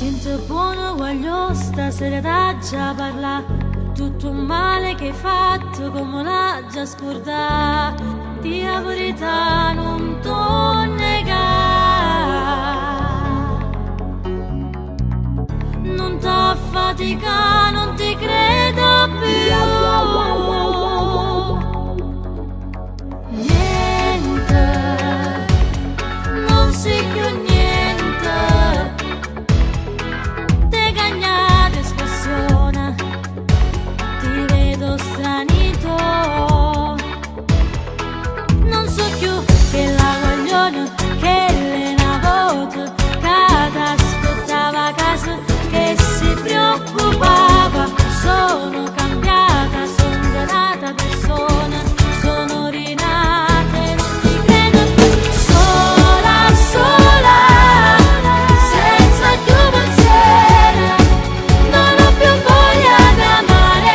Sento buono, voglio stasera da già parlare. Tutto un male che hai fatto, come l'ha già scordato. Di la verità non t'ho negato. Non t'ho faticato, non ti credo più. Niente, non sei più niente. Stranito, non so più che la vogliono, che le navoto, che ti aspettava a casa, che si preoccupava. Sono cambiata, sono un'altra persona, sono rinata e non ti credo più. Sola, sola, senza più pensiero, non ho più voglia di amare.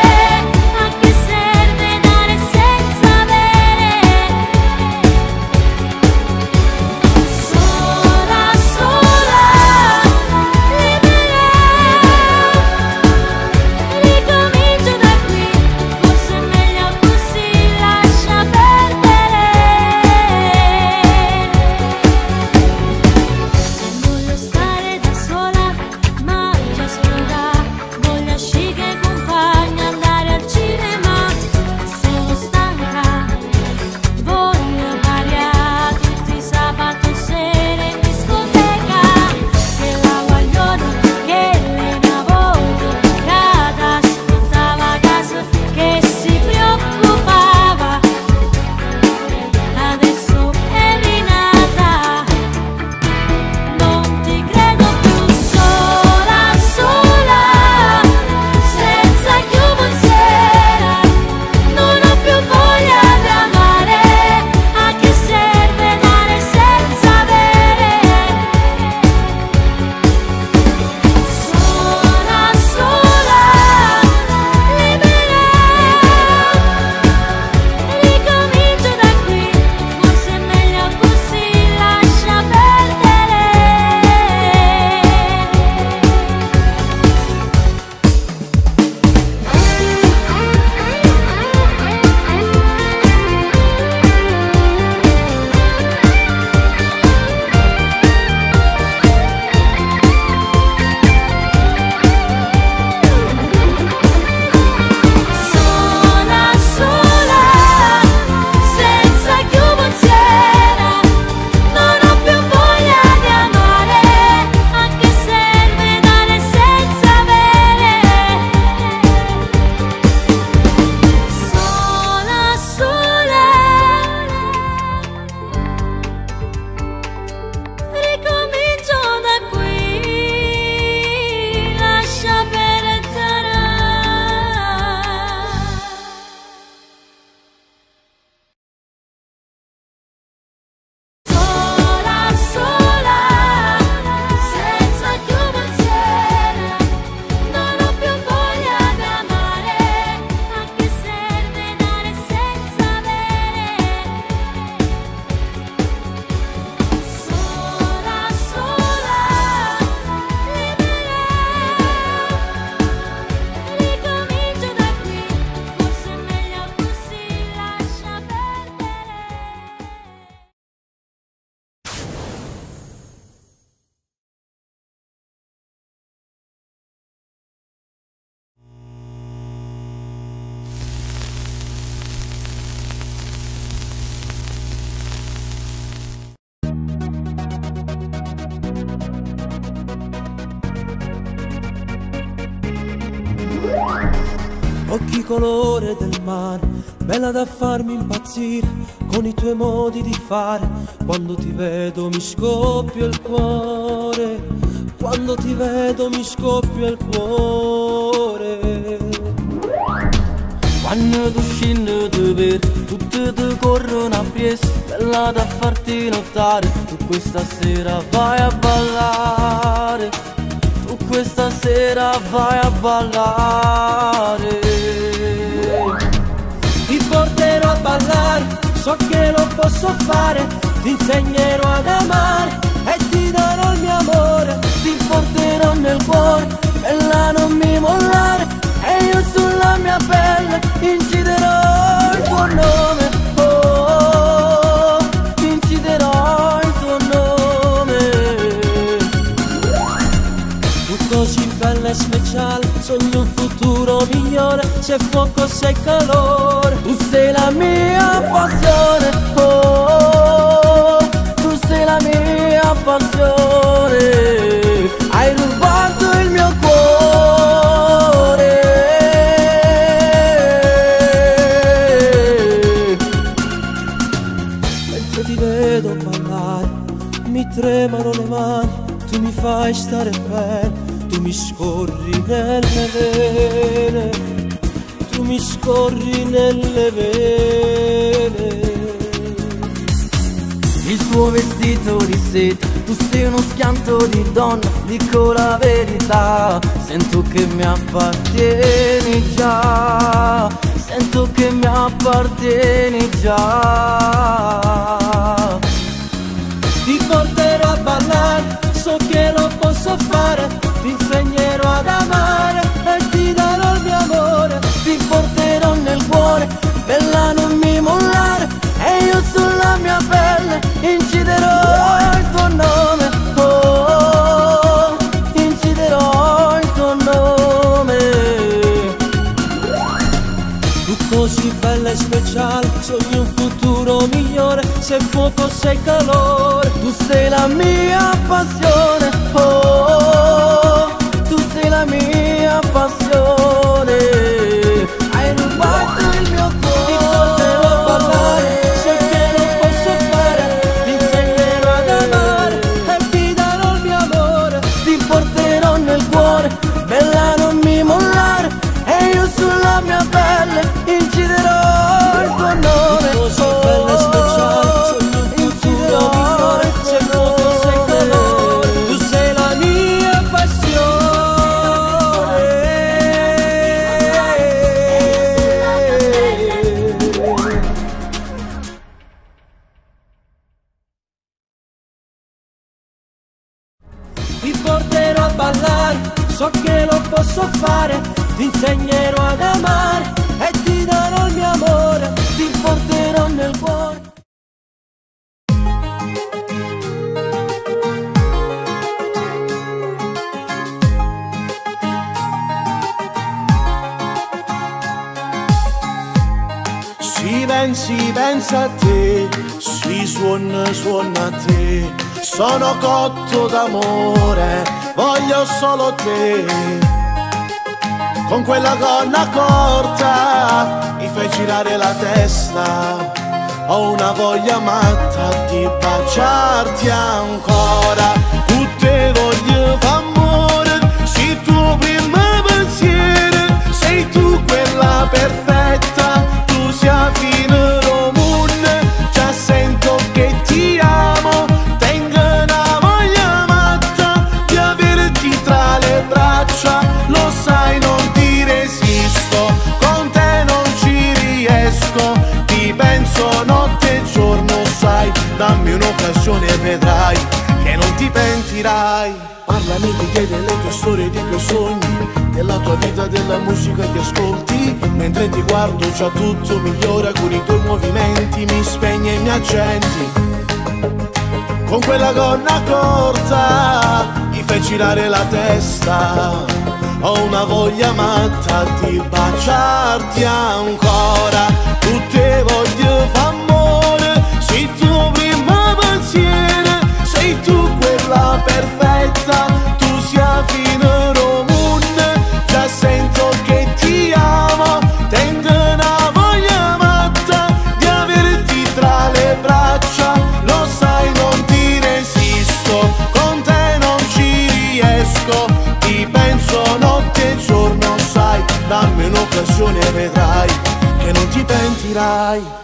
Occhi colore del mare, bella da farmi impazzire, con i tuoi modi di fare. Quando ti vedo mi scoppia il cuore, quando ti vedo mi scoppia il cuore. Quando tu scendi ti vedo, tutti ti corrono a piedi, bella da farti notare. Tu questa sera vai a ballare, tu questa sera vai a ballare. Ti porterò a ballare, so che lo posso fare, ti insegnerò ad amare e ti darò il mio amore. Ti porterò nel passione, c'è fuoco, sei calore. Tu sei la mia passione, oh, tu sei la mia passione. Hai rubato il mio cuore. Mentre ti vedo ballare mi tremano le mani, tu mi fai stare bene, tu mi scorri nelle vene, tu mi scorri nelle vene. Il tuo vestito di seta, tu sei uno schianto di donna, dico la verità, sento che mi appartieni già, sento che mi appartieni già. Ti porterò a ballare, so che lo posso fare, ti insegnerò ad amare e ti darò il mio amore. Ti porterò nel cuore, bella non mi mollare, e io sulla mia pelle inciderò il tuo nome, oh, inciderò il tuo nome. Tu così bella e speciale, sogni un futuro migliore, sei fuoco, sei calore. Tu sei la mia passione, oh, tu sei la mia passione. Hai rubato il mio cuore. Ti porterò a ballare, so che lo posso fare, ti insegnerò ad amare e ti darò il mio amore. Ti porterò nel cuore, bella non mi mollare, e io sulla mia pelle inciderò il tuo nome. Tu così bella e speciale, sogni un futuro migliore, sei fuoco, sei calore. Tu sei la mia passione. Ti porterò a ballare, so che lo posso fare, ti insegnerò ad amare e ti darò il mio amore. Ti porterò nel cuore. Si pensa a te, si suona a te, sono cotto d'amore, voglio solo te. Con quella gonna corta mi fai girare la testa, ho una voglia matta di baciarti ancora. Tutte voglie d'amore, sei tu prima pensiero, sei tu quella perfetta, tu sia fine romune, già sento che ti amo, tengo una voglia matta di averti tra le braccia, lo sai non ti resisto, con te non ci riesco, ti penso notte e giorno, sai, dammi un'occasione e vedrai che non ti pentirai. Parlami di te, delle tue storie, dei tuoi sogni, della tua vita, della musica che ascolti. Mentre ti guardo già tutto migliora, con i tuoi movimenti mi spegni e mi accendi. Con quella gonna corta mi fai girare la testa, ho una voglia matta di baciarti ancora. Tutte voglie d'amore, sei tu prima pensiero, sei tu quella perfetta, tu sia fine romune, già sento che ti amo, tengo una voglia matta di averti tra le braccia, lo sai non ti resisto, con te non ci riesco, ti penso notte e giorno, sai, dammi un'occasione e vedrai che non ti pentirai.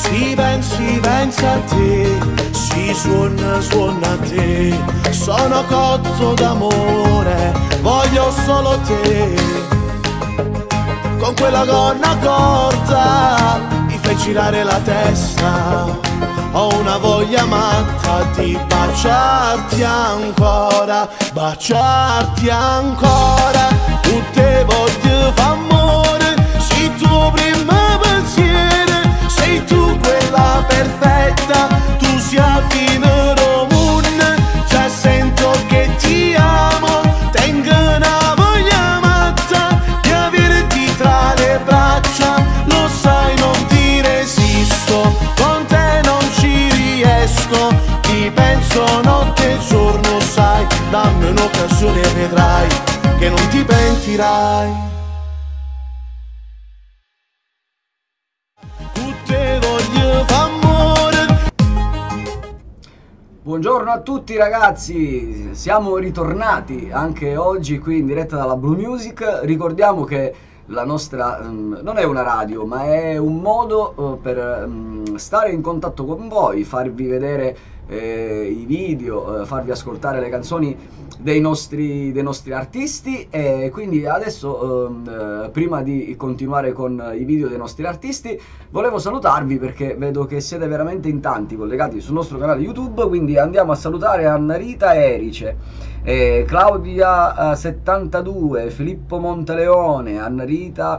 Si pensa a te, si suona a te, sono cotto d'amore, voglio solo te. Con quella gonna corta mi fai girare la testa, ho una voglia matta di baciarti ancora, baciarti ancora. Tutte voglie d'amore, sei tu prima pensiero, sei tu quella perfetta, tu sia fine romune, già sento che ti amo, tengo una voglia matta di averti Ci penso notte e giorno, sai, dammi un'occasione e vedrai che non ti pentirai. Tutte voglio f'amore. Buongiorno a tutti ragazzi, siamo ritornati anche oggi qui in diretta dalla Blue Music. Ricordiamo che la nostra non è una radio, ma è un modo per stare in contatto con voi, farvi vedere i video, farvi ascoltare le canzoni dei nostri artisti. E quindi adesso prima di continuare con i video dei nostri artisti volevo salutarvi, perché vedo che siete veramente in tanti collegati sul nostro canale YouTube, quindi andiamo a salutare Annarita Erice, Claudia 72, Filippo Monteleone, Annarita,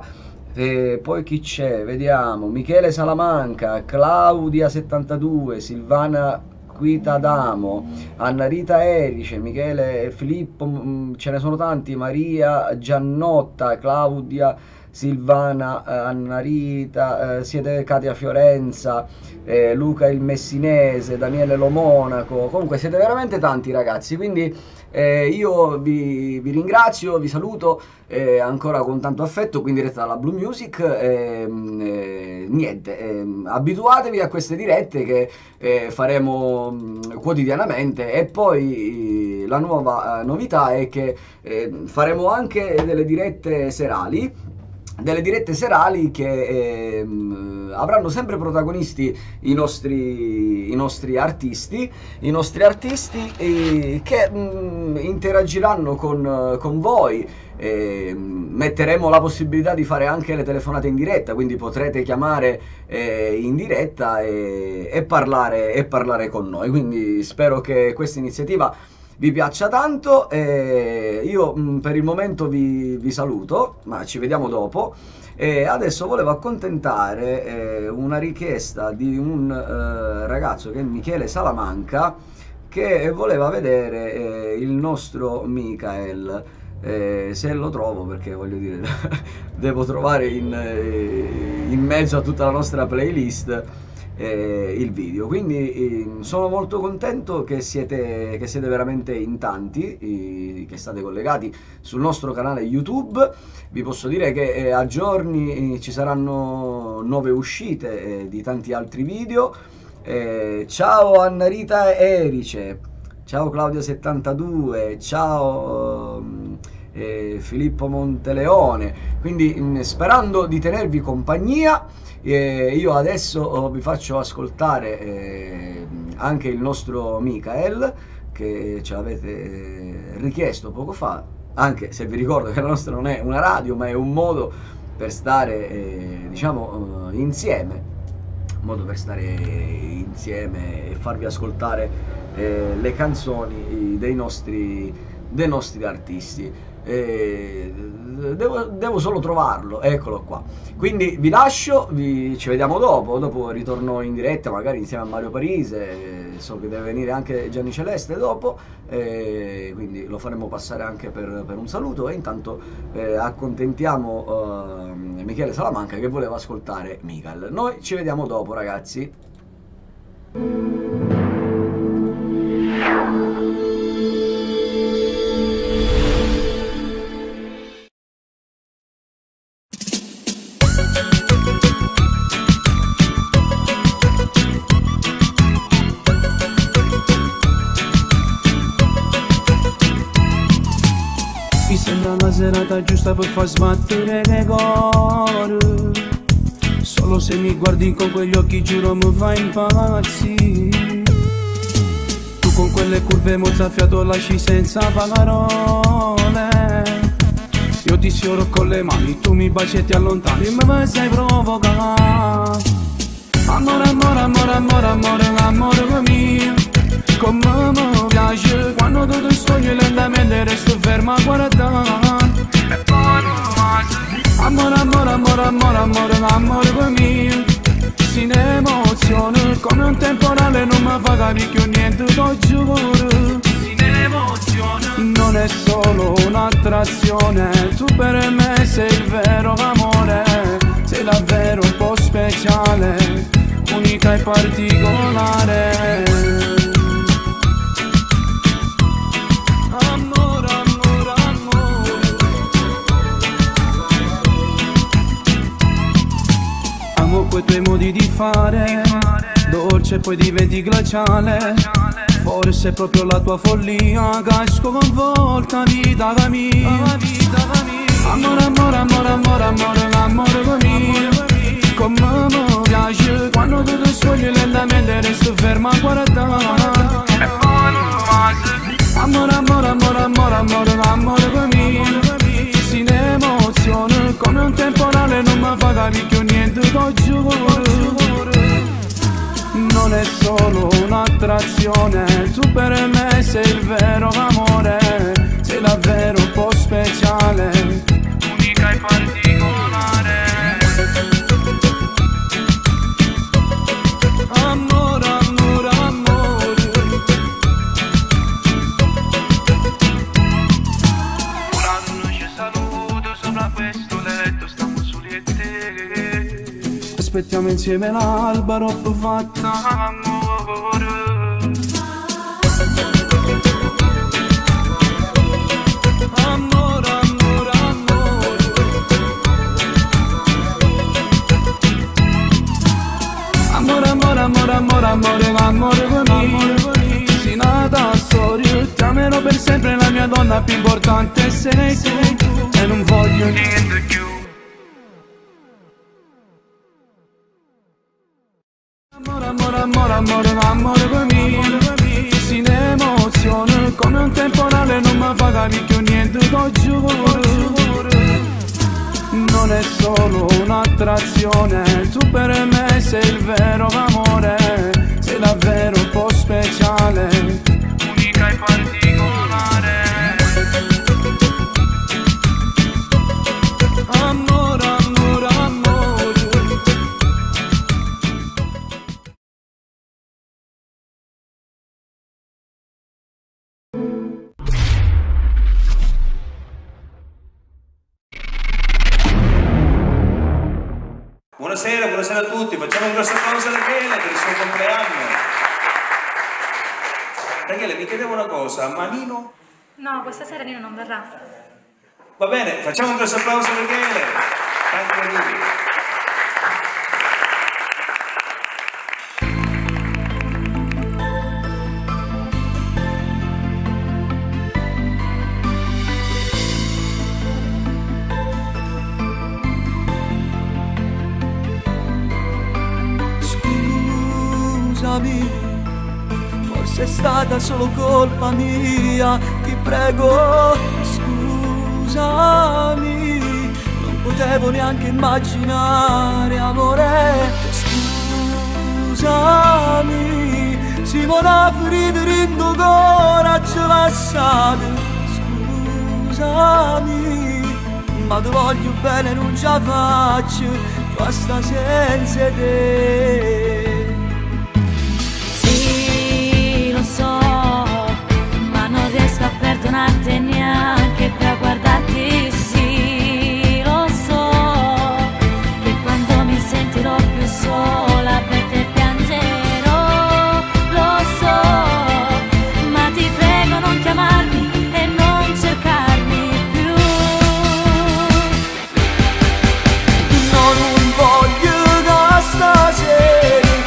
poi chi c'è? Vediamo, Michele Salamanca, Claudia 72, Silvana Quitadamo, Annarita Erice, Michele, Filippo, ce ne sono tanti, Maria Giannotta, Claudia, Silvana, Annarita, siete Katia Fiorenza, Luca il Messinese, Daniele Lo Monaco. Comunque siete veramente tanti ragazzi, quindi io vi ringrazio, vi saluto ancora con tanto affetto qui in diretta dalla Blue Music. Niente, abituatevi a queste dirette che faremo quotidianamente, e poi la nuova novità è che faremo anche delle dirette serali che avranno sempre protagonisti i nostri artisti che interagiranno con voi. Metteremo la possibilità di fare anche le telefonate in diretta, quindi potrete chiamare in diretta e parlare con noi. Quindi spero che questa iniziativa vi piaccia tanto. Io per il momento vi saluto, ma ci vediamo dopo. Adesso volevo accontentare una richiesta di un ragazzo che è Michele Salamanca, che voleva vedere il nostro Michael, se lo trovo, perché voglio dire devo trovare in mezzo a tutta la nostra playlist il video. Quindi sono molto contento che siete veramente in tanti, che state collegati sul nostro canale YouTube. Vi posso dire che a giorni ci saranno nuove uscite di tanti altri video. Ciao Annarita Erice, ciao Claudia 72, ciao Filippo Monteleone. Quindi sperando di tenervi compagnia, io adesso vi faccio ascoltare anche il nostro Michael, che ce l'avete richiesto poco fa, anche se vi ricordo che la nostra non è una radio, ma è un modo per stare diciamo insieme, e farvi ascoltare le canzoni dei nostri artisti. Devo solo trovarlo, eccolo qua. Quindi vi lascio, ci vediamo dopo ritorno in diretta, magari insieme a Mario Parise. So che deve venire anche Gianni Celeste dopo, quindi lo faremo passare anche per un saluto. E intanto accontentiamo Michele Salamanca, che voleva ascoltare Michael. Noi ci vediamo dopo ragazzi. Mi sembra la serata giusta per far sbattere le core. Solo se mi guardi con quegli occhi giuro mi fai impazzire. Tu con quelle curve mozzafiato lasci senza parole. Io ti sfioro con le mani, tu mi baci e ti allontani, mi sai provocare. Amore, amore, amore, amore, amore, amore mio, come mi piace quando tu ti stogli lentamente, resto ferma a guardare. E poi amore, amore, amore, amore, amore, amore mio, si ne emoziona come un temporale, non mi fa capire più niente, lo giuro. Si ne emoziona, non è solo un'attrazione, tu per me sei il vero amore, sei davvero un po' speciale, unica e particolare. fare, dolce e poi diventi glaciale. Forse è proprio la tua follia, casco convolta, vita la mia. Amore, amore, amore, amore, amore, amore con me. Come mi piace quando tu ti sfogli lentamente e resto ferma a guardare. Amore, amore, amore, amore, amore, amore con me. Si in emozione come un temporale, non mi fa capire più niente, t'ho giuro. Non è solo un'attrazione, tu per me sei il vero amore. Sei davvero un po' speciale, unica e particolare. Amore, amore, amore. Ora non ci saluto sopra questo letto, stiamo soli e te. Aspettiamo insieme l'alba, roba fatta amore. Amore, amore, amore. Amore, amore, amore, amore, amore, amore con me. Si nata storia, ti amerò per sempre, la mia donna più importante sei tu. E non voglio niente più. Amore, amore, amore, amore, amore con me. Si in emozione come un temporale, non mi fa capire più niente, t'ho giuro. Non è solo un'attrazione, tu per me sei il vero amore. Sei davvero un po' speciale, unica e particolare. Amore, amore, amore. Buonasera, buonasera a tutti, facciamo un grosso applauso a Rachele per il suo compleanno. Rachele, mi chiedevo una cosa, ma Nino? No, questa sera Nino non verrà. Va bene, facciamo un grosso applauso a Rachele. Tanti auguri. Forse è stata solo colpa mia, ti prego, scusami. Non potevo neanche immaginare, amore, scusami. Simona ferita rindo coraggio lasciate, scusami. Ma ti voglio bene, non ce la faccio, basta senza te. So, ma non riesco a perdonarti neanche per guardarti, sì, lo so, che quando mi sentirò più sola per te piangerò, lo so, ma ti prego non chiamarmi e non cercarmi più. No, non voglio da stasera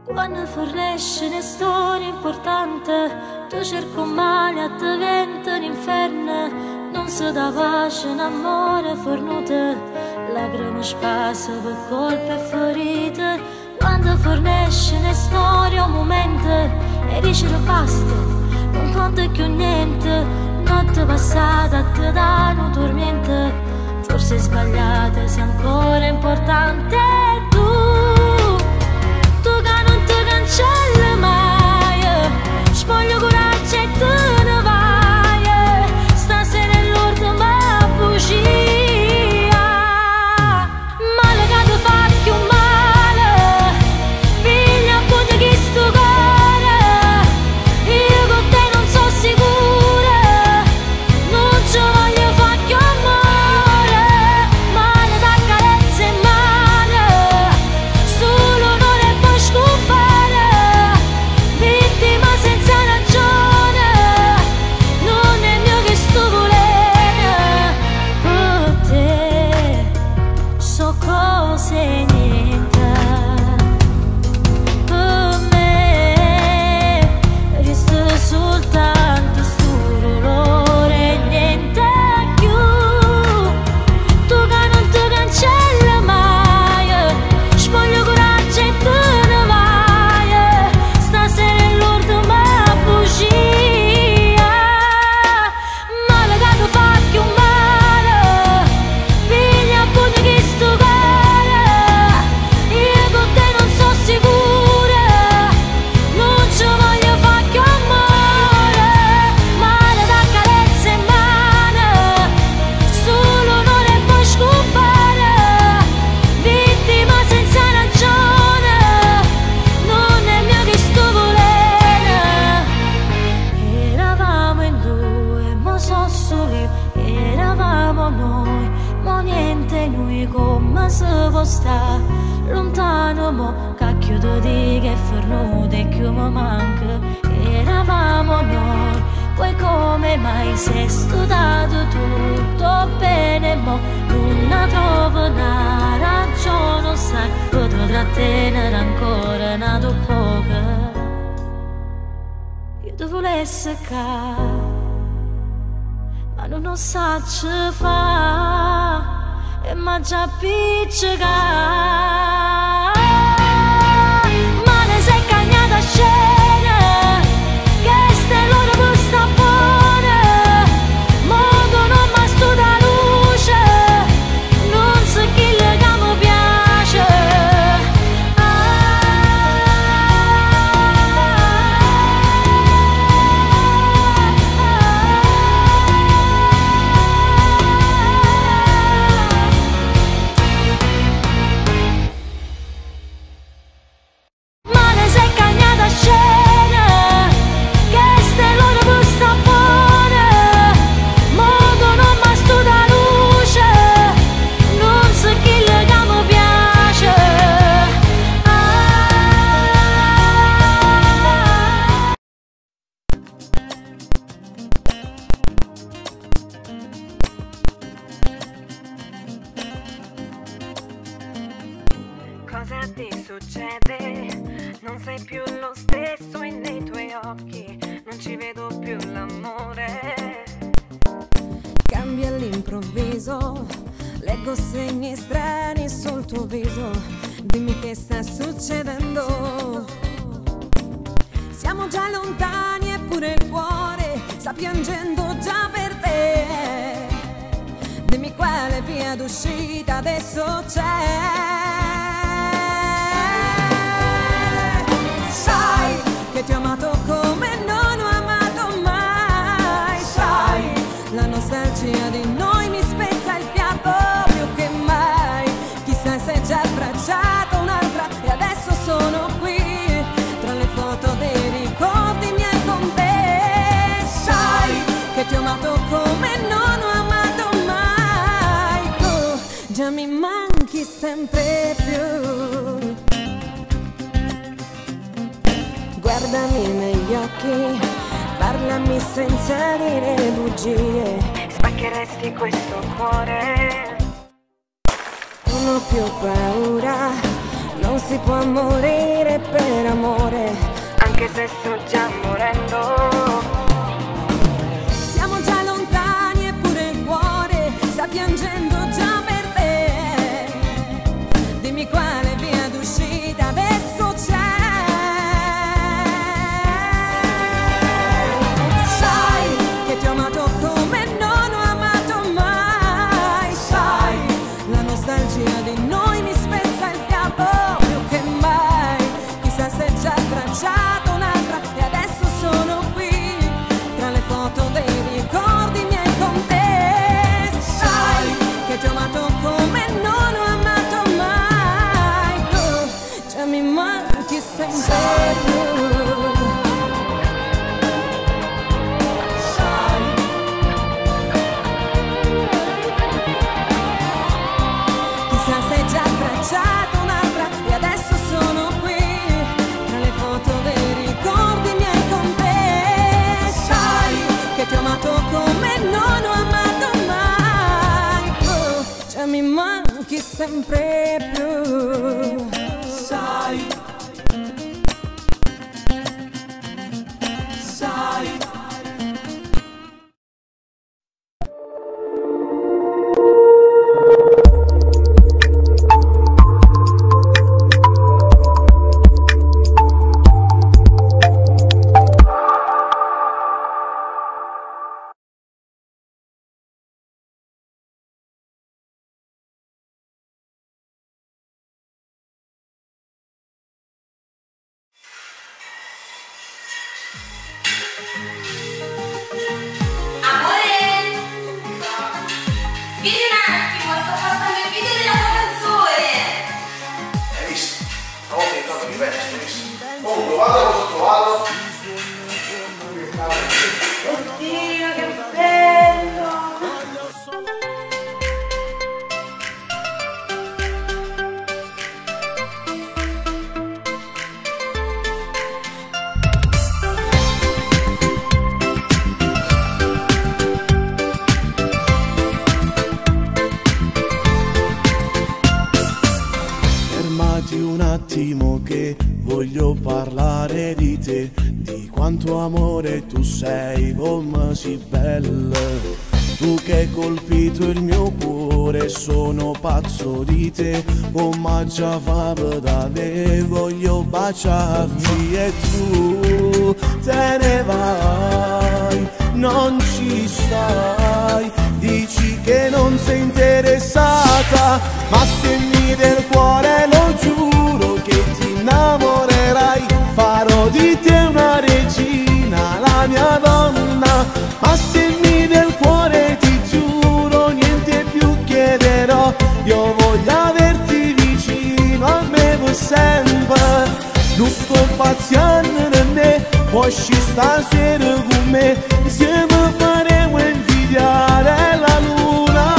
Quando fornisce una storia importante, tu cerco un male a te vento l'inferno. Non si dà pace in amore fornute, lacrime spassa per colpe e ferite. Quando fornisce una storia un momento e dici che basta, non conta più niente. Notte passata ti danno tormento, forse sbagliate se ancora importante. Tu che non ti cancelli mai, spoglio coraggio e te ne vai. Stasera è l'ultima bugia, male che ti fa più male, piglia un pugno che sto cuore. Io con te non so sicura, non ci voglio fare più amore. Male da carezze in mano, solo non è poi scopare. Vittima senza ragione, non è mio che sto volere. Per te so cose niente, per me resta soltanto sto dolore e niente più. Tu che non ti cancelli mai, spoglio coraggio e te ne vai. Stasera è l'ultima bugia, male che ti fa più male, piglia un pugno che sto cuore. Io con te non so sicura, non ci voglio fare più amore. Male da carezze in mano, solo non è poi scopare. Vittima senza ragione, non è mio che sto volere. Eravamo in due, ma so solo io. Eravamo noi, ma niente noi. Come si può sta lontano mo, cacchio ti dico è fornuto e che mi manca. Eravamo noi, poi come mai sei studiato tutto bene mo, non trovo una ragione, sai, potrò trattenere ancora una poca. Io ti volessi ca, ma non lo so ce fa, e ma già appiccica. Male sei cagnata a scena, che ste loro per sta buona. Mondo non mi sto da luce, non so chi le che mi piace. Male sei cagnata a scena, che ste loro per sta buona. Mondo non mi sto da luce, non so chi le che mi piace. Cosa ti succede? Non sei più lo stesso e nei tuoi occhi non ci vedo più l'amore. Cambia all'improvviso, leggo segni strani sul tuo viso. Dimmi che sta succedendo. Siamo già lontani eppure il cuore sta piangendo già per te. Dimmi quale via d'uscita adesso c'è. Sai che ti ho amato come non ho amato mai. Sai, la nostalgia di noi mi spezza il fiato più che mai. Chissà se già abbracciato un'altra e adesso sono qui tra le foto dei ricordi miei con te. Sai che ti ho amato come non ho amato mai. Tu già mi manchi sempre più. Guardami negli occhi, parlami senza dire bugie. Spaccheresti questo cuore. Non ho più paura, non si può morire morire per amore, anche se sto già morendo. Siamo già lontani eppure il cuore sta piangendo già per te. Dimmi quale via d'uscita adesso c'è. Sai che ti ho amato come non ho amato mai. Sai, la nostalgia di noi mi spezza il fiato più che mai. Chissà se già tracciato un'altra e adesso sono qui tra le foto dei ricordi miei con te. Sai che ti ho amato come non ho amato mai. Tu già mi manchi sempre più. Chissà se già tracciato un'altra e adesso sono qui tra le foto dei ricordi miei con te. Sai che ti ho amato come non ho amato mai. Tu già mi manchi sempre più. Sai, sai. Vieni un attimo, sto passando il video della tua canzone. Hai visto? Una volta intanto mi penso, hai visto? Comunque, guarda cosa ho trovato. Oddio, che bello! Fermati un attimo che voglio parlare di te, di quanto amore tu sei, come sei bella. Tu che hai colpito il mio cuore, sono pazzo di te, come già fa da me, voglio baciarti e tu te ne vai, non ci stai, dici che non sei interessata, ma se mi del cuore lo giuro che ti innamorerai, farò di te una regina, la mia donna, ma se mi del cuore ti giuro niente più chiederò, io voglio averti vicino a me per sempre, non sto pazziando da me, puoi uscire stasera con me, insieme faremo invidiare la luna.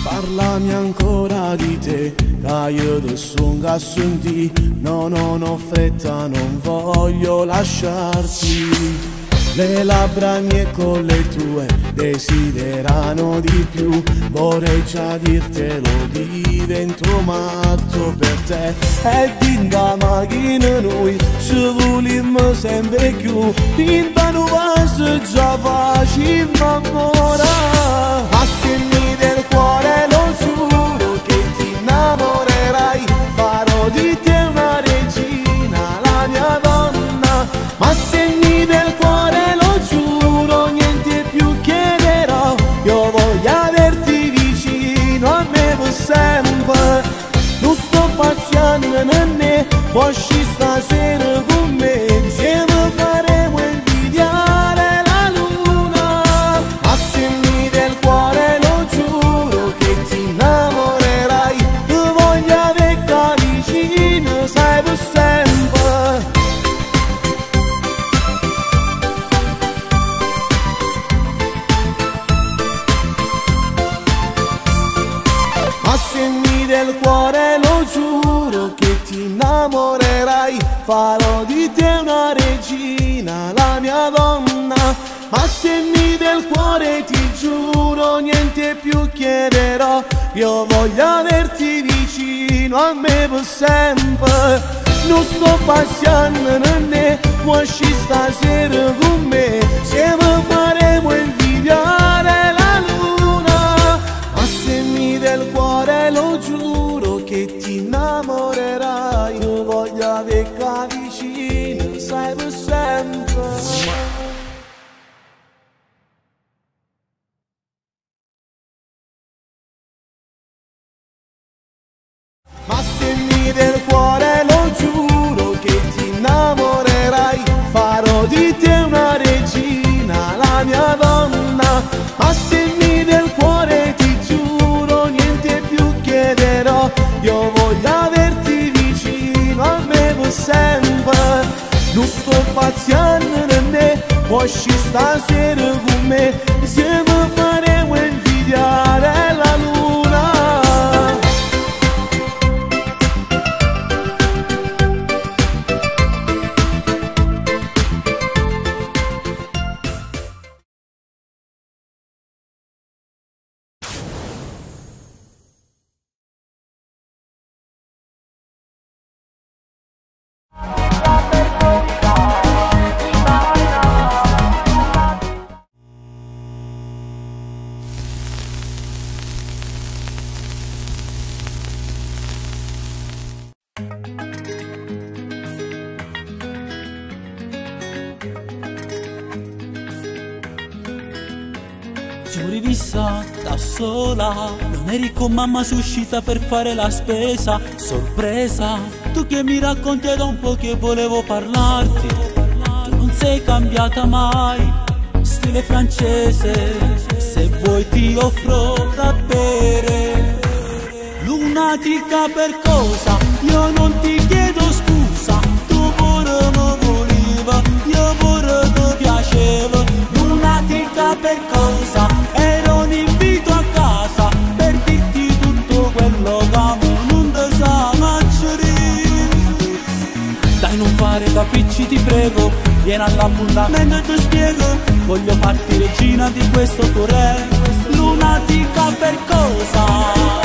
Parlami ancora di te, che io ti sono a sentire, no, non ho fretta, non voglio lasciarti. Le labbra mie con le tue desiderano di più, vorrei già dirtelo, divento matto per te. E dinda macchina noi ci volimmo sempre più, dinda non va già facile innamorare, ma se mi del cuore lo giuro che ti innamorerai, farò di te una regina, la mia donna, ma se mi del cuore lo giuro niente più chiederò, io voglio averti vicino a me per sempre, non sto pazziando né ne, puoi uscire stasera con me, insieme faremo invidiare la luna, ma se mi del cuore lo giuro che ti innamorerai, ti voglio avere vicino, sai per sempre. Ma se mi del cuore lo giuro che ti innamorerai, farò di te una regina, la mia donna, ma se mi del cuore ti giuro niente più chiederò, io voglio averti vicino a me per sempre. Non sto passando né puoi uscire stasera con me, se mi faremo invidiare la luna. Ma se mi del cuore lo giuro che ti innamorerai, io voglio averti vicino, sai per sempre. Ma se mi del cuore lo giuro che ti innamorerai, farò di te una regina, la mia donna. Ma se mi del cuore ti giuro niente più chiederò, io voglio averti vicino a me per sempre. Non sto pazziando né puoi uscire stasera con me, se mi faremo invidiare la luna. Ti ho rivista da sola, non eri con mamma su uscita per fare la spesa. Sorpresa, tu che mi racconti da un po' che volevo parlarti. Tu non sei cambiata mai, stile francese, se vuoi ti offro da bere. Lunatica per cosa? Io non ti chiedo scusa, tu pure mi voleva, io pure ti piaceva. Lunatica per cosa? Era un invito a casa per dirti tutto quello che non ti sa macciare. Dai, non fare capricci ti prego, vieni all'appuntamento e ti spiego. Voglio farti regina di questo tuo re. Lunatica per cosa?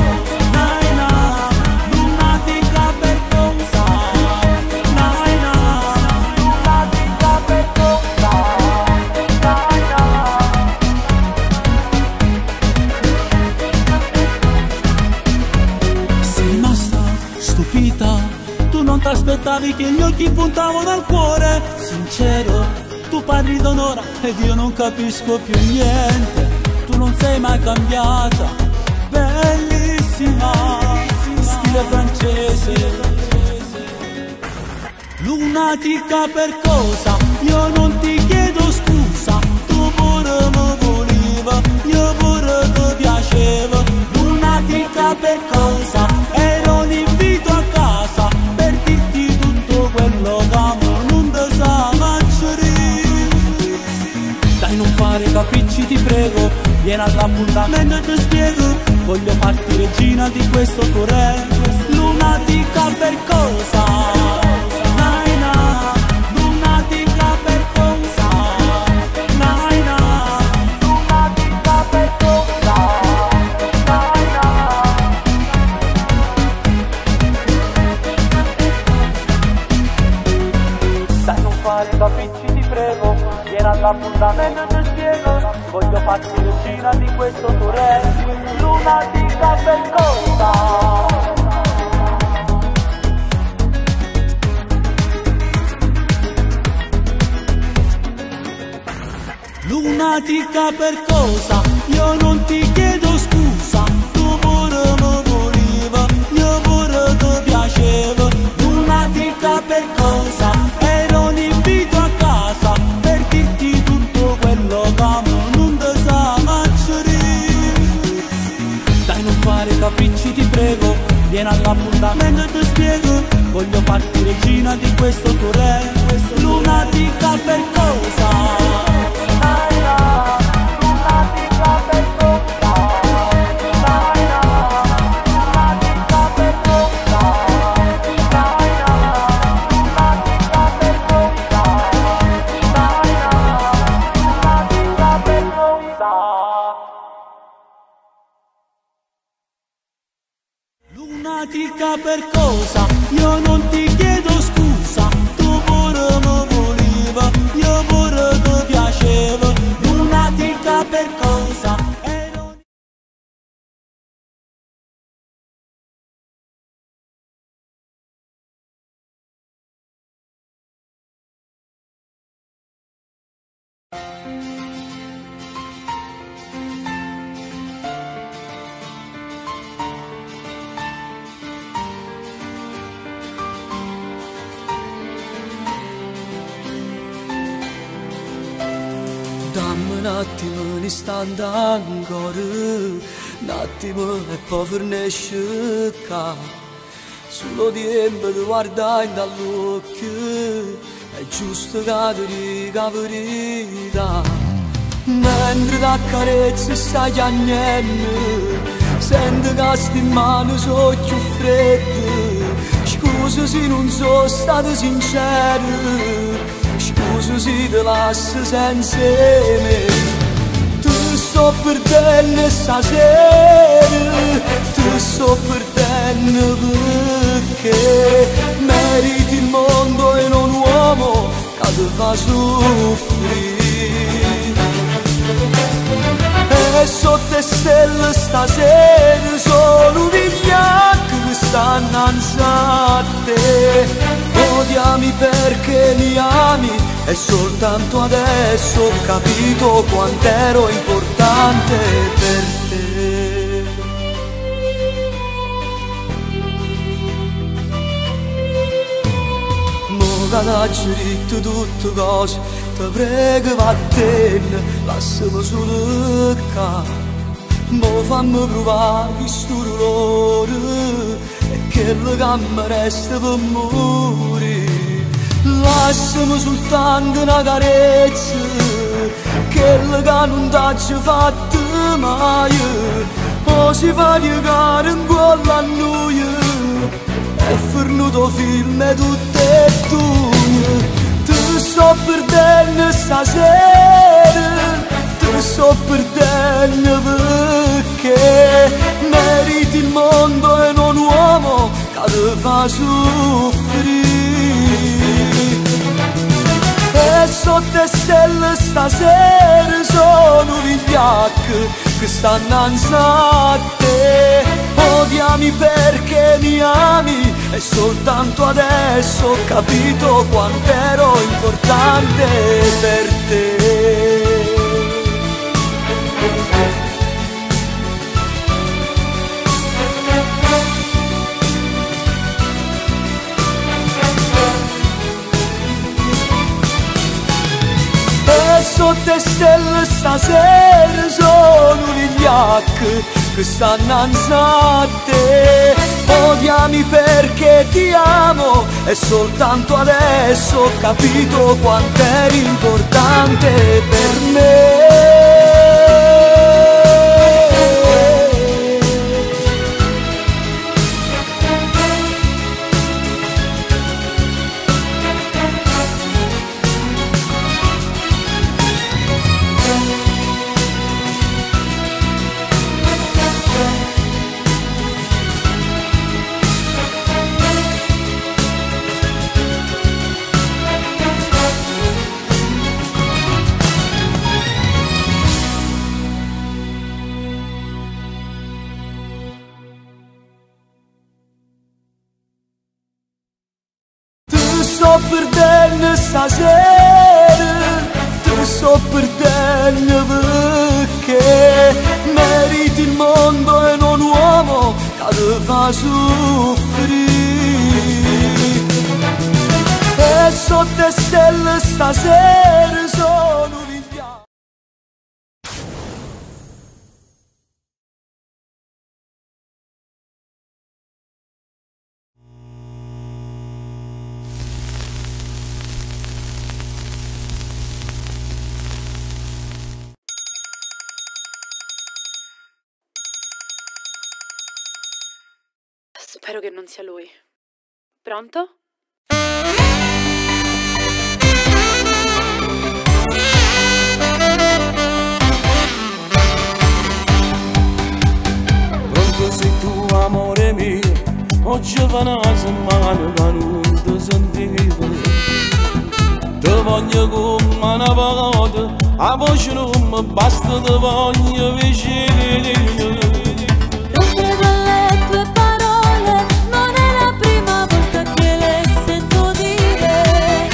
Tu non ti aspettavi che gli occhi puntavo dal cuore. Sincero, tu parli d'onore ed io non capisco più niente. Tu non sei mai cambiata, bellissima, stile francese. Lunatica per cosa? Io non ti chiedo scusa, tu pure mi voleva, io pure ti piaceva. Lunatica per cosa? Era un invito a casa per dirti tutto quello che non ti sa macciare. Dai, non fare capricci ti prego, vieni all'appuntamento e ti spiego. Voglio farti regina di questo tuo re. Lunatica per cosa? Capricci ti prego, vieni all'appuntamento e ti spiego. Voglio farti regina di questo tuo re. Lunatica per cosa? Lunatica per cosa? Io non ti chiedo scusa, tu pure mi voleva, io pure ti piaceva. Lunatica per cosa? Era un invito a casa per dirti tutto quello che non ti sa macciare. Dai, non fare capricci ti prego, vieni all'appuntamento e ti spiego. Voglio farti regina di questo tuo re. Lunatica per cosa? Lunatica per cosa? Io non ti chiedo scusa, tu pure mi voleva, io pure ti piaceva. Lunatica per cosa? Dammi un attimo, un istante ancora, un attimo e poi fornisce qua. Solo tempo di guardare dall'occhio, è giusto che ti dica la verità. Mentre ti accarezzi stai chiagnendo, sento che sti mani sono più fredde. Scusa se non sono stato sincero, scusa se ti lascio senza me. Ti sto perdendo stasera, ti sto perdendo perché meriti il mondo e non un uomo che ti fa soffrire. E sotto le stelle stasera sono vigliacchi che stanno innanzi a te. Odiami perché mi ami e soltanto adesso ho capito quanto ero importante per te. Mo che t'ho detto tutte cose, ti prego vattene, lasciami solo qua. Mo fammi provare questo dolore e quello che mi resta per morire. Lasciami soltanto una carezza, quello che non t'ho fatto mai. O si fa piegare in cuore a noi, è fornuto film e tutto è tuo. Ti sto perdendo stasera, ti sto perdendo perché meriti il mondo e non un uomo che ti fa soffrire. E sotto le stelle stasera sono vigliacchi che stanno innanzi a te. Odiami perché mi ami e soltanto adesso ho capito quanto ero importante per te. Sotto le stelle stasera sono vigliacchi che stanno innanzi a te. Odiami perché ti amo e soltanto adesso ho capito quanto eri importante per me. Sto perdendo stasera, ti sto perdendo perché meriti il mondo e non un uomo che ti fa soffrire. E sotto le stelle stasera sono vigliacchi. Spero che non sia lui. Pronto? Pronto sei tu, amore mio, ci fa una settimana che non ti sentivo. Ti voglio come una parola, a voce non mi basta, ti voglio vicino. Non credo alle tue parole, non è la prima volta che le sento dire.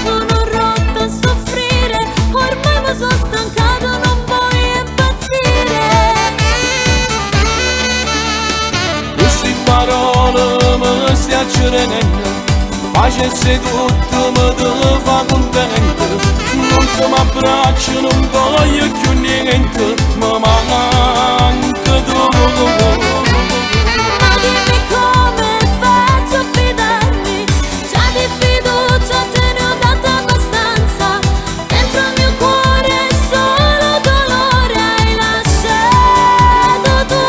Sono rotta a soffrire, ormai mi sono stancato, non voglio impazzire. Queste parole mi stiaccionano, facesse tutto, mi te fa contento. L'ultimo abbraccio non voglio più niente, mi manca tu. Ma dimmi come faccio a fidarmi, già di fiducia te ne ho data abbastanza. Dentro il mio cuore solo dolore hai lasciato tu.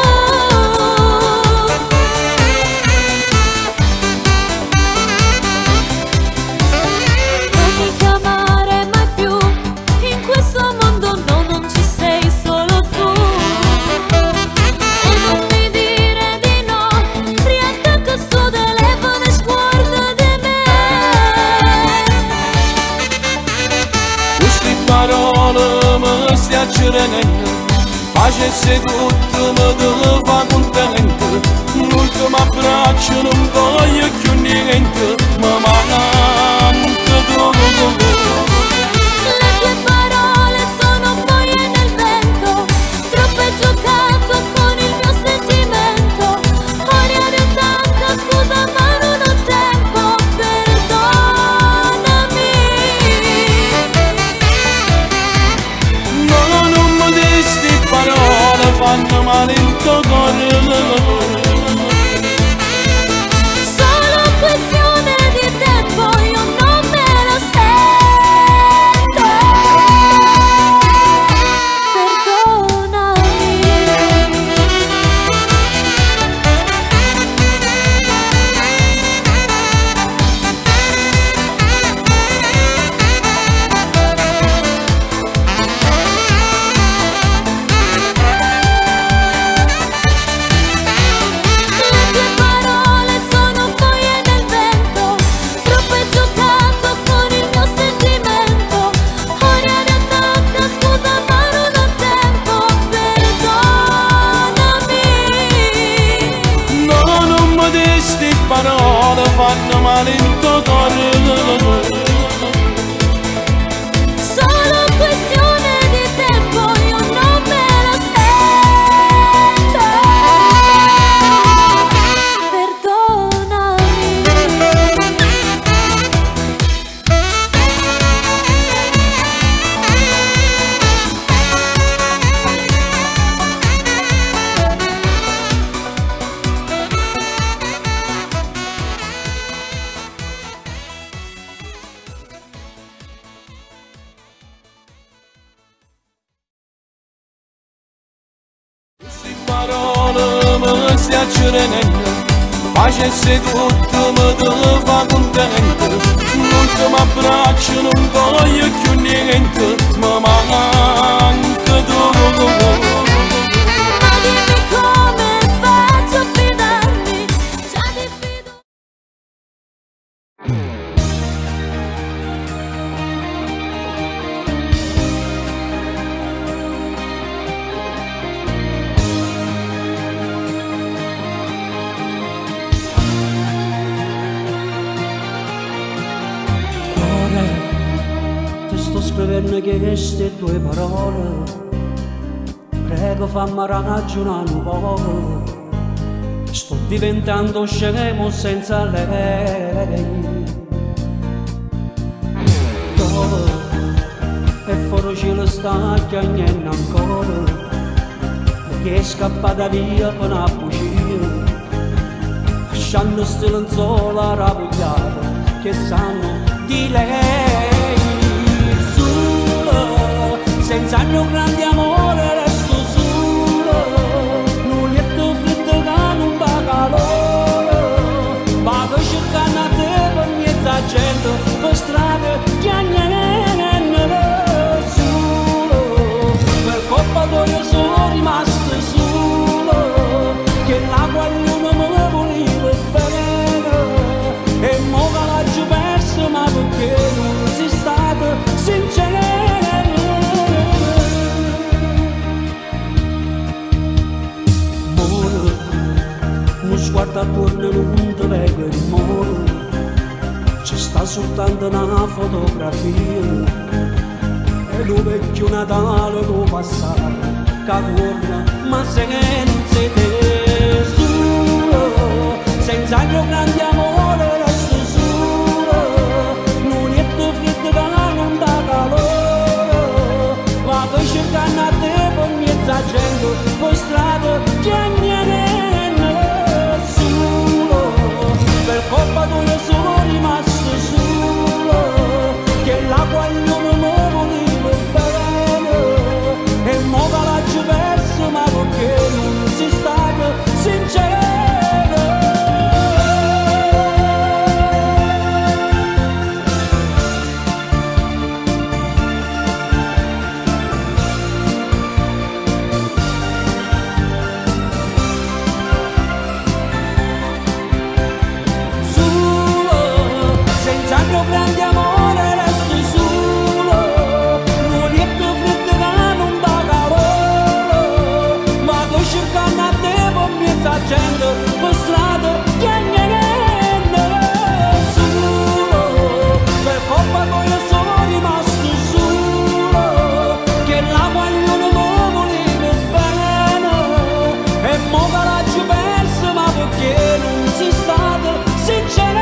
Non mi chiamare mai più, in questo mondo no, non ci sei solo tu. E non mi dire di no, riattacca il suo telefono e sguarda di me. Queste parole mi stiaccionano, facesse tutto, mi te fa contento. L'ultimo abbraccio non voglio più niente, mi manca tu. Le tue parole sono foglie nel vento, troppo hai giocato con il mio sentimento. Ora ne ho tanta scusa ma non ho tempo, perdonami. No, non mi disti parole, fanno male il tuo cuore. Solo questione di tempo, io non me lo sento. Perdonami. Le tue parole sono foglie nel vento, troppo hai giocato con il mio sentimento. Ora ne ho tanta scusa ma non ho tempo, perdonami. No, non mi disti parole, fanno male il tuo cuore. Solo questione di tempo, io non me lo sento. Perdonami. Queste parole mi stiaccionano, facesse tutto, mi te fa contento. L'ultimo abbraccio non voglio più niente, mi manca tu. Ma dimmi come faccio a fidarmi, già di fiducia. Ora ti sto scrivendo queste tue parole, prego fammi ragionare un po'. Sto diventando scemo senza lei. Dove e fuori cielo sta chiagnendo ancora, perché è scappata via per una bugia, lasciando sti lenzuola rapugliate che sanno di lei. Solo, senza il mio grande amore resto solo, non lieto freddo che non va calore. Vado cercando a te per mezza gente, per strade solo, per colpa tua io sono rimasto solo, che la quale non mi voleva. attorno non ti vedo il mondo, ci sta soltanto una fotografia e lo vecchio Natale lo passato che torna, ma se che non sei te solo, senza il mio grande amore resto solo, non è più freddo che non dà calore, vado cercando a te per mezza gente, per strada che niente nessuno, per colpa tua sono rimasto solo, che l'acqua non mi voleva bene, e mo che l'ho perso, ma perché non sei stato sincero. Grande amore resto solo, non è più freddo che non dà calore, vado cercando a te per mezza gente, per strada che niente nessuno, per colpa tua sono rimasto solo, che l'acqua non mi voleva bene, e mo che l'ho perso, ma perché non sei stato sincero.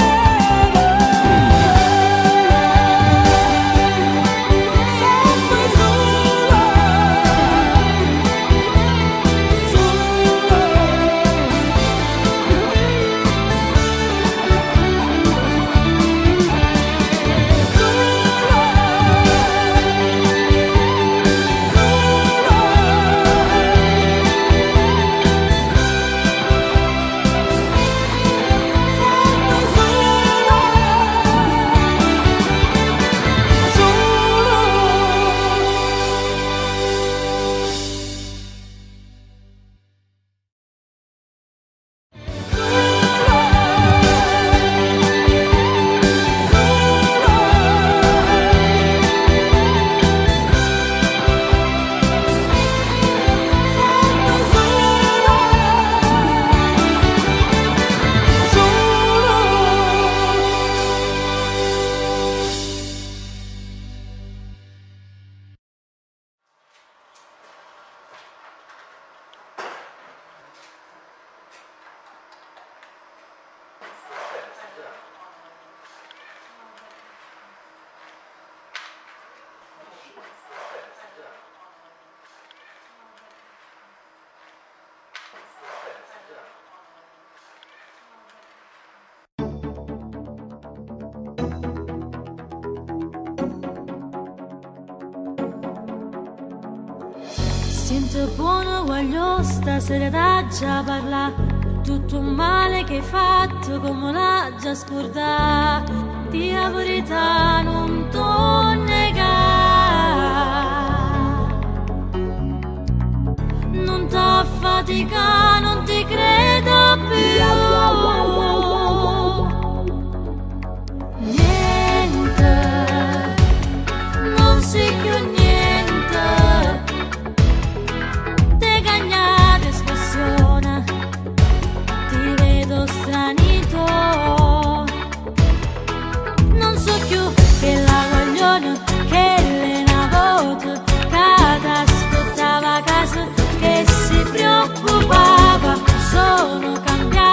Sento buono, voglio stasera da già parlare, tutto un male che hai fatto come l'ha già scordato, di la verità non t'ho negato, non t'ho faticato, non ti credo più, niente, non sei più niente. Stranito, non so più che la vogliono, che le navoto, che aspettava a casa, che si preoccupava, sono cambiata.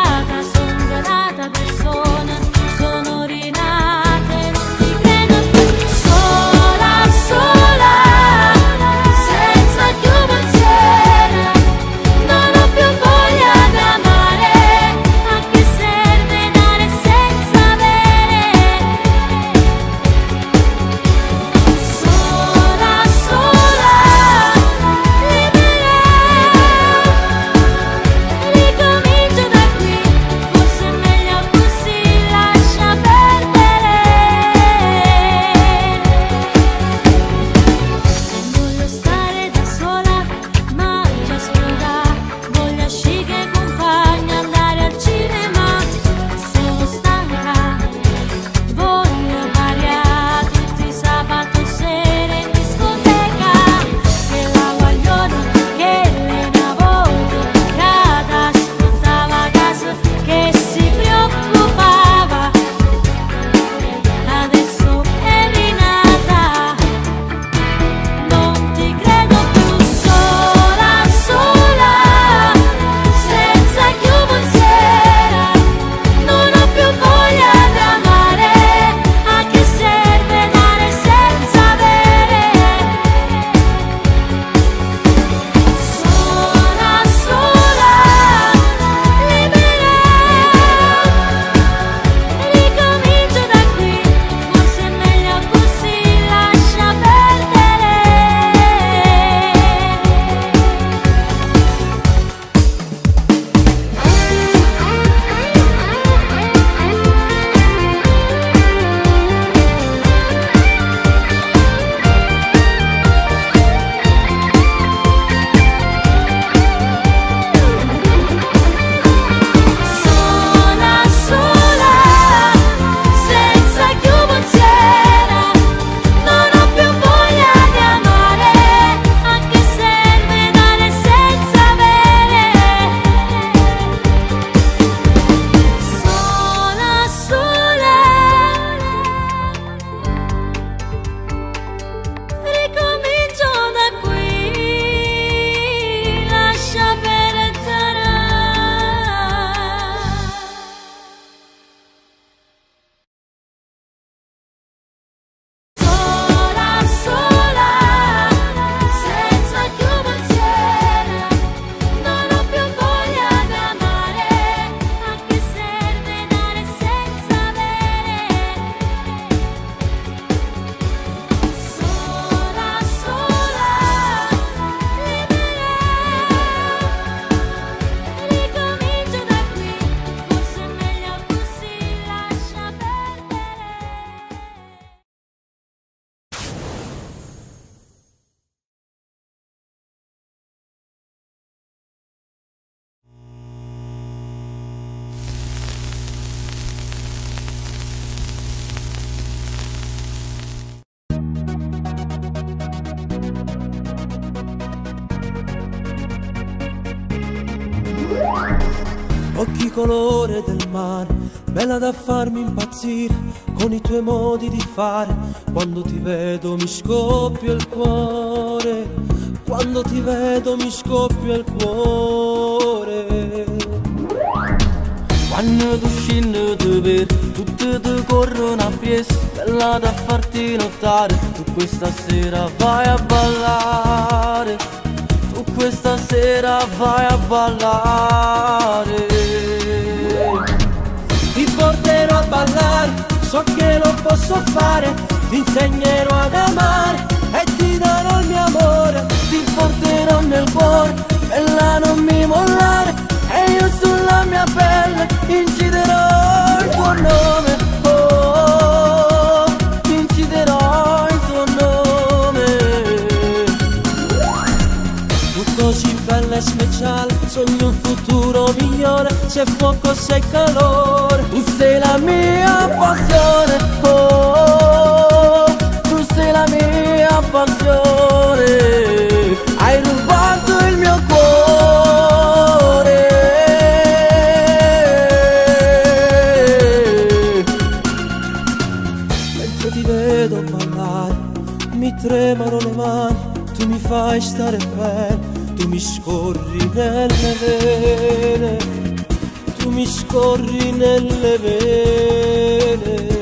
occhi colore del mare, bella da farmi impazzire con i tuoi modi di fare. Quando ti vedo mi scoppia il cuore, quando ti vedo mi scoppia il cuore. Quando tu scendi di per, tutti ti corrono a piedi, bella da farti notare. Tu questa sera vai a ballare, tu questa sera vai a ballare. Ti porterò a ballare, so che lo posso fare, ti insegnerò ad amare e ti darò il mio amore. Ti porterò nel cuore, bella non mi mollare, e io sulla mia pelle inciderò il tuo nome. Oh, inciderò il tuo nome. Tu così bella e speciale, sogno un futuro migliore, se fuoco sei calore. Tu sei la mia passione, oh, tu sei la mia passione. Hai rubato il mio cuore. Mentre ti vedo ballare, mi tremano le mani, tu mi fai stare bene, tu mi scorri nelle vene, tu mi scorri nelle vene.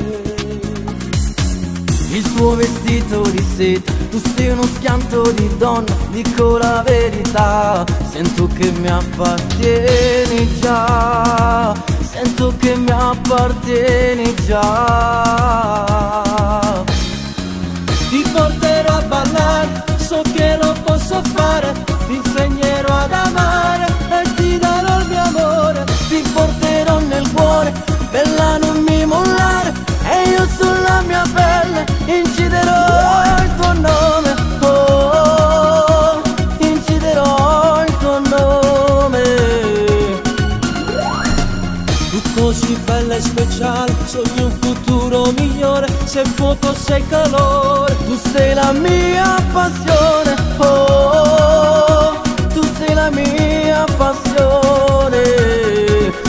Il tuo vestito di seta, tu sei uno schianto di donna, dico la verità. Sento che mi appartieni già, sento che mi appartieni già. Ti porterò a ballare, so che lo posso fare, ti insegnerò ad amare e ti darò il mio amore. Ti porterò nel cuore, bella non mi mollare, e io sulla mia pelle inciderò il tuo nome. Oh, inciderò il tuo nome. Tu così bella e speciale, sogni un futuro migliore, se fuoco sei calore. Tu sei la mia passione, oh, tu sei la mia passione.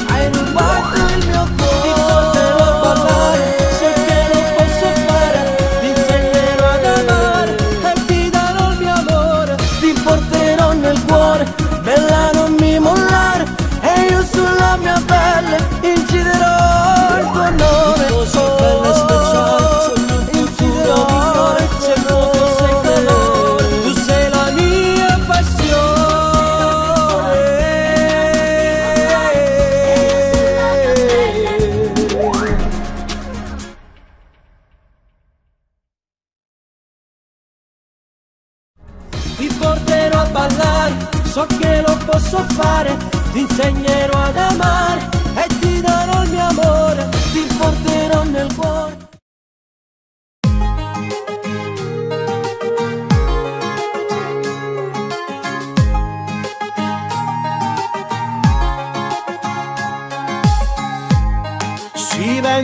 Hai rubato il mio cuore. Ti porterò a ballare, so che lo posso fare, ti insegnerò ad amare e ti darò il mio amore. Ti porterò nel cuore, bella non mi mollare, e io sulla mia pelle inciderò il tuo nome. Tu così bella e speciale, sogni un futuro migliore, se fuoco sei calore. Tu sei la mia passione. Ti porterò a ballare, so che lo posso fare, ti insegnerò ad amare e ti darò il mio amore. Ti porterò nel cuore.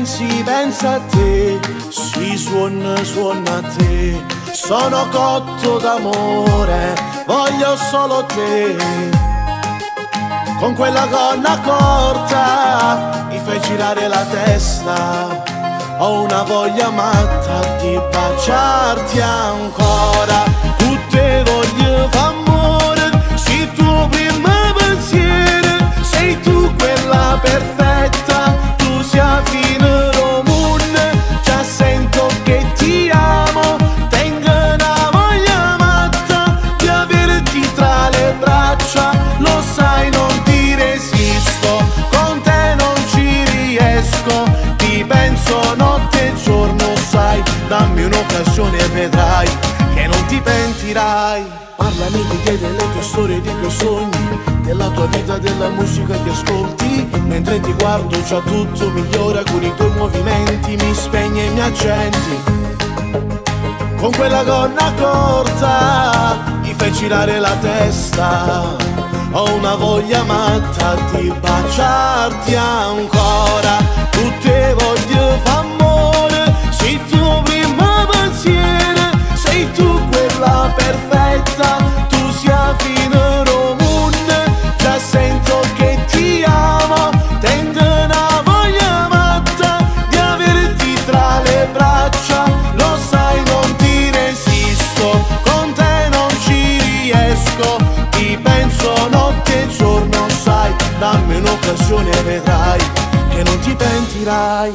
Si pensa a te, si suona a te. Sono cotto d'amore, voglio solo te. Con quella gonna corta mi fai girare la testa. Ho una voglia matta di baciarti ancora. Tutte voglio f'amore, sei tuo primo pensiero. Sei tu quella perfetta, tu sia fino romune. Già sento che ti amo, tengo una voglia matta di averti tra le braccia. Lo sai, non ti resisto, con te non ci riesco. Ti penso notte e giorno, sai, dammi un'occasione e vedrai che non ti pentirai. Parlami di te, delle tue storie, dei tuoi sogni, della tua vita, della musica che ascolti. Mentre ti guardo già tutto migliora, con i tuoi movimenti mi spegni e mi accendi. Con quella gonna corta mi fai girare la testa. Ho una voglia matta di baciarti ancora. Tutte voglio f'amore, sei tuo primo pensiero. Sei tu quella perfetta, tu sia fino romune. Già sento che ti amo, dammi un'occasione e vedrai che non ti pentirai.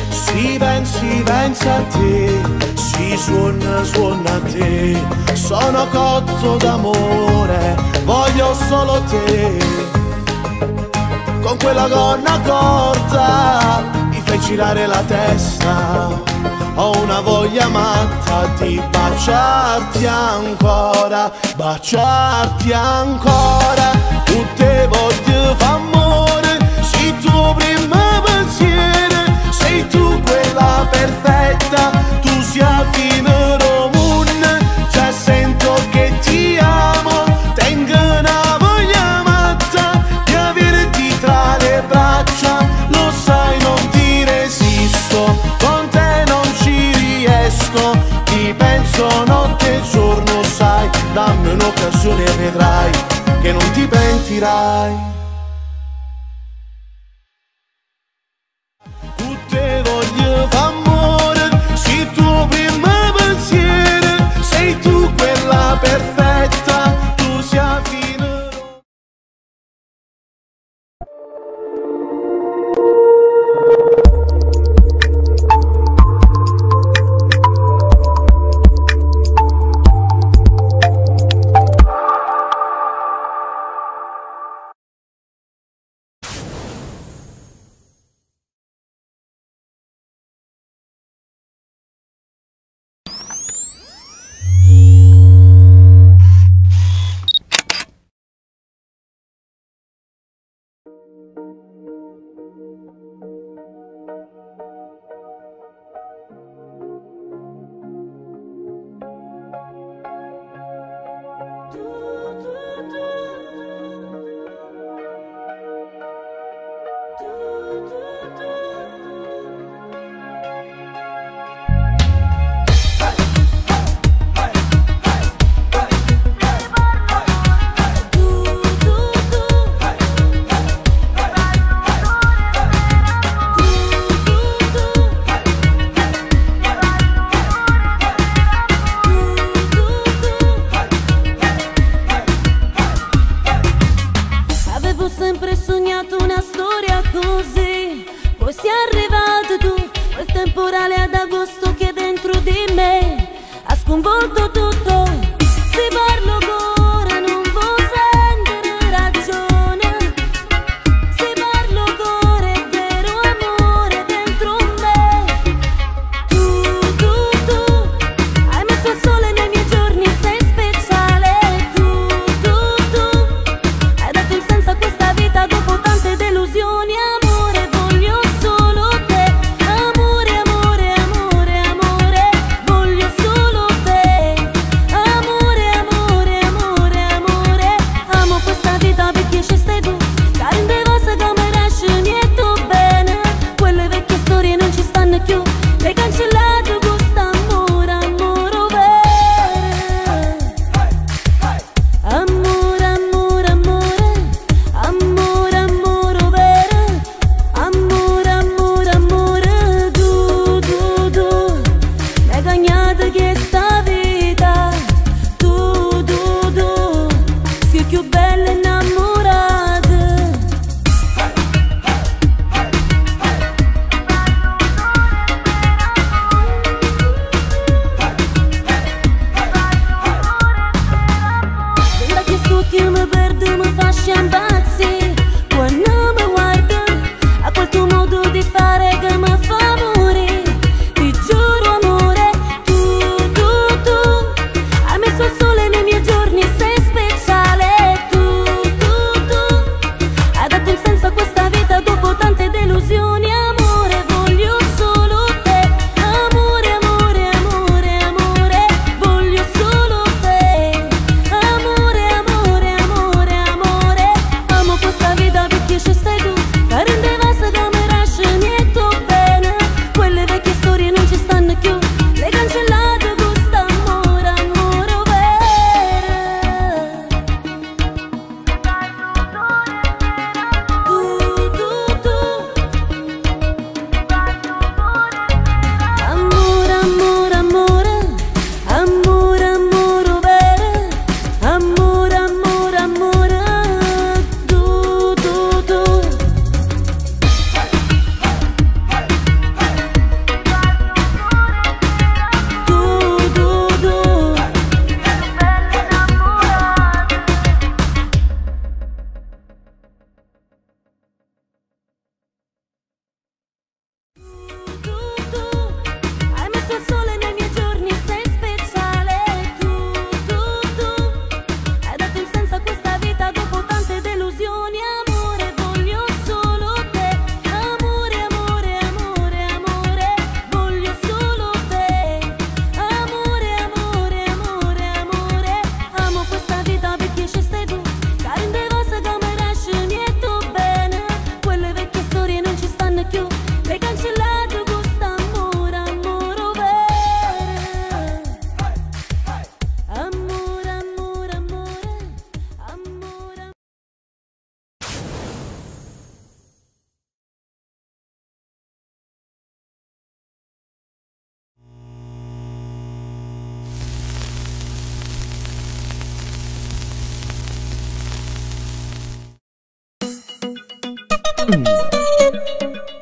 Si pensa a te, si suona a te, sono cotto d'amore, voglio solo te. Con quella gonna corta mi fai girare la testa, ho una voglia matta di baciarti ancora, baciarti ancora. Tu te voglio fa amore, sei tuo primo pensiero, sei tu quella perfetta, tu sia fino romune, già sento che ti amo, tengo una voglia matta di averti tra le braccia, lo sai non ti resisto, con te non ci riesco, ti penso notte e giorno, sai, dammi un'occasione e vedrai che non ti pentirai. Tutte voglio f'amore, sei tuo primo pensiero, sei tu quella perfetta, tu sia fino.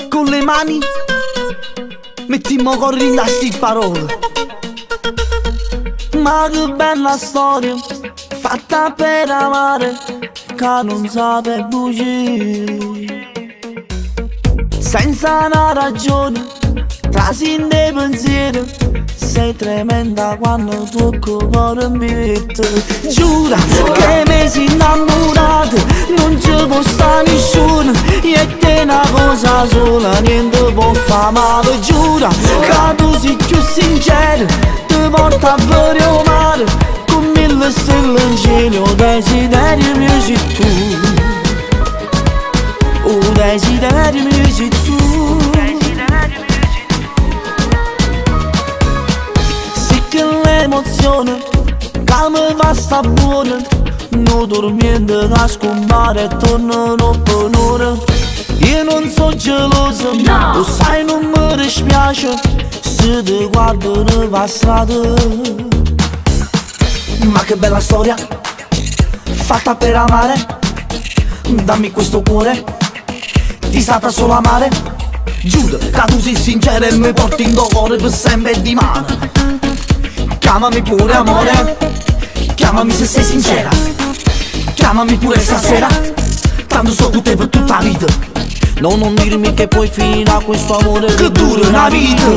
Con le mani mettimmo correndo a sti parole. Ma che bella storia fatta per amare, che non sape bugie. Senza una ragione, trasi dei pensieri, sei tremenda quando tocco il cuore mi mette. Giura che mi sei innamorato, non ci può stare nessuno, e te una cosa sola, niente può fare male. Giura che tu sei più sincero, ti porta a vedere il mare, con 1000 stelle in cielo, desiderio mio sei tu. Oh, desiderio mio sei tu. Sì che l'emozione che mi fa sta buona, non dormiendo da scompare e tornano per un'ora. Io non so geloso, no. Lo sai non mi dispiace se ti guardo nella strada. Ma che bella storia fatta per amare, dammi questo cuore, ti saprà solo amare. Giuro che tu sei sincera e mi porti in cuore per sempre di mano. Chiamami pure amore, chiamami se sei sincera, chiamami pure stasera, tanto so con te per tutta la vita. No, non dirmi che poi finirà questo amore che dura una vita.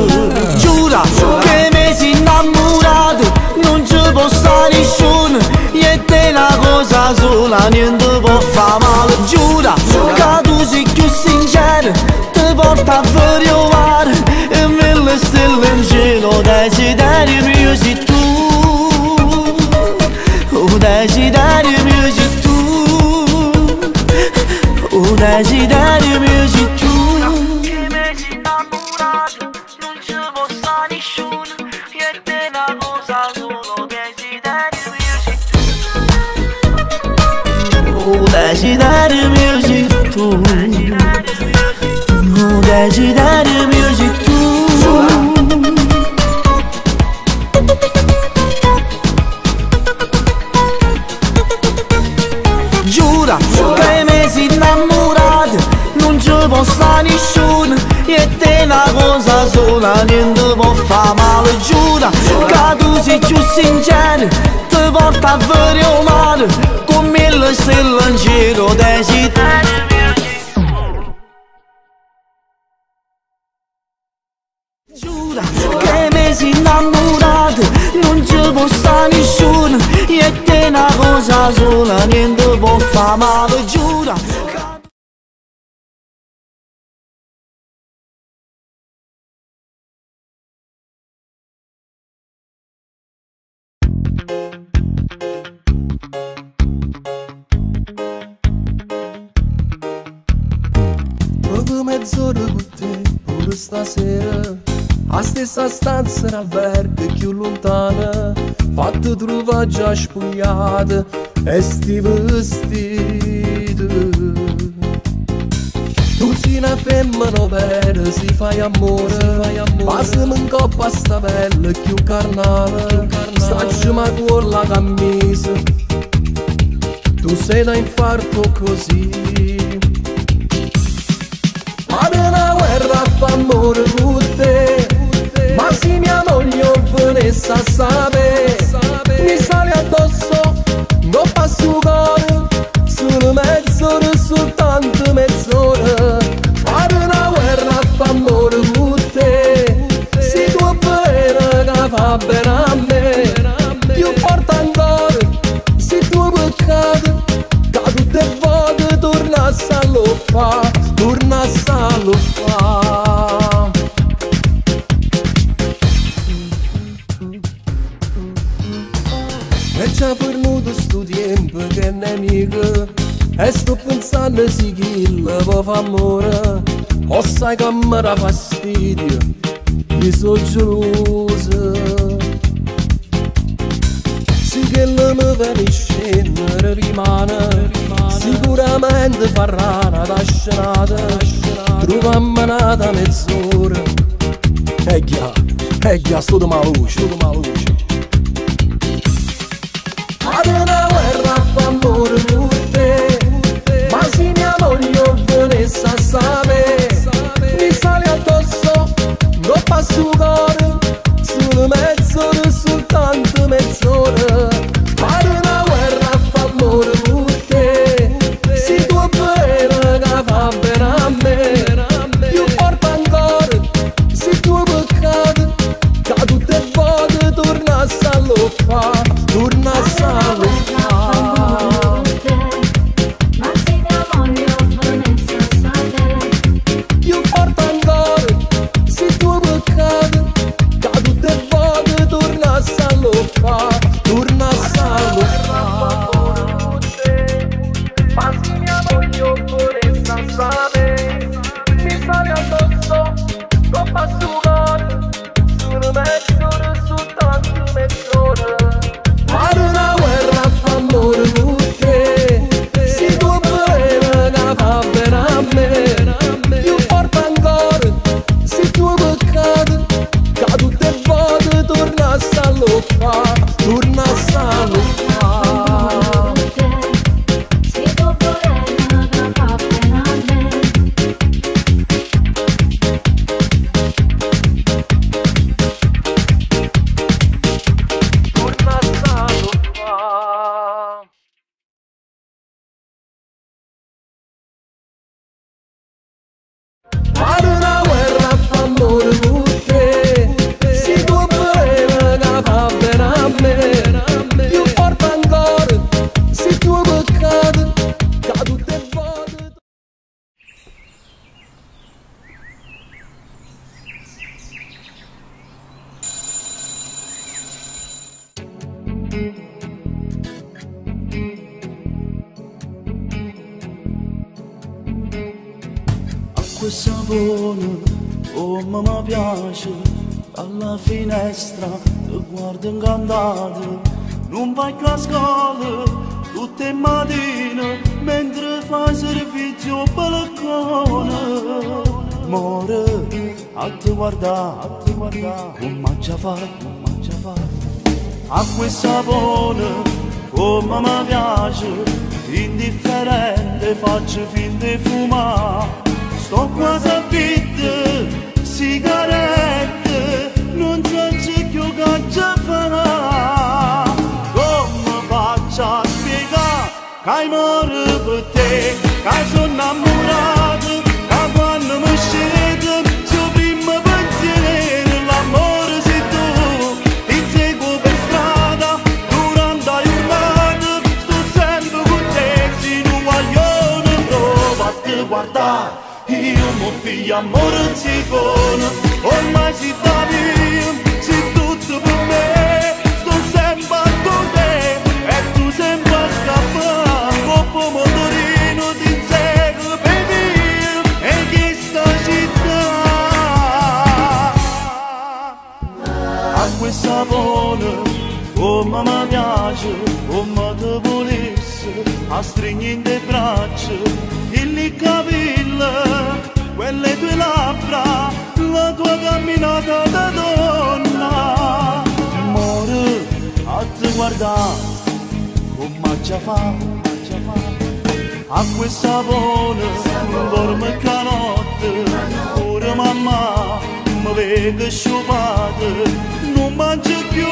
Giura che mi sei innamorato, non ci può stare nessuno, e te una cosa sola, niente può fare male. Giura che tu sei più sincero, ti porta a vedere il mare, e 1000 stelle in cielo, desiderio mio sei tu. Oh, desiderio mio sei tu. Oh, desiderio mio sei tu. Che mi sei innamorato, non ci può stare nessuno, e te una cosa solo, desiderio mio sei tu. Oh, desiderio mio sei tu. Oh, desiderio mio sei tu. Giura che mi sei innamorato, non ci può stare nessuno, e te una cosa sola, niente può fare male. Giura che tu sei più sincero, ti porta a vedere il mare, con 1000 stelle in cielo, desiderio. Giura che mi sei innamorato, non ci può stare nessuno, e te una cosa sola, niente può fare male. Giura. Proprio mezz'ora con te, pure stasera, a stessa stanza in albergo e più lontana, fatto trovare già spogliata e sti vestiti. Tu sei una femmina vera, si fai amore, ma se mi incoppa sta pelle più carnale, stacciami con la camisa, tu sei da infarto così. Ma una guerra fa amore con te, ma se mia moglie venisse a sapere, mi sale addosso, non passo cuore, solo mezz'ora, soltanto mezz'ora. Ma una guerra fa amore con te, se tu bene che fa bene a me, più forte ancora, se tu peccato, che tutte le volte tornassi a lo fa, tornassi a lo fa. E ci ha fornuto sto tempo che è nemico, e sto pensando se chi la può fa amore, o sai che mi dà fastidio, io sono geloso. Sì che la mi vede scendere rimane, sicuramente fa rara da scenata, trovammo nata mezz'ora, e già, sto da luce, ad una guerra fa amore con te, ma se mia moglie venisse a questa buona, come mi piace, alla finestra ti guardo incantato, non vai a scuola tutte le mattine mentre fai servizio al balcone. Amore, a te guardare, come già fai, a questa buona, come mi piace, indifferente faccio finta di fumare. Sto quasi a vite, sigarette, non so più che già farà. Come faccio a spiegare che amore per te, che sono innamorato, che quando mi scende, sul primo pensiero, l'amore sei tu, ti seguo per strada, durante la giornata, sto sempre con te, se non voglio provo a te guardare. Io mi piglio amore zicone, ormai si da via, sei tutto per me. Sto sempre con te e tu sempre a scappare. Coppo motorino ti insegue per via e chi sta città. A questa buona, come mi piace, come ti volesse, a stringere in te braccia. Il capello, quelle tue labbra, la tua camminata da donna. Amore, a te guardare, come già fa, a questa buona, non dorme che notte, pure mamma, mi vede sciupata, non mangio più,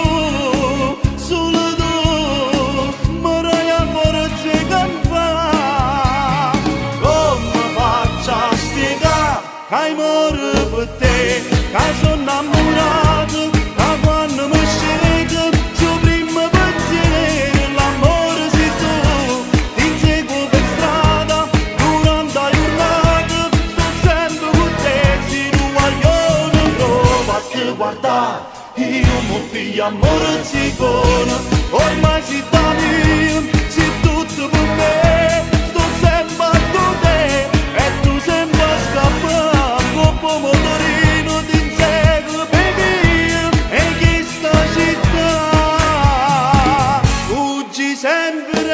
solo tu, mi rai a forza e campare. Che amore per te, che sono innamorato, che quando mi scende, sul primo pensiero, l'amore sei tu, ti inseguo per strada, durante la giornata, sto sempre con te, se non voglio provo a te guardare, io mi piglio amore zicone, ormai si da via, sei tutto per me, sto sempre con te, e tu sempre a scappare. Motorino ti insegue per via e chi sta città fuggi sempre.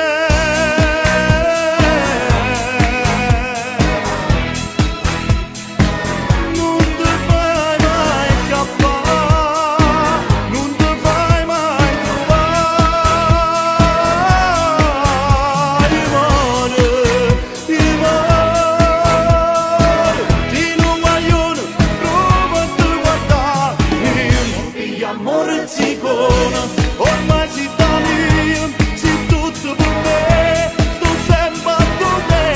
Non ti fai mai scappare, non ti fai mai amore zicone, ormai si da via, sei tutto per me, sto sempre con te,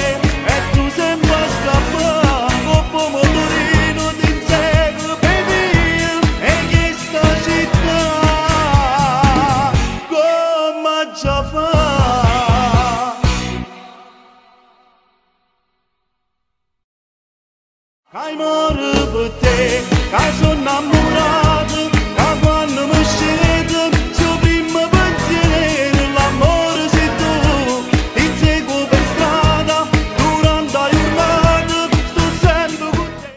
e tu sempre a scappare, coppo motorino ti insegue per via, e chi sta città, come già fa. Che amore per te, che sono innamorato, quando mi scende, sul primo pensiero, l'amore sei tu, ti inseguo per strada, durante la giornata, sto sempre con te.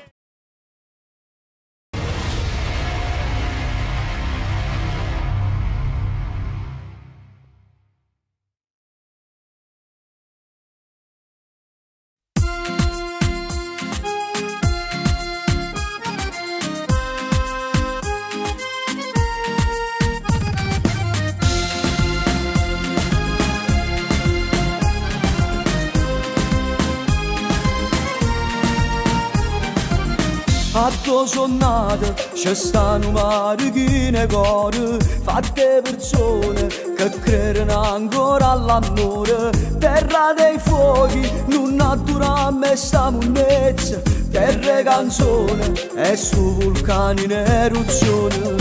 A tua sonnata c'è stanno marichine cuore, fatte persone che credono ancora all'amore. Terra dei fuochi, non natura a me sta monnezza, terra canzone e su vulcani in eruzione.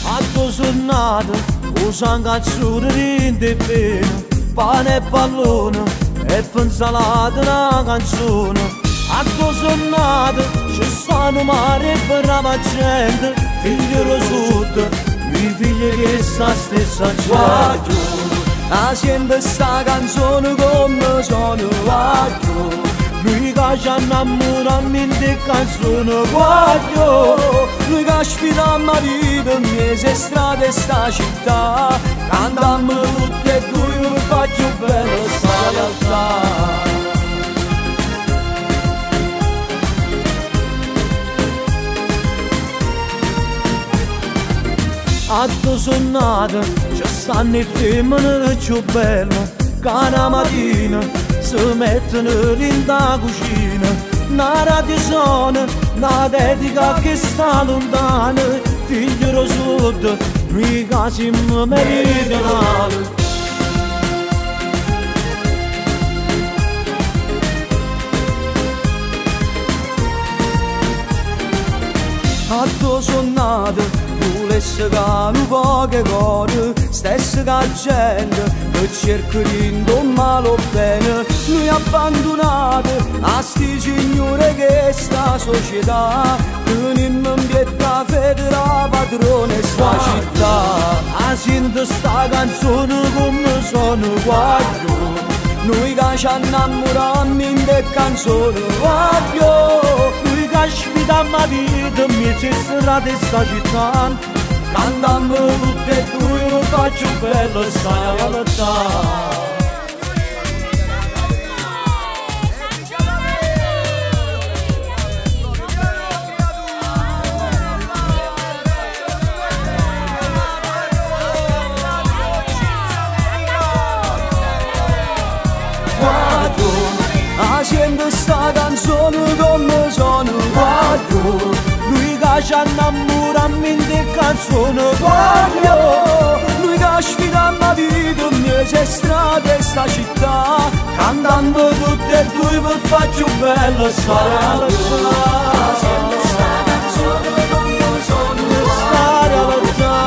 A tua sonnata usa un cazzone rinde bene, pane e pallone e pensalata una canzone. A tua sonnata ci stanno mare e brava gente, figlio sud, i figli che sta stessa guaglio. Sente sta canzone come sono guaglio, lui che ci innamora mente canzone guaglio, lui che sfida a marito mie se strade sta città, cantammo tutti e due mi faccio bene sta realtà. A tu sonata ci stanno i femmine più belle che una mattina si mettono in da cucina, una radio suona, una dedica che sta lontana, figlio lo sud, mica siamo meridionali. A tu sonata volesse che un po' che cuore stesse che gente che cerca di indommarlo bene, lui abbandonato a sti signore che sta società, venimmo in pietà federa padrone sta città. Sento sta canzone come sono guaglio, noi che ci innamorammo in te canzone guaglio, lui che sfida a vita mi c'è strada in sta città, cantammo tutti e due lo faccio bello sta realtà. Sento sta canzone come sono guaglio, lui che ci innamorammo in te canzone guaglio, lui che sfida a vita mie se strade sta città, cantando tutti e due per faccio bello sta realtà. Sento sta canzone come sono sta realtà.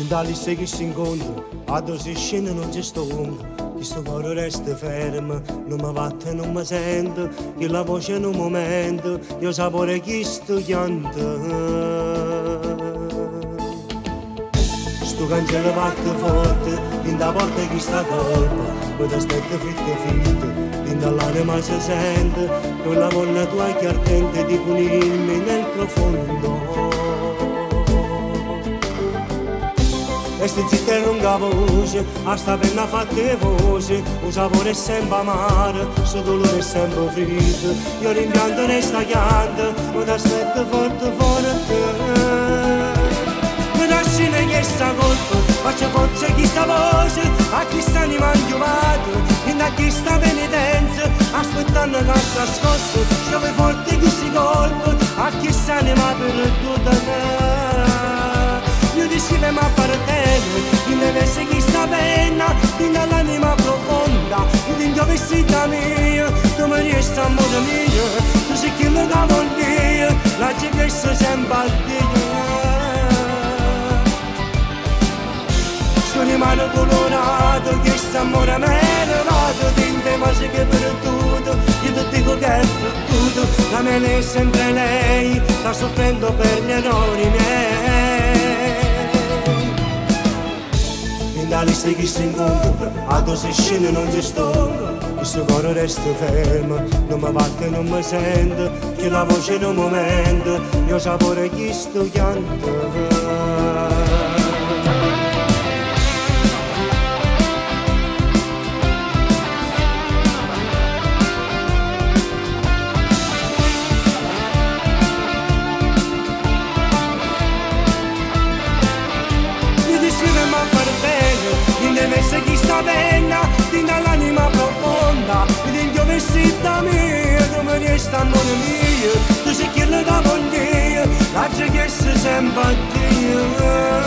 Dalle se che si incontra, a dove si scende non c'è sto ombra, questo cuore resta fermo, non mi batte, non mi sente, che la voce in un momento, io sapore chi sto chianta. Sto cancello batte forte, in da porta chi sta colpa, mi ti aspetta fitte, in dall'anima si sente, quella voglia tua che ardente di punirmi nel profondo. E sti zitta e lunga voce, a sta penna fatte voce, un sapore è sempre amaro, sto dolore è sempre fritto, io rimpianto e sta chianta, ma ti aspetto forte forte. Mi lasci in questa colpa, faccio forza chi sta voce, a chi sta anima ingiovata, in a chi sta penitenza, aspettando che sta scosso, sciove forte chi si colpa, a chi sta anima perduta me. Io ti scrive ma appartiene, in deve chi sta penna, in dall'anima profonda, in dove vestita mia, tu mi riesci amore mio, tu sei chi lo da vuol dire, la gente sempre al Dio. Sto rimane colorato, che sta amore me ne vado, ti ma sei che per tutto, io ti dico che è per tutto, la mia è sempre lei, sta soffrendo per gli errori miei. Da lista che si incontra, a dove si scende non ci sto, questo cuore resta fermo, non mi batte, non mi sente, che la voce in un momento, io sapore chi sto chianta. la penna, tinta all'anima profonda, vedi gli vestita mia, come resta amore mio, tu sei quello da moglie, la che sei sempre a Dio.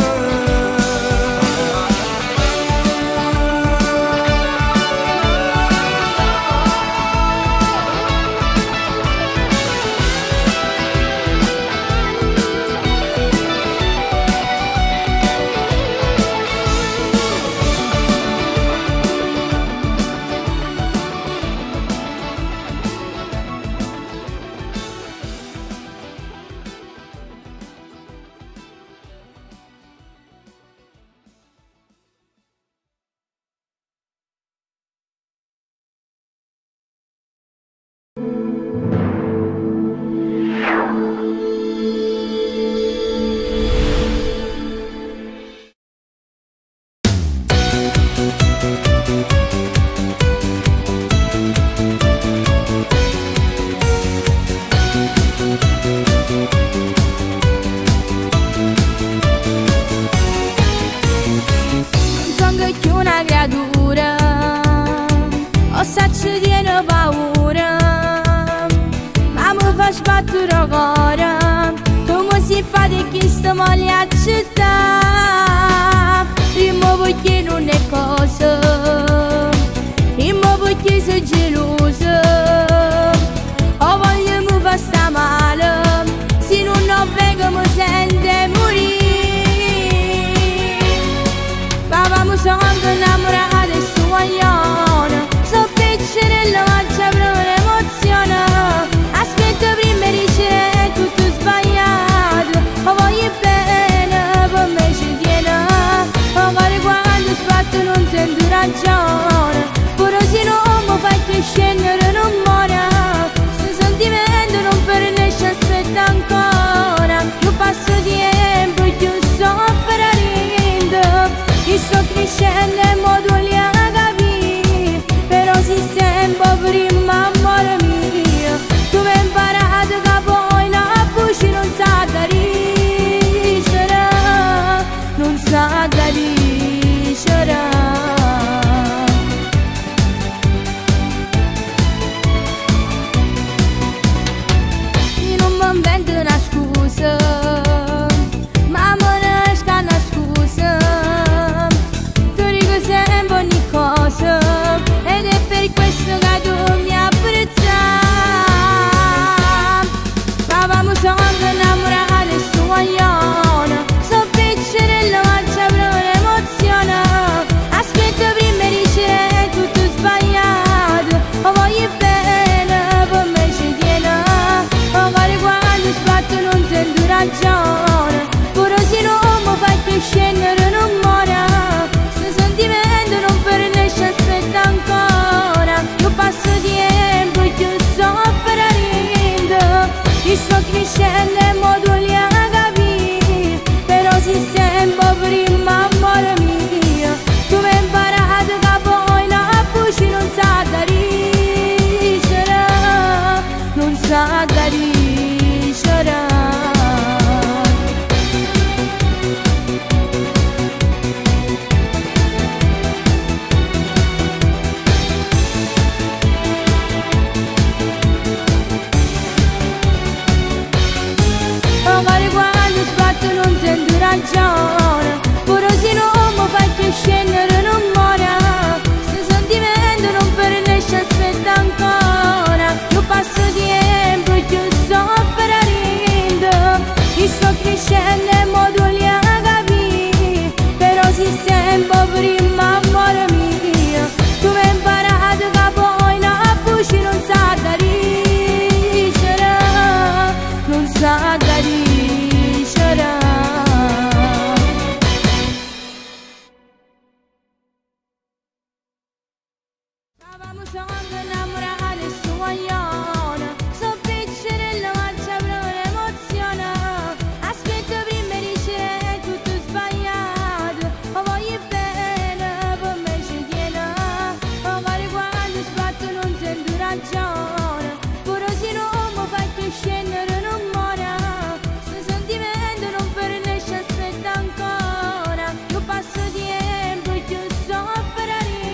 Io passo tempo e tu soffri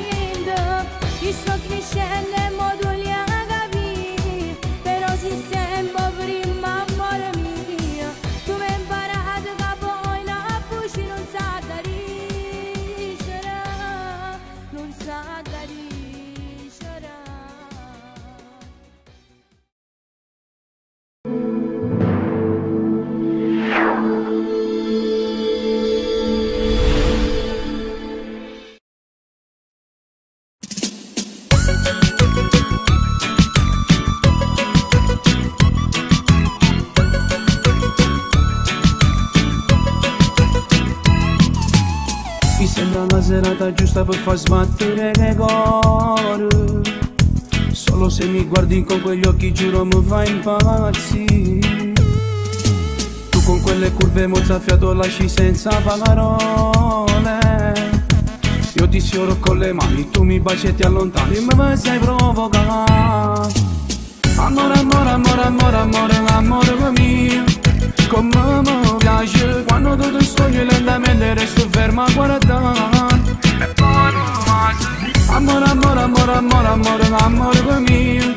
sembra la serata giusta per far sbattere le cuore. Solo se mi guardi con quegli occhi giuro mi fai impazzire. Tu con quelle curve mozzafiato lasci senza parole. Io ti sfioro con le mani, tu mi baci e ti allontani, mi sai provocare. Amore, amore, amore, amore, amore, amore mio, come mi piace quando tu ti stogli lentamente e resto ferma a guardare. E poi amore, amore, amore, amore, amore, amore mio,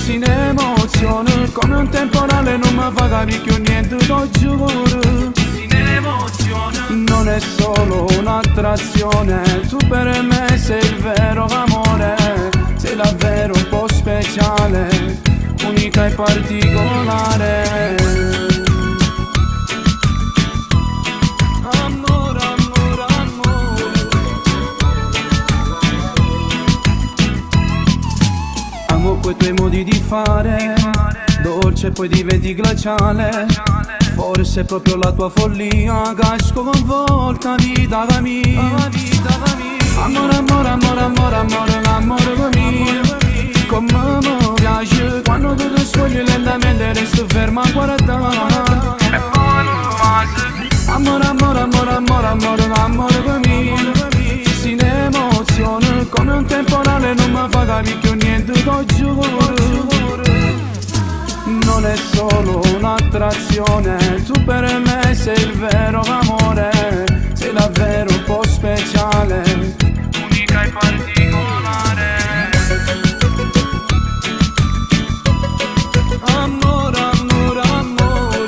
si ne emoziona come un temporale, non mi fa capire più niente, lo giuro. Non è solo un'attrazione, tu per me sei il vero amore, sei davvero un po' speciale, unica e particolare. Amore, amore, amore. Amo quei tuoi modi di fare, dolce e poi diventi glaciale. Forse è proprio la tua follia, casco convolta, vita mia. Amore, amore, amore, amore, amore, amore mio, come mi piace quando tu ti sfogli lentamente e resto ferma a guardare. Amore, amore, amore, amore, amore, amore mio, si ne emoziona come un temporale, non mi fa capire più niente, lo giuro. Non è solo un'attrazione, tu per me sei il vero amore, sei davvero un po' speciale, unica e particolare. Amore, amore, amore.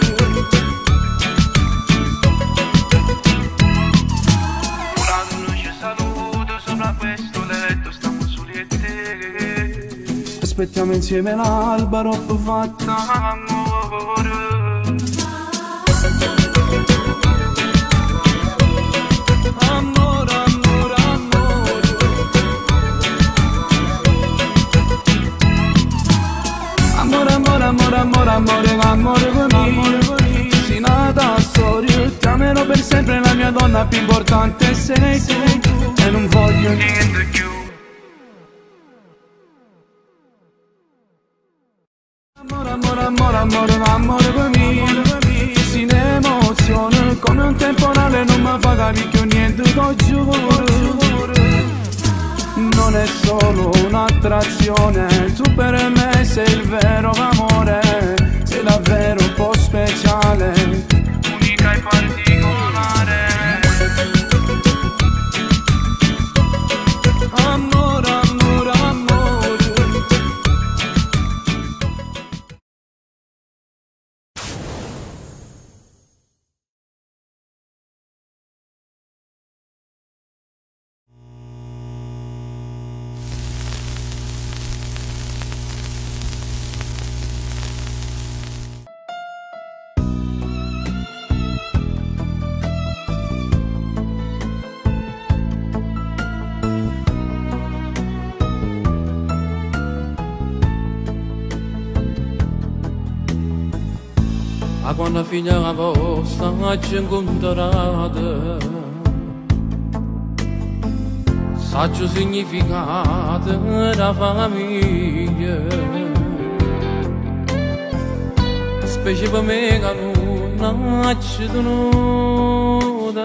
Ora non ci saluto sopra questo letto, stiamo soli e te. Aspettiamo insieme l'alba, roba fatta amore. Amore, amore, amore. Amore, amore, amore, amore, amore, amore con me. Si nata storia, ti amerò per sempre, la mia donna più importante sei tu. E non voglio niente più. Amore, amore, amore, amore, amore mio, si ne emoziona come un temporale, non mi fa capire più niente, lo giuro. Non è solo un'attrazione, tu per me sei il vero amore, sei davvero un po' speciale, unica e particolare. Amore, amore, amore. A quando figlia la vostra ci incontrate, saggio significato da famiglia, specie per me che non ci tenuta,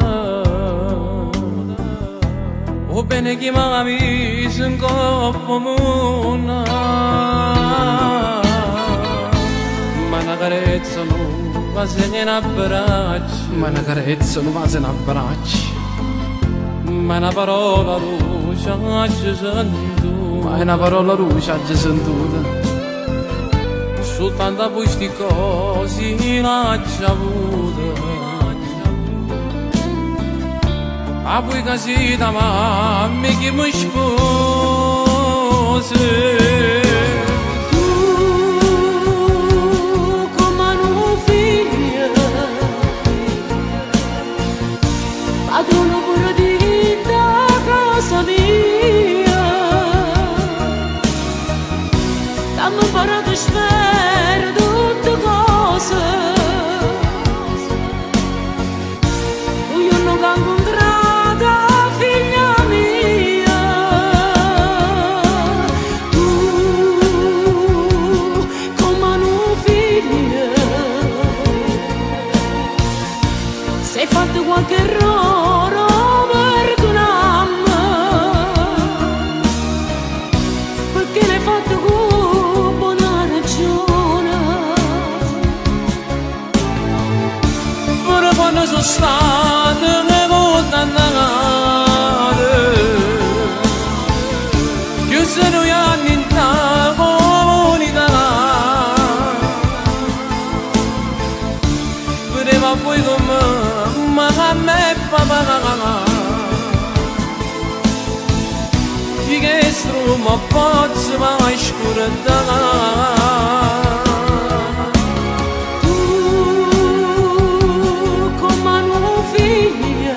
o bene che mi si in coppa muna, ma una carezza non va se ne abbracci, ma una carezza non va se ne abbracci, ma una parola luce ci sento, ma una parola luce ci sento, soltanto queste cose l'ho già avuta, a poi che si da mamma che mi sposi. Padrone pure di casa mia, dammi un po' di sfera, tutte cose, io non ho incontrato Se hai fatto qualche errore, perdonammi, perché l'hai fatto con buona ragione. Ora quando sono stato le condannate, chiusero gli anni in ta comunità, vedeva poi come ma a me papà che strumo pozzo mai scurata. Tu come una figlia,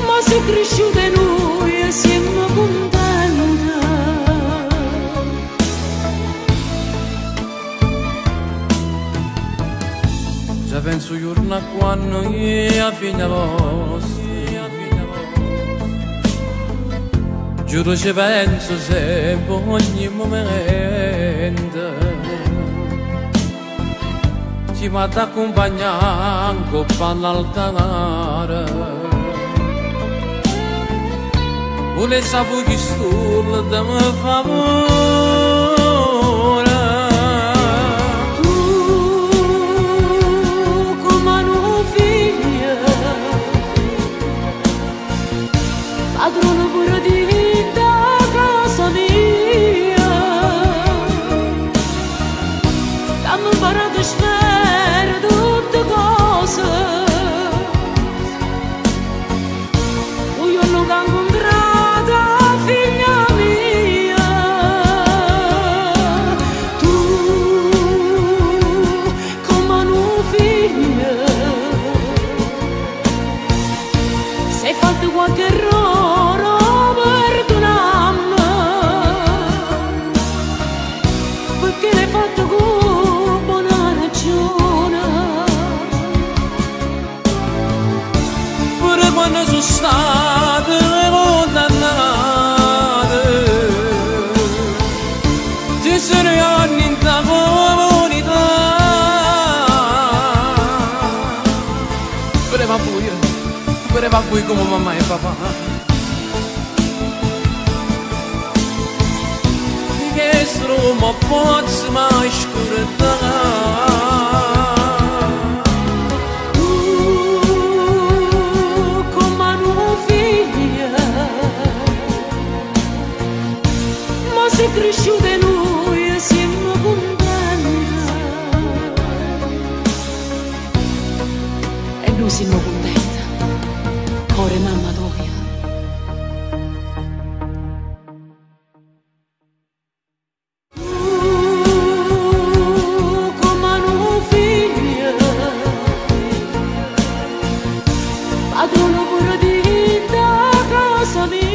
ma sei cresciuta e noi siamo contenti. Già penso giorno a quando io figlia vostra, giuro ci penso sempre ogni momento, ci vado accompagnando con l'altare, vuole sapere che sturla da me favore. Padrone pure di da casa mia, dammi imparato a sfere tutte cose. Io non ho incontrato figlia mia, tu come una figlia, se hai fatto qualche errore quando sono state condannate, ci sono gli anni in ta comunità. Voleva voi come mamma e papà, che strumo pozzo mai scurata. Sei cresciuta e noi siamo contenti. E noi siamo contenti. Cuore mamma tua. Tu come una figlia, padrone pure di da casa mia.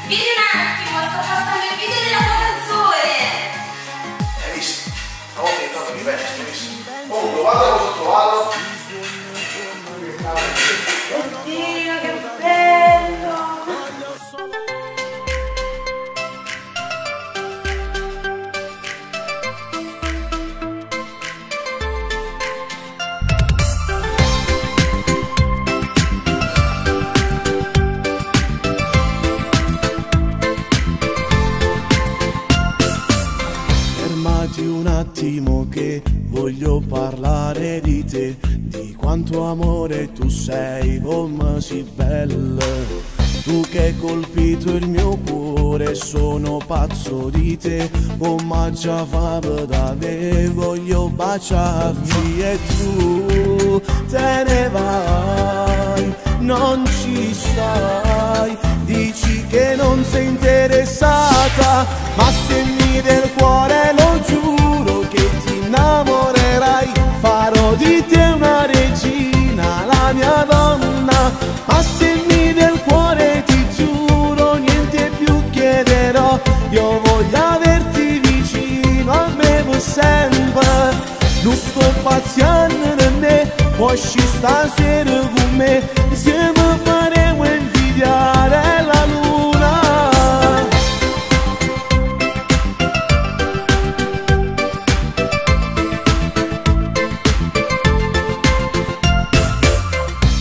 Vieni un attimo, sto passando il video della tua canzone. Hai visto? Una volta che torno mi penso, hai visto? Comunque, guarda cosa ho trovato. Oddio, che bello! Un attimo che voglio parlare di te, di quanto amore tu sei, come sei bella. Tu che hai colpito il mio cuore, sono pazzo di te, come già fa da te, voglio baciarti e tu te ne vai, non ci stai, dici che non sei interessata, ma se mi del cuore lo giuro che ti innamorerai, farò di te una regina, la mia donna, ma se mi del cuore ti giuro niente più chiederò, io voglio averti vicino a me per sempre. non sto pazziando da me, usci stasera con me, insieme faremo invidiare la luna.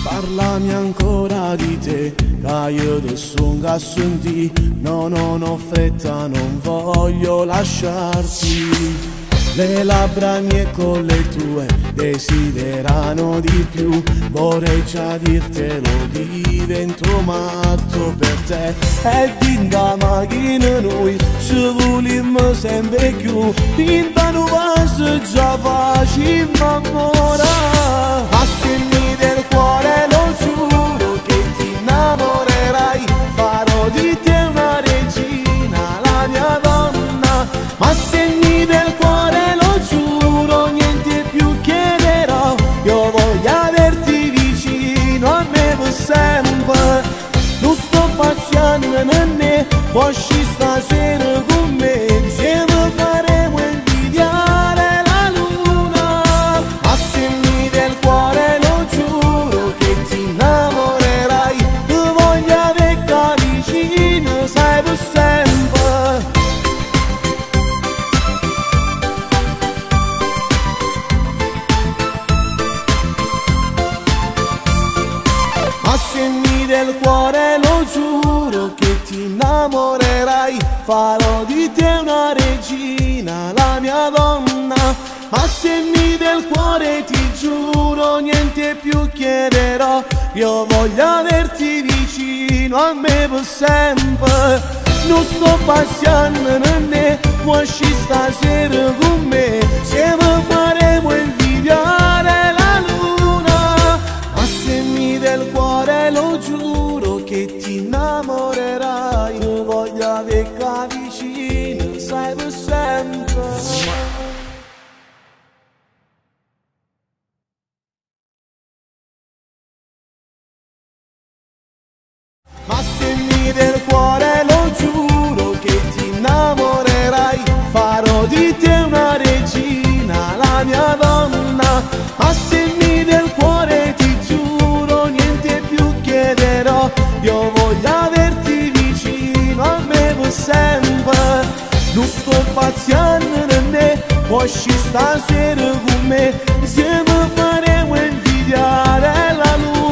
Parlami ancora di te, che io ti sono a sentire, no, non ho fretta, non voglio lasciarti. Le labbra mie con le tue desiderano di più, vorrei già dirtelo, divento matto per te. E dinda macchina noi ci volimmo sempre più, dinda non passo già facile innamorare. Assegni del cuore lo giuro che ti innamorerai, farò di te una regina, la mia donna. Ma segni del cuore lo giuro, niente più chiederò, io voglio averti vicino a me per sempre. Non sto pazziando da me, usci stasera con me, insieme faremo invidiare la luna. Ma segni del cuore lo giuro che ti innamorerai, ti voglio averti vicino, sai per sempre. Segni del cuore lo giuro che ti innamorerai, farò di te una regina, la mia donna. Ma segni del cuore ti giuro, niente più chiederò, io voglio averti vicino a me per sempre. Non sto passando da me, usci stasera con me, insieme faremo invidiare la luna. Ma segni del cuore lo giuro che ti innamorerai, ti voglio averti vicino, sai per sempre. Ma segni del cuore lo giuro che ti innamorerai, farò di te una regina, la mia donna. Ma segni del cuore ti giuro, niente più chiederò, io voglio averti vicino a me per sempre. Non sto pazziando da me, usci stasera con me, insieme faremo invidiare la luna.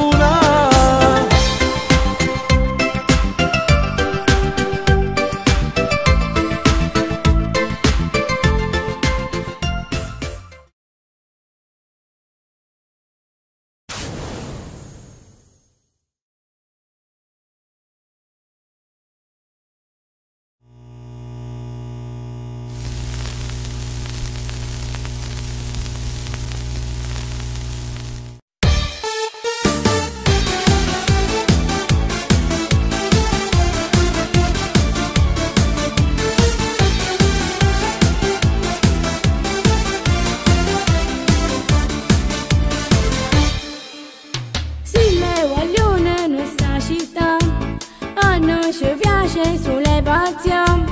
Sulle passioni,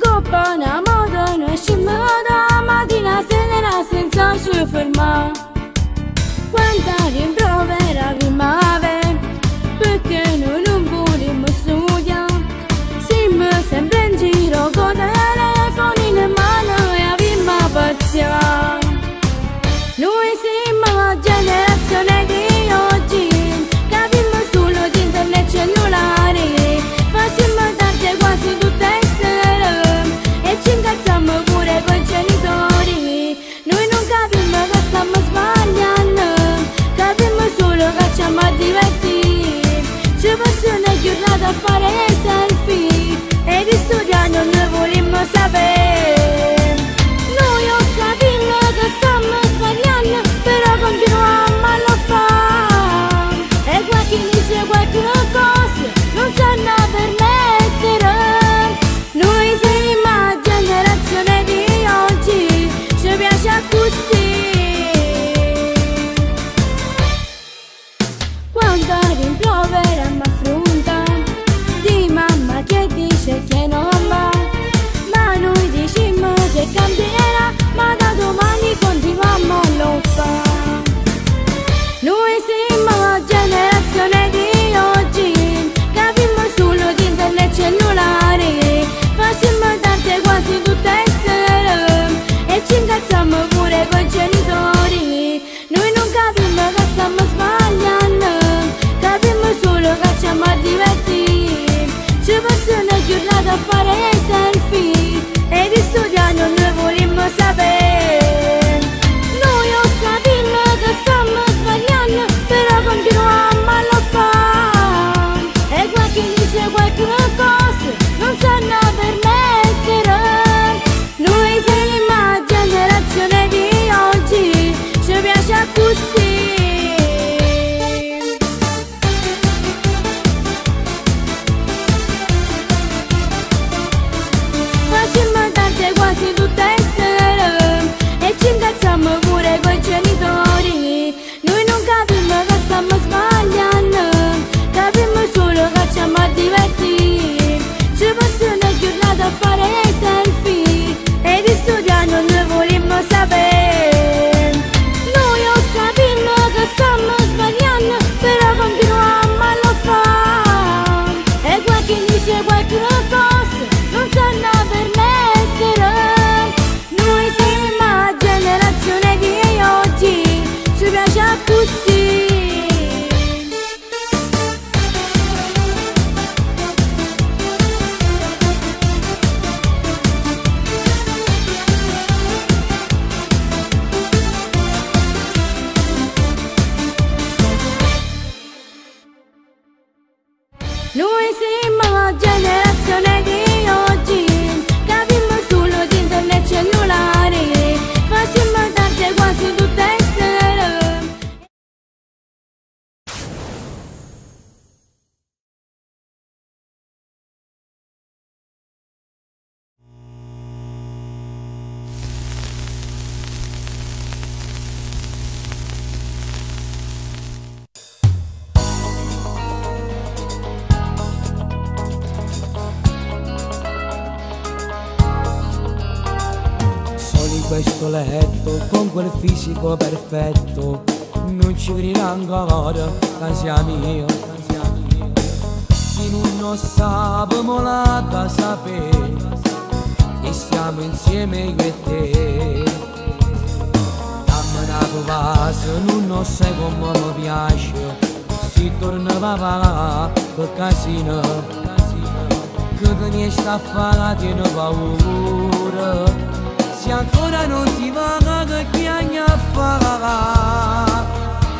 coppa una moda, noi scimma da mattina sera senza ci fermare. Quanta rimprovera primavera, perché noi non vogliamo studiare. Siamo sempre in giro con telefoni in mano e abbiamo pazienza. Noi siamo la generazione di oggi, capiamo solo di internet cellulare. Facciamo tardi quasi tutte le sere e ci incazziamo pure coi genitori. Noi non capiamo che stiamo sbagliando, capiamo solo che ci a divertire. Ci passiamo una giornata a fare selfie e di studiare non ne vogliamo sapere. Noi lo sappiamo che stiamo sbagliando, però continuiamo a lo fare. E qualche dice qualche cosa non sanno permettere. Noi siamo la generazione di oggi, ci piace così. Quando rimprovera mi affronta di mamma che dice che non va, ma noi questo letto, con quel fisico perfetto, non ci credi ancora, canzia mia. Chi non sappiamo la da sapere, che siamo insieme io e te. Dammi una tua base, non sai come mi piace, si torna papà per casino, che te ne sta a fare, tieni paura, se ancora non ti va che piangi a fare,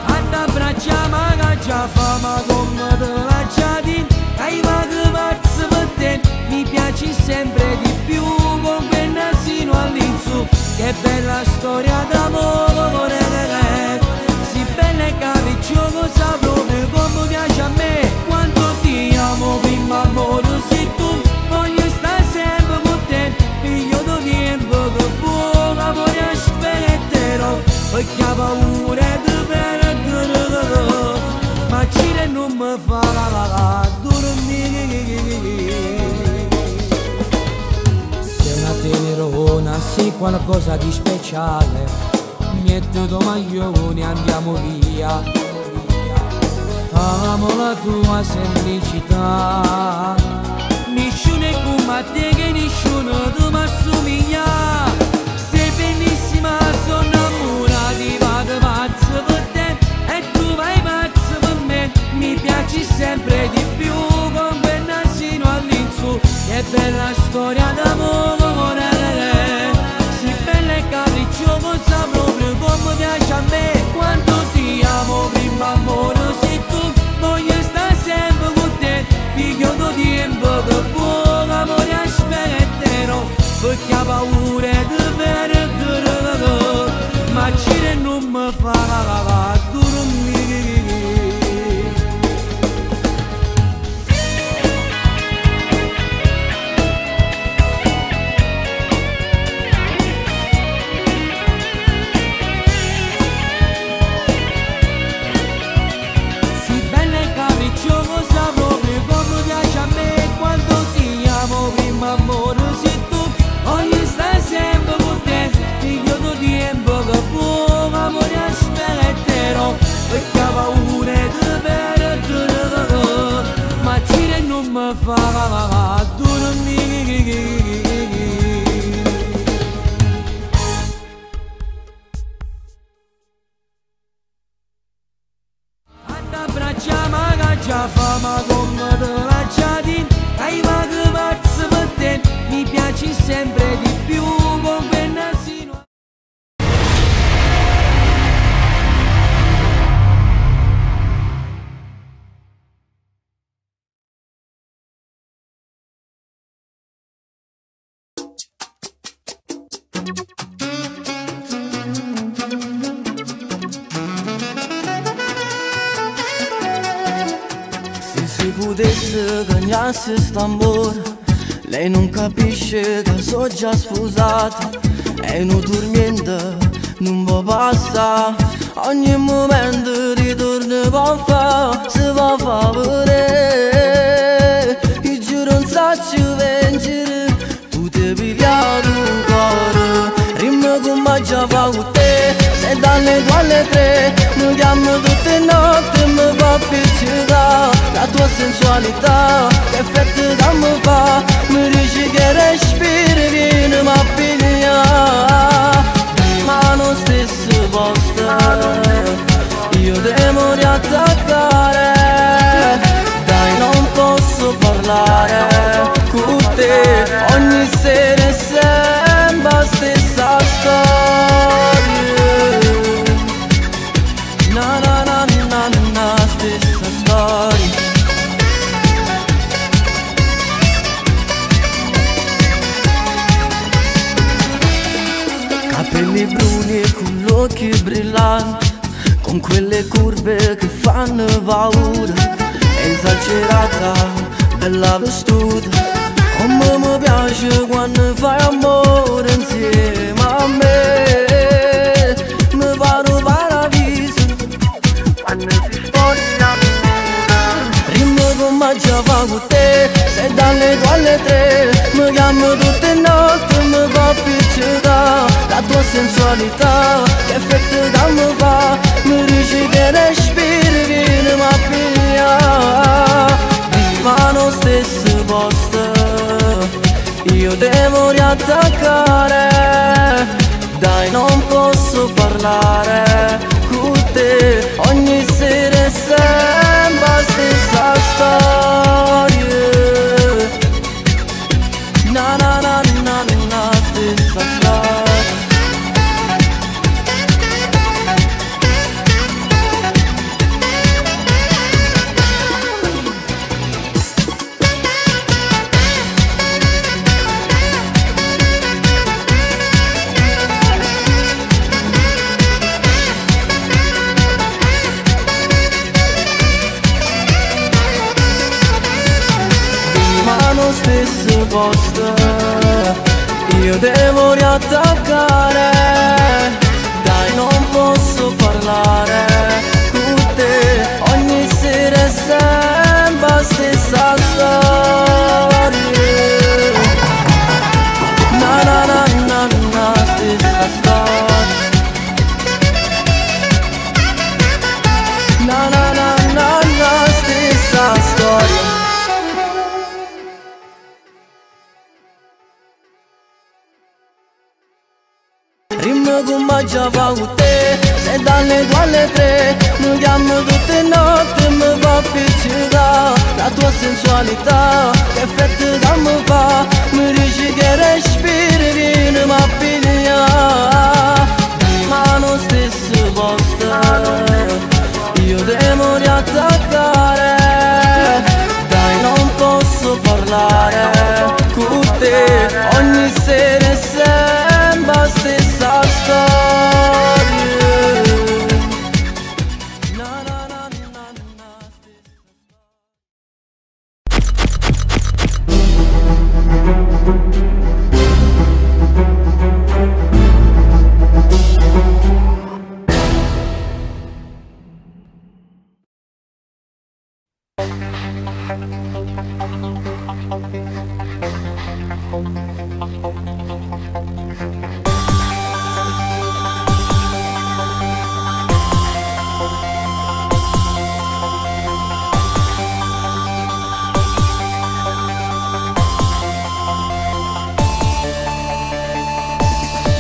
ad abbracciamo che già fama come te la giardina, hai che pazzo per te, mi piaci sempre di più con quel nasino all'insù, che bella storia d'amore, si bella e capricciosa proprio come piace a me, quando ti amo prima amore sei tu, voglio stare sempre con te, figlio di tempo che buon amore aspetterò, perché ho paura di perdere, ma Cire non mi fa dormire. Sei una tenerona, sei qualcosa di speciale, niente domaglione, andiamo via. Amo la tua semplicità, nessuno è come te che nessuno ti mi assomiglia. Sei bellissima, sono innamorati, vado pazzo per te e tu vai pazzo per me. Mi piaci sempre di più con quel nasino all'insù, che bella storia d'amore, sei bella e capricciosa proprio come piace a me, quando ti amo prima amore sei tu, voglio stare sempre con te, figlio di tempo che buon amore aspetterò, perché ho paura di perdere, ma Cire non mi fa dormire. Amore sei tu, voglio stare sempre con te, figlio di tempo che buon amore aspetterò, perché ho paura di perdere, ma Cire non mi fa dormire. Ad abbracciamo che già fama come te la giardina, hai che pazzo per te, mi piaci sempre di più con quel nasino. Se potesse cagnarsi st'amore, lei non capisce che sono già sposata, e non dormiente, non può passare, ogni momento ritorno può fare, se va a favore, io giuro non saccio vincere, tu ti pigliato un cuore, rimane come già fa con te, se dalle 2 alle 3, mi chiamo tutte notte e mi fa piccicare, la tua sensualità, che effetto da mi fa, mi dici che respiri, vieni ma piglia, ma non stesso posto, io devo riattaccare, dai non posso parlare con te, ogni sera è sempre la stessa storia, na na na na na, stessa storia. Capelli bruni e con gli occhi brillanti, con quelle curve che fanno paura, esagerata, bella vestuta, come mi piace quando fai amore insieme a me, mi pare un paradiso quando si spoglia rimmo come già fa con te, se dalle 2 alle 3 mi chiamo tutte notte, mi fa piccicare, la tua sensualità, che effetto che mi fa, mi dici che respiri, vieni ma piglia. Viva lo stesso posto, io devo riattaccare, dai non posso parlare con te, ogni sera è sempre stessa storia. Na na na na na, stessa storia. Stesso posto, io devo riattaccare, dai non posso parlare con te, ogni sera è sempre stessa storia. Na na na na na, stessa storia. Na na na na na, stessa storia. Rimmo con mangia fa con te, se dalle 2 alle 3 mi chiamo tutte notti e mi fa piccicare. La tua sensualità, che effetto che mi fa, mi dici che respiri, vieni ma piglia. Ma lo stesso posto, io devo riattaccare, dai non posso parlare con te, ogni sera è sempre stessa storia. Na na na na na,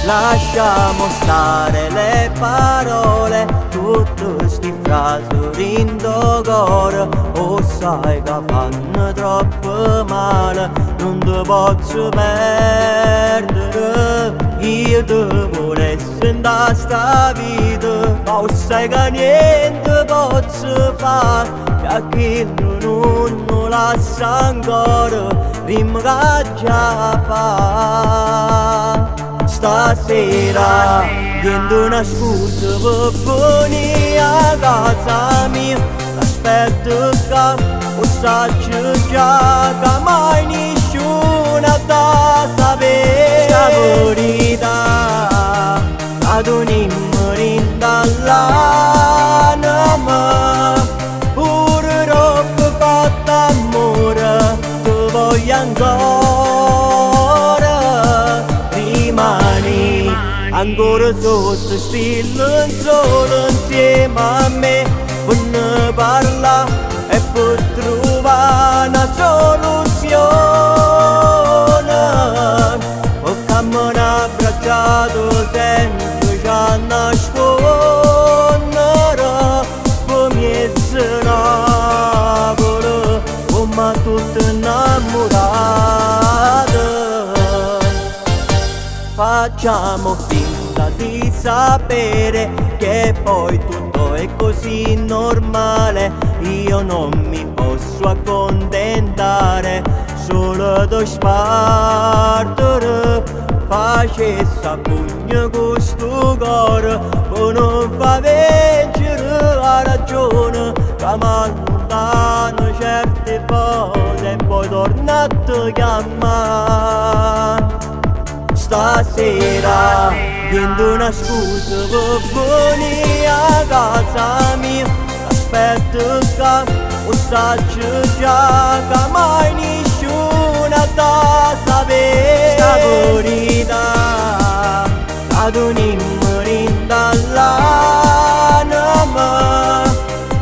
lasciamo stare le parole, tutte sti frasi rindo cuore, o sai che fanno troppo male, non ti posso perdere. Io ti volessi in sta vita, ma sai che niente posso fare, perché non lascia ancora, prima che già fa. Stasera prendo una scusa per venire a casa mia, aspetto che posso già che mai nessuno da sapere sta verità, ad un'immorin dall'anima, pure troppo fatto amore, ti voglio ancora. Rimani ancora sotto stile solo insieme a me, per ne parlare e per trovare una soluzione. O cammino abbracciato senza già nascondere, per mezzanotte come tutte innamorate. Facciamo finta di sapere che poi tutto è così normale, io non mi posso accontentare solo da spartere. Facesse a pugno questo cuore per non far vincere la ragione, che mi allontano certe cose e poi torno a te chiamare. Stasera prendo una scusa per venire a casa mia, aspetto che posso già che mai nessuno da sapere sta verità, ad un'immarin dall'anima,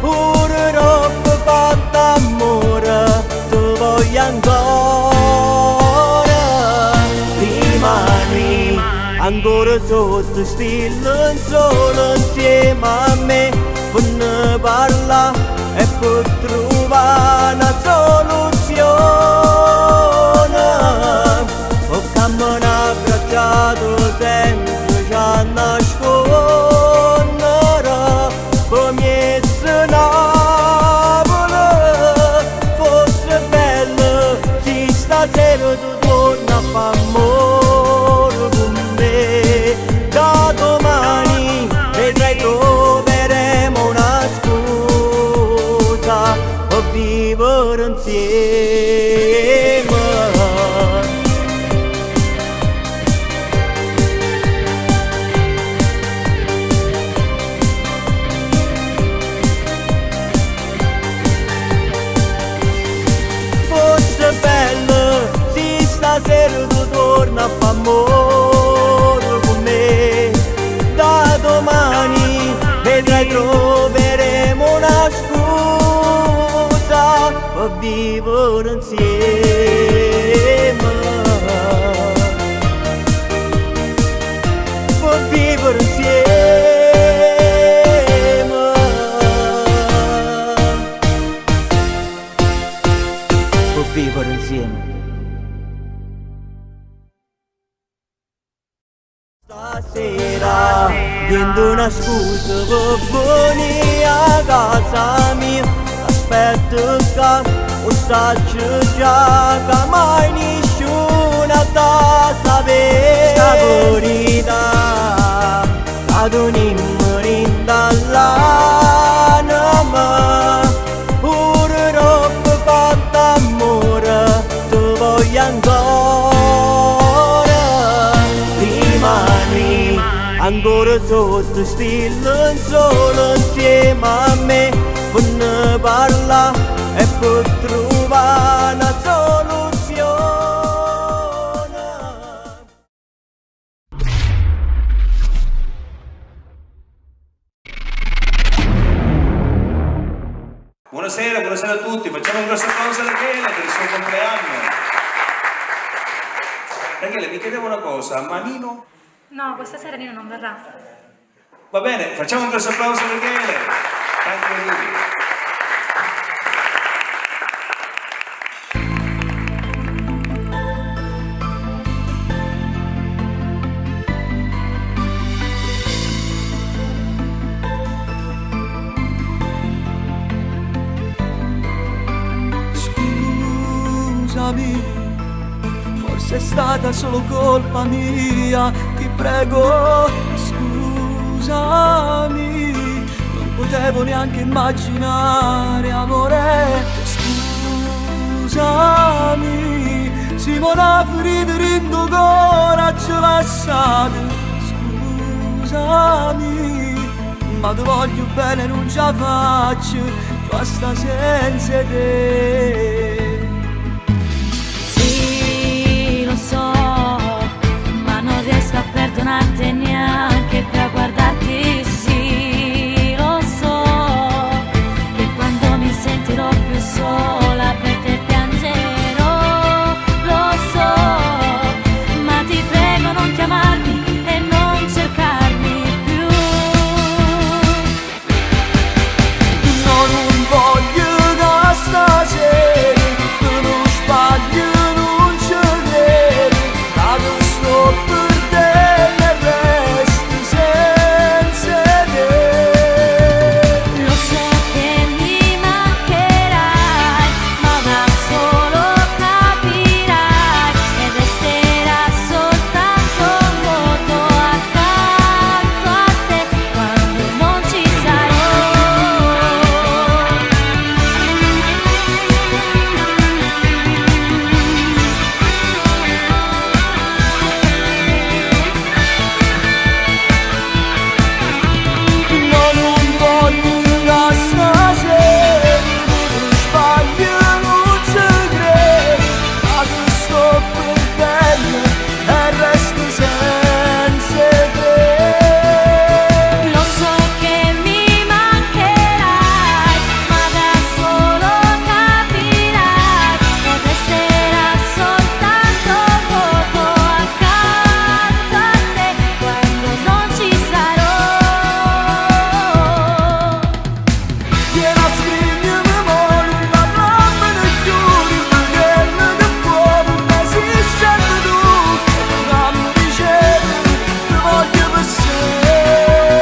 pure troppo fatto amore, ti voglio ancora. Rimani ancora sotto stile solo insieme a me, per ne parlare e per trovare una soluzione. Ho camminato abbracciato sempre ci a nascondere, come se Napoli fosse bella, se stasera tu torni a fare amore con me. Da domani vedrai troveremo una scusa per vivere insieme. Fosse bello se stasera tu torni a fare amore con me. Da domani vedrai troveremo una scusa per vivere insieme. Per vivere insieme. Per vivere insieme. Stasera viendo una scusa per venire a casa mia, aspetto che o saggio già che mai nessuno ta sapere sta verità, ad un'immarin dall'anima, pure troppo fatto amore, ti voglio ancora. Rimani ancora sotto stile solo insieme a me, per ne parlare e per trovare una soluzione. Buonasera, buonasera a tutti, facciamo un grosso applauso a Rachele per il suo compleanno. Rachele, mi chiedevo una cosa, ma Nino? No, questa sera Nino non verrà. Va bene, facciamo un grosso applauso a Rachele. Tanti auguri. Scusami, forse è stata solo colpa mia, ti prego, scusami, non potevo neanche immaginare, amore, scusami, Simona ferita rindo coraggio lasciate, scusami, ma ti voglio bene, non ce la faccio, basta senza te. Ma non riesco a perdonarti neanche più a guardarti, sì, lo so, che quando mi sentirò più sola per te piangerò, lo so, ma ti prego non chiamarmi e non cercarmi più. No, non voglio da stasera sento.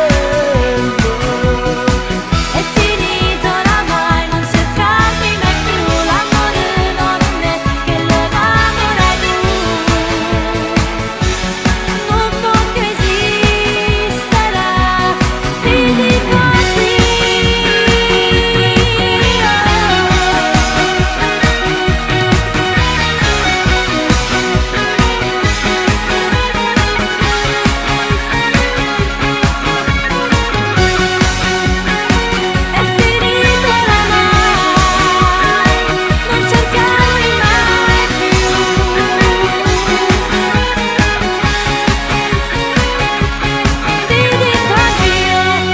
È finito oramai, non cercarmi mai più, l'amore non è che lo damorai tu. Tutto che esisterà, ti dico addio. È finito oramai, non cercarmi mai più. Ti dico addio. Ti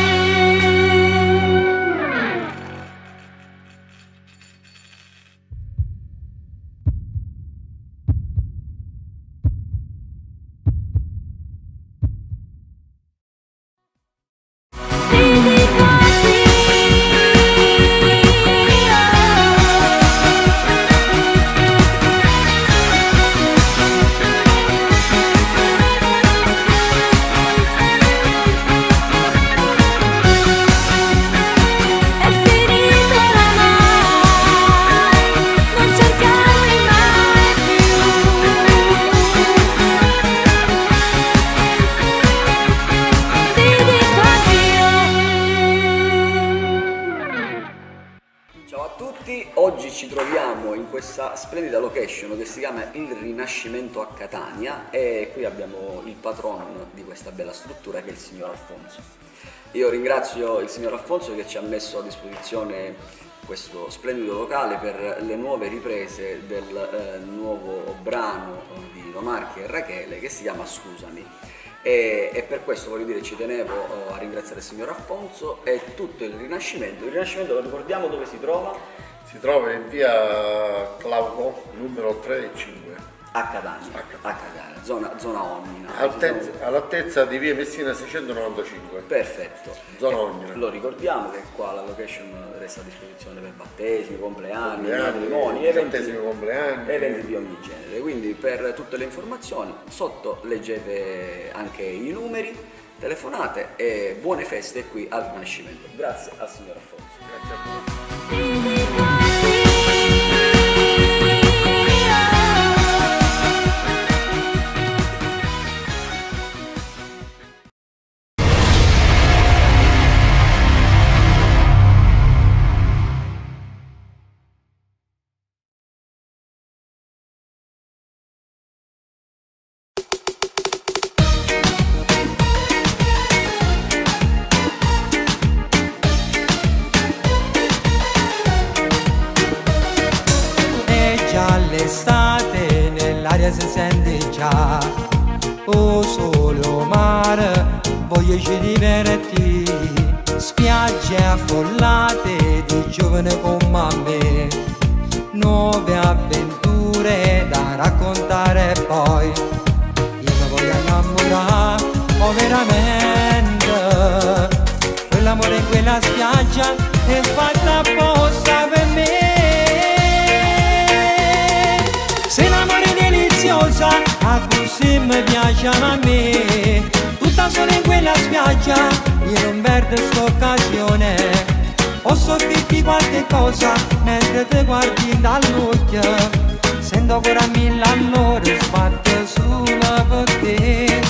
dico è finito oramai, non cercarmi mai più. Ti dico addio. Ciao a tutti, oggi ci troviamo in questa splendida location che si chiama Il Rinascimento a Catania e qui abbiamo il patron di questa bella struttura che è il signor Alfonso. Io ringrazio il signor Alfonso che ci ha messo a disposizione questo splendido locale per le nuove riprese del nuovo brano di Nomarchi e Rachele che si chiama Scusami. E per questo voglio dire ci tenevo a ringraziare il signor Alfonso e tutto il Rinascimento. Il Rinascimento lo ricordiamo dove si trova? Si trova in via Clauco, numero 3 e 5. A Catania, zona Ognina. All'altezza di via Messina 695. Perfetto. Zona Ognina. Lo ricordiamo che qua la location resta a disposizione per battesimi, compleanni, Compleanni, matrimoni, compleanni. eventi di ogni genere. Quindi per tutte le informazioni sotto leggete anche i numeri, telefonate e buone feste qui al Rinascimento. Grazie al signor Alfonso. Grazie a voi. L'estate nell'aria si sente già, oh solo mare, voglio ci divertire, spiagge affollate di giovane come me, nuove avventure da raccontare poi, io mi voglio innamorare, oh veramente, quell'amore in quella spiaggia è fatta apposta per me. Se l'amore è deliziosa, a così mi piace a me. Tutta sola in quella spiaggia, io non perdo st'occasione. Posso dirti qualche cosa, mentre ti guardi dall'occhio. Sento ancora mille all'ora, sbatte sulla per te.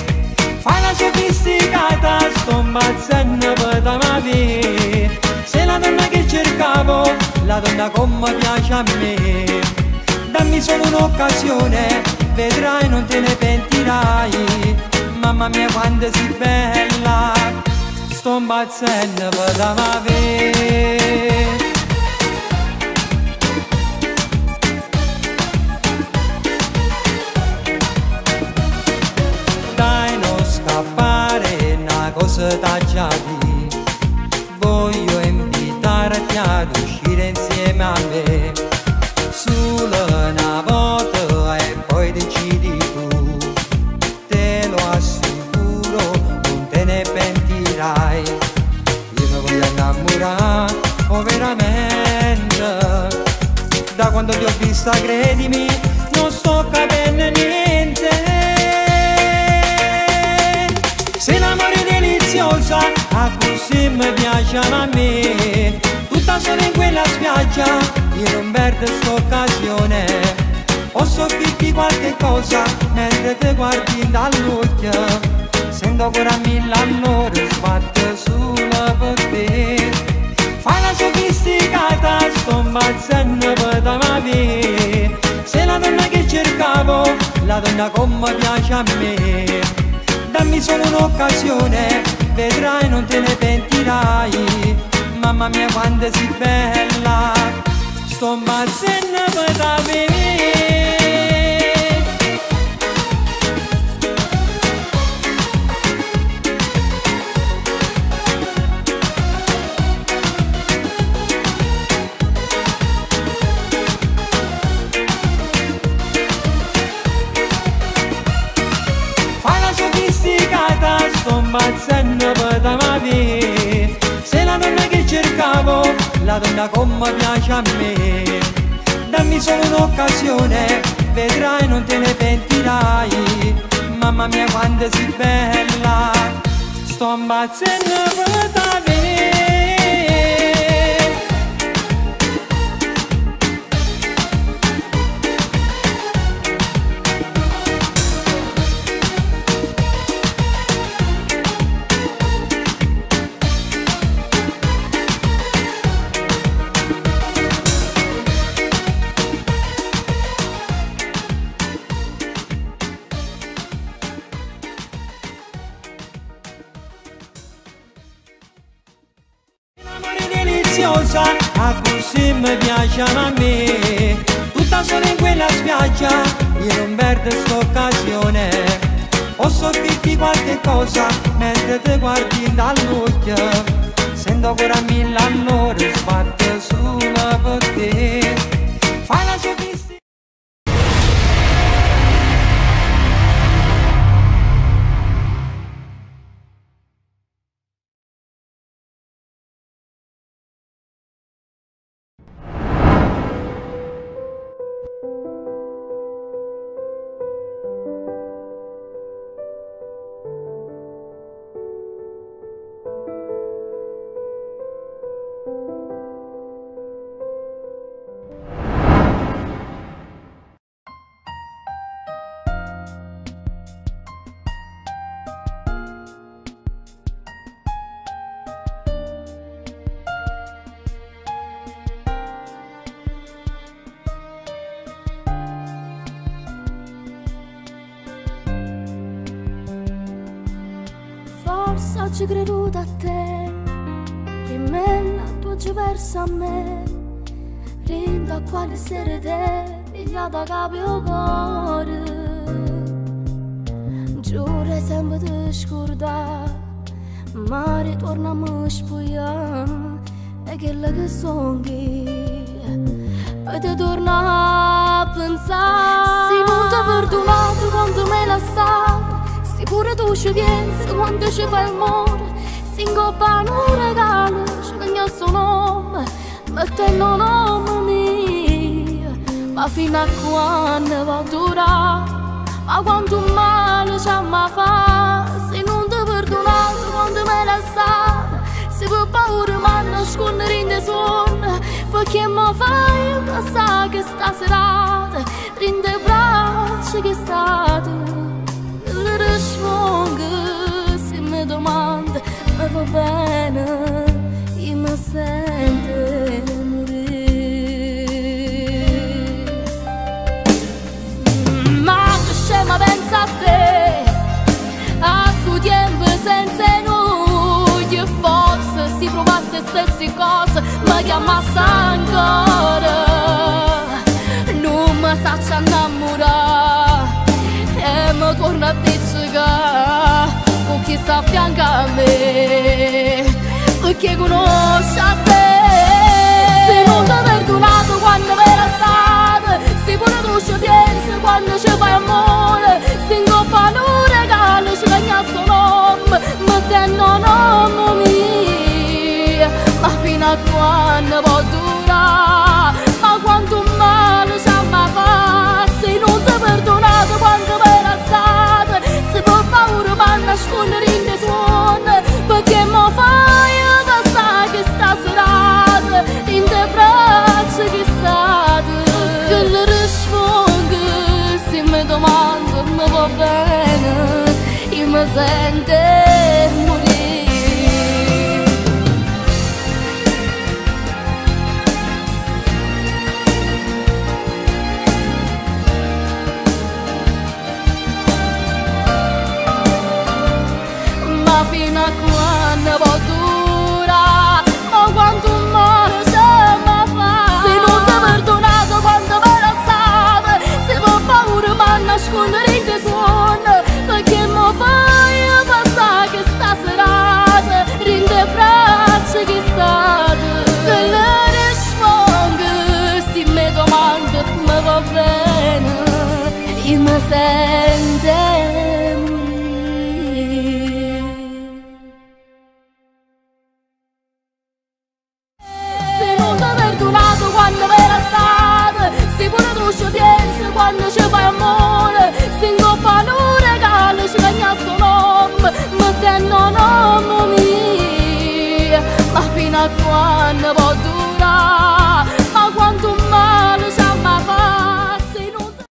Fai la sofisticata, sto ammazzando per te. Sei la donna che cercavo, la donna come piace a me. Dammi solo un'occasione, vedrai non te ne pentirai. Mamma mia quanto sei bella, sto impazzendo per te. Dai non scappare, una cosa t'ha già di. Voglio invitarti ad uscire insieme a me. Solo una volta e poi decidi tu, te lo assicuro, non te ne pentirai. Io mi voglio innamorare, oh veramente, da quando ti ho vista credimi, non sto capendo niente. Se l'amore deliziosa, a così mi piace a me. Tutta sola in quella spiaggia, io non perdo st'occasione. Posso dirti qualche cosa mentre ti guardi dall'occhio. Sento ancora mille all'ora sbatte sulla per te. Fai la sofisticata, sto ammazzando per te. Sei la donna che cercavo, la donna come piace a me. Dammi solo un'occasione, vedrai non te ne pentirai. Mamma mia quanto sei bella, sto ammazzando per te. Sto ammazzando per te. Sei la donna che cercavo, la donna come piace a me. Dammi solo un'occasione, vedrai non te ne pentirai. Mamma mia quanto sei bella, sto ammazzando per te. A così mi piace a me. Tutta sola in quella spiaggia, io non perdo st'occasione. Posso dirti qualche cosa mentre ti guardi dall'occhio. Sento ancora mille all'ora sbatte sulla per te. Fai la sofistica. Forse oggi creduto a te, che me la tua verso a me. Rindo a quale sera te, pigliata capo il cuore. Giuro sempre di scordare, ma ritorniamo a spogliare. E quello che sogni, poi ti torna a pensare. Se non ti ho perdonato quando me l'ha stato, pure tu ci pensi quando ci fai amore. Si incoppano un regalo, ci cagna il suo nome, mettendo nome mio. Ma fino a quando va a durare? Ma quanto male ci ha fatto. Se non ti ho perdonato quando me l'ha stata, se per paura mi nascondere in te suono. Perché mi fai passare che sta serata, rinde i bracci che è stato. Rispongo se mi domanda, mi va bene, io mi sento morire. Ma che scema pensa a te, a sto tempo senza noi. E forse si provasse stesse cose, mi chiamasse ancora. Non mi saccio innamorare e mi torna a dire con chi sta a fianco a me, perché conosce a te. Se non ti ho perdonato quando me l'ha stata, se pure tu ci pensi quando ci fai amore. Se incoppano un regalo, ci cagna il suo nome, mettendo nome mio. Ma fino a quando può durare? Ma quanto male ci ha fatto. Se non ti ho perdonato quando me l'ha stata, se per paura mi nascondere in te suono. fino a quando può durare, ma quanto male se mi fa. Se non ti ho perdonato quando me la state, se per paura mi nascondere in te suono, perché mi fai passare che sta serata, rinde braccia che state, che le rispondo, se mi domando mi va bene, io mi sento. Quando me la state, si pure tu ci pensi quando ci fai amore, se in coppa un regalo ci cagna il suo nome, mettendo nome mio, ma fino a quando può durare, ma quanto male ci mi fa, se non te...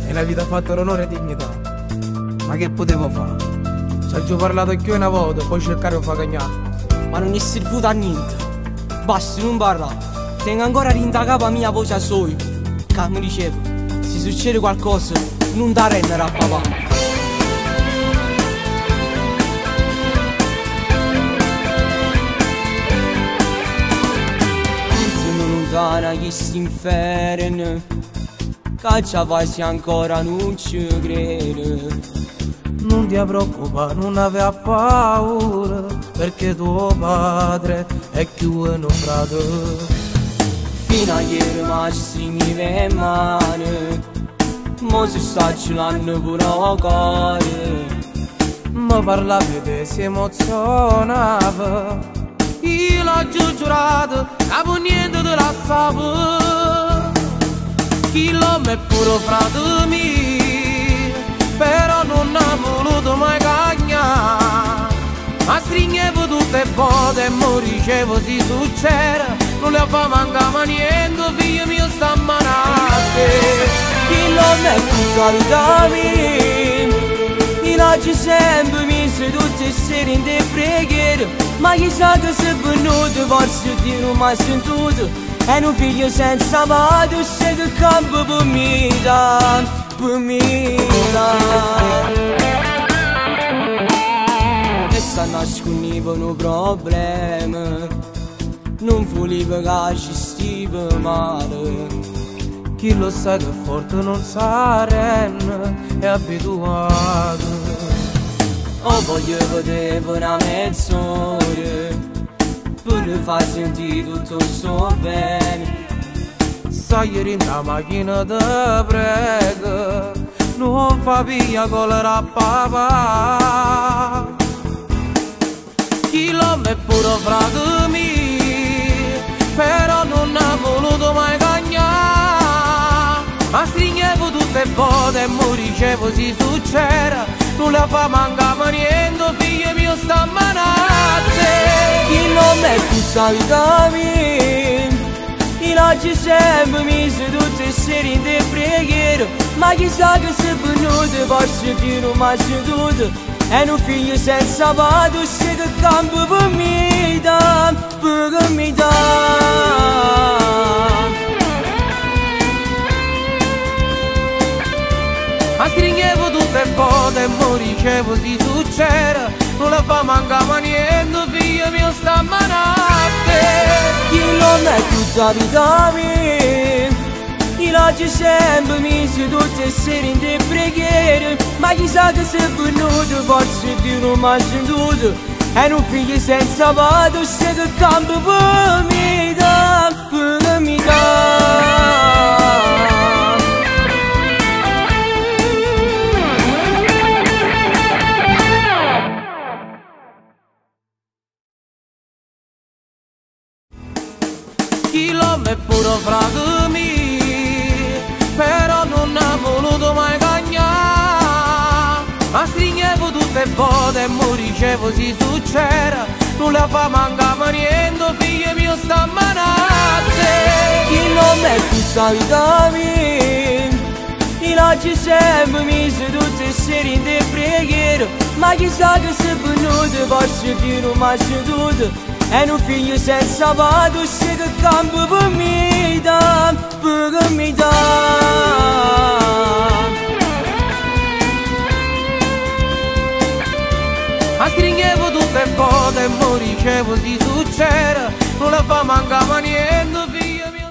E la vita ha fatto l'onore e dignità, ma che potevo fare? Ci ho già parlato più una volta, poi cercare di far cagnare, ma non è servito a niente. Basta, non parla. Tengo ancora rinda capa mia voce a solo, che mi dicevo, se succede qualcosa non da rendere a papà. Sono lontana che si inferno, caccia quasi ancora non ci crede. Non ti preoccupare, non aveva paura, perché tuo padre è più un fratello. Fino a ieri mi stringevi le mani, mo si sta gelando pure il cuore. Mi parlavi di te, si emozionava, io l'ho giurato, capo niente te la sapevo. Chi l'ho è pure frate mio, però non ha voluto mai cagnare. Ma stringevo tutte le volte e mi dicevo si succede, non le fa mancare niente, figlio mio sta a manate. Chi l'ho è tutta la vita mia, io oggi sempre mi sei tutte le sere in te preghiere, ma chissà che sei venuto, forse ti non mai sentito. E un figlio senza madre, se che campo per me da, per me da. E sta nascondendo un problema, non volevo che ci stiva male. Chi lo sa che forte non sa è abituato. O voglio vedere una mezz'ora, per far sentire tutto sto bene. Sai ieri in la macchina te prego, non fa via colera a papà. Chi l'ho è pure frate mio, però non ha voluto mai cagnare. Ma stringevo tutte le volte e mi dicevo si succede, non le fa mancare niente, figlio mio sta a manate. Chi non è tutta la vita mia, io oggi sempre mi sei tutte le sere in te preghiere, ma chissà che sei venuto, forse ti non mai seduto. E un figlio senza padre, se che campo per me da, per me da. Ma stringevo tutte le volte e mi dicevo si succede, non le fa mancare niente, figlio mio sta a manate. Chi non è tutta la vita mia, io oggi sempre mi sei tutte le sere in te preghiere, ma chissà che sei venuto, forse ti non mai sentito. E un figlio senza padre, se che campo per me da, per me da. Chi l'ho è pure frate mio, però non ha voluto mai cagnare. Ma stringevo tutte le volte e mi dicevo si succede, non le fa mancare niente, figlio mio sta a manate. Chi non è tutta la vita mia, io oggi sempre mi sei tutte le sere in te preghiere, ma chissà che sei venuto, di forza di non mai seduto e un figlio senza pato se che campo per mi dà, per mi dà. Ma stringevo tutto il poco e mo dicevo si succede, non la fa mancava niente, figlio mio.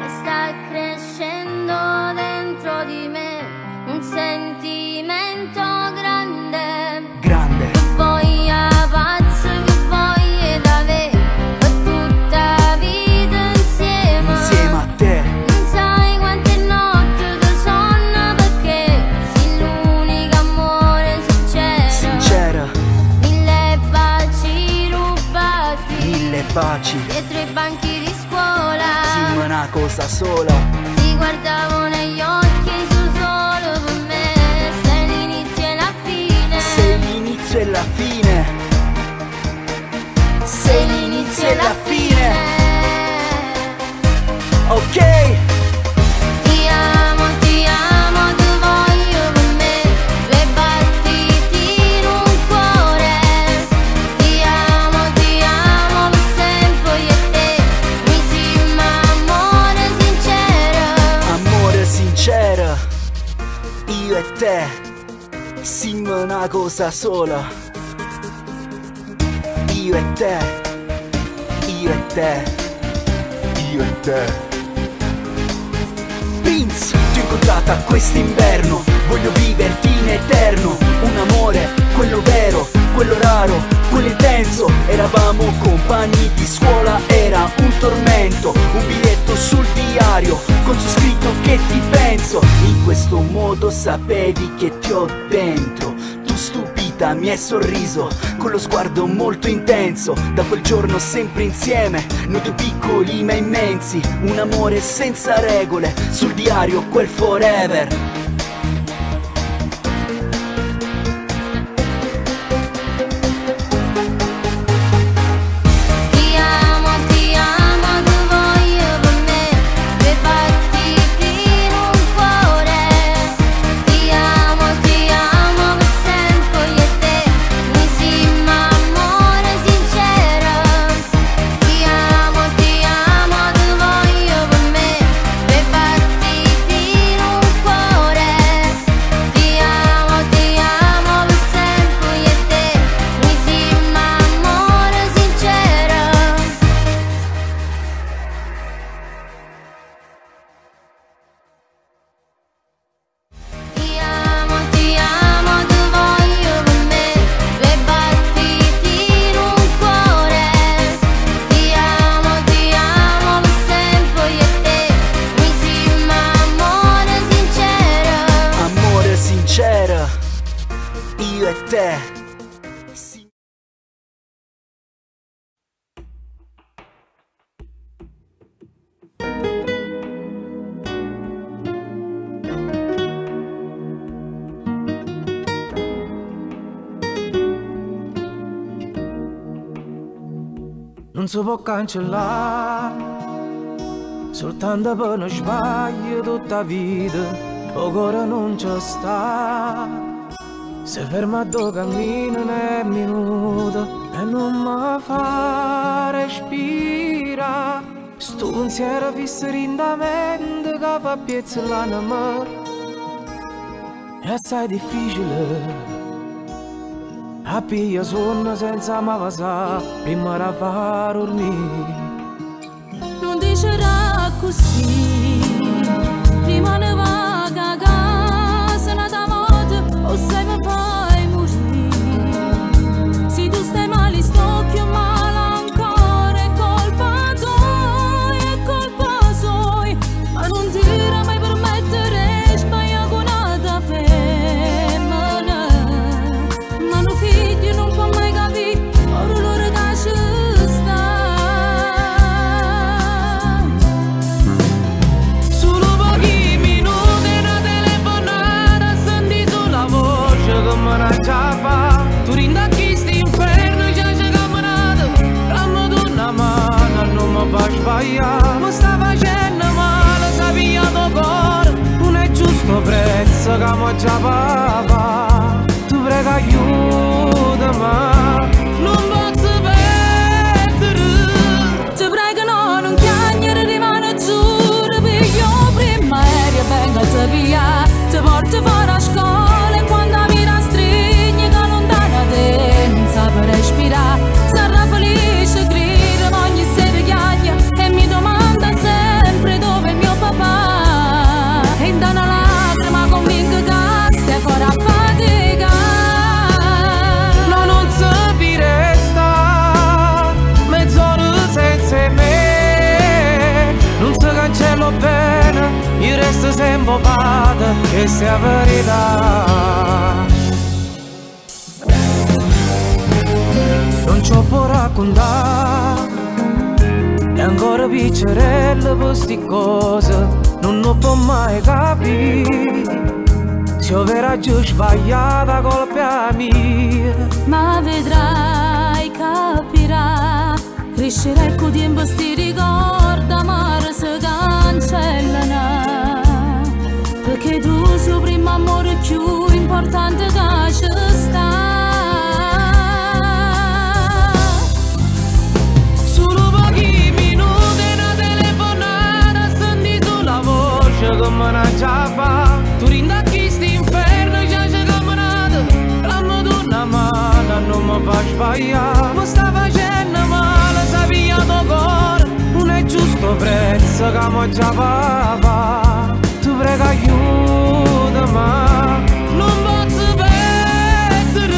Sta crescendo dentro di me un sentimento grande, grande, che voglia pazza, che voglia d'avere per tutta vita insieme, insieme a te. Non sai quante notti ti sonno perché sei l'unico amore sincero, sincera, 1000 baci rubati, 1000 baci dietro i banchi di scuola, sì, ma una cosa sola. ti guardavo negli occhi su solo per me, sei l'inizio e la fine, Sei l'inizio e la fine, sei l'inizio e la fine. Ok. Ti amo, ti voglio per me, 2 battiti in un cuore. Ti amo per sempre io e te, mi sembra amore sincero. Amore sincero, io e te, siamo una cosa sola. Io e te, io e te, io e te. Prince, ti ho incontrata quest'inverno, voglio viverti in eterno. Un amore, quello vero, quello raro, quello intenso. Eravamo compagni di scuola, era un tormento. Un biglietto sul diario, con su scritto che ti penso. In questo modo sapevi che ti ho dentro. Tu stupita mi hai sorriso, con lo sguardo molto intenso. Da quel giorno sempre insieme, noi 2 piccoli ma immensi. Un amore senza regole, sul diario quel forever. Ti amo, ti voglio per me, 2 battiti in un cuore. Ti amo per sempre io e te, mi sembra amore sincero. Ti amo, ti voglio per me, 2 battiti in un cuore. Ti amo per sempre io e te, mi sembra amore sincero. Ti amo, ti voglio per me, 2 battiti in un cuore. Ti amo per sempre io e te, mi sembra amore sincero. Amore sincero, io e te. Non si può cancellare, soltanto per uno sbaglio tutta vita, o cuore non ci sta. Se ferma dove cammino un minuto e non mi fa respirare. Sto pensiero fisso in da mente che fa piezzolare a me. È assai difficile a piglia sonno senza mai passare prima da far dormire. Non dicerà così, prima ne va a casa, la tua volta, o sai mi fai morire. Se tu stai male, sto più male ancora, è colpa tua, è colpa sua, ma non ti mai permettere sbagliare con una femmina. che mo già papà. Tu prega aiutami, non posso perdere. Ti prego no, non chiagnere rimane giuro, piglio prima aereo venga a via. Ti porto fuori a scuola e quando mi rastringi che lontana tenza per respirare. Sarà felice, grida ogni sera chiagna e mi domanda sempre dove è il mio papà. E in una lacrima convinco che stai fuori a fatica. No, non si resta mezz'ora senza me. Non si cancello bene, io resto sempre padre, che sia verità. Non ci può raccontare, e ancora piccerella per sti cose, non lo può mai capire. Se io verrà giù sbagliata colpa mia, Ma vedrai, capirà, crescerai con tempo sti ricorda, ma si cancellano. Perché tu sei il primo amore più importante che ci sta. solo pochi minuti una telefonata, senti sulla voce che me ne già fa. Tu rindacchi sti inferno, già c'è camminata, l'ammo d'una mano non mi fa sbagliare. Mi sta facendo male, sapia tuo cuore, non è giusto prezzo che mo già papà. Tu prega aiutami, non posso perdere.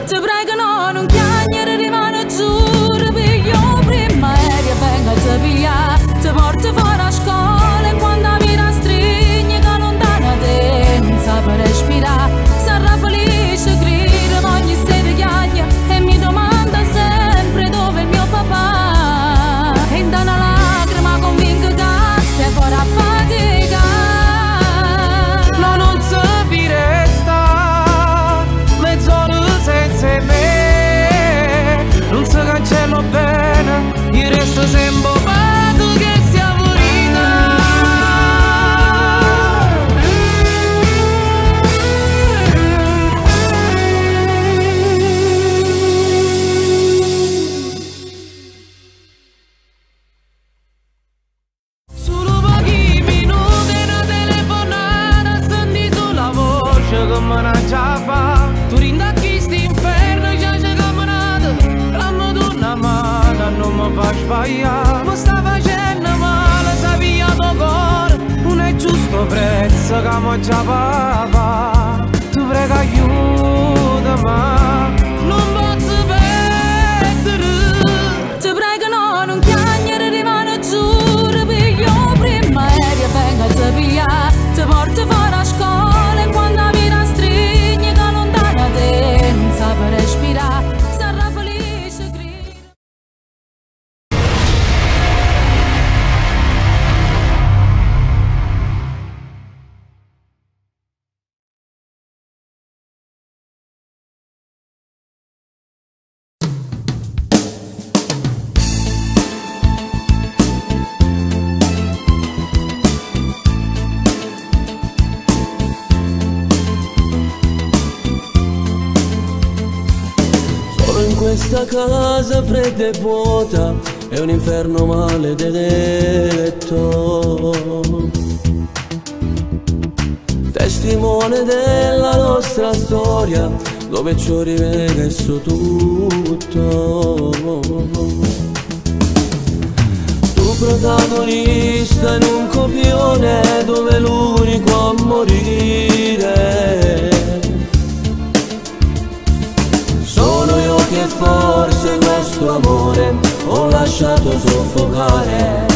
Ti prego no, non chiagnere rimane giuro, piglio prima aereo venga a via. Ti porto fuori a scuola e quando mi rastringi che lontana tenza per respirare. Sarà felice, grida ogni sera chiagna e mi domanda sempre dove è il mio papà. E in una lacrima convinco che stai fuori a fatica. No, non si resta mezz'ora senza me. Non si cancello bene, io resto sempre padre, che sia solo pochi minuti una telefonata, senti sulla voce che me ne già fa. Tu rindacchi sti inferno, già c'è camminata, l'ammo d'una mano non mi fa sbagliare. Mi sta facendo male, sapia tuo cuore, non è giusto prezzo che mo già papà. Tu prega aiutami, non posso perdere. Ti prego no, non chiagnere rimane giuro, piglio prima aereo venga a via. Ti porto fuori a scuola e quando mi rastringi che lontana tenza per respirare. Sarà felice, grida. Questa casa fredda e vuota è un inferno maledetto, testimone della nostra storia, dove ci ho rimesso tutto. Tu protagonista in un copione dove l'unico a morire sono io, che forse questo amore ho lasciato soffocare.